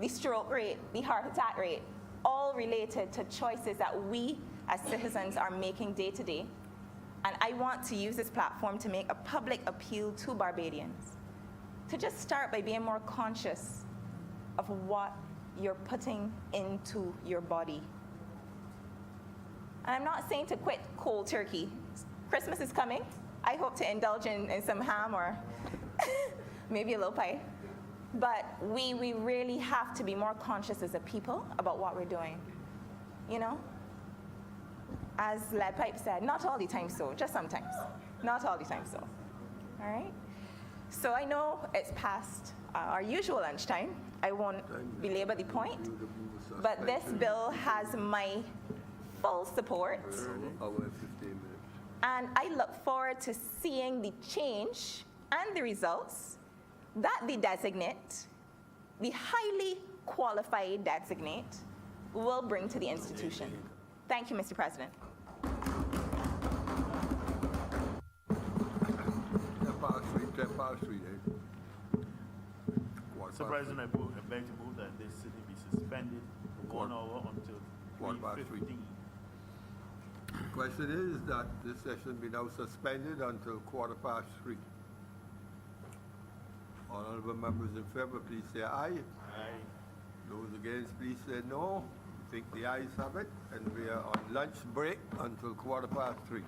the stroke rate, the heart attack rate, all related to choices that we as citizens are making day to day. And I want to use this platform to make a public appeal to Barbadians to just start by being more conscious of what you're putting into your body. And I'm not saying to quit cold turkey. Christmas is coming. I hope to indulge in some ham or maybe a little pie. But we really have to be more conscious as a people about what we're doing. You know? As Lead Pipe said, not all the time so, just sometimes. Not all the time so. All right? So I know it's past our usual lunchtime. I won't belabor the point. But this bill has my full support. And I look forward to seeing the change and the results that the designate, the highly qualified designate, will bring to the institution. Thank you, Mr. President. Mr. President, I beg to move that this sitting be suspended for 1 hour until 3:15. Question is that this session be now suspended until 3:15. Honourable members in favour, please say aye. Aye. Those against, please say no. I think the ayes have it, and we are on lunch break until 3:15.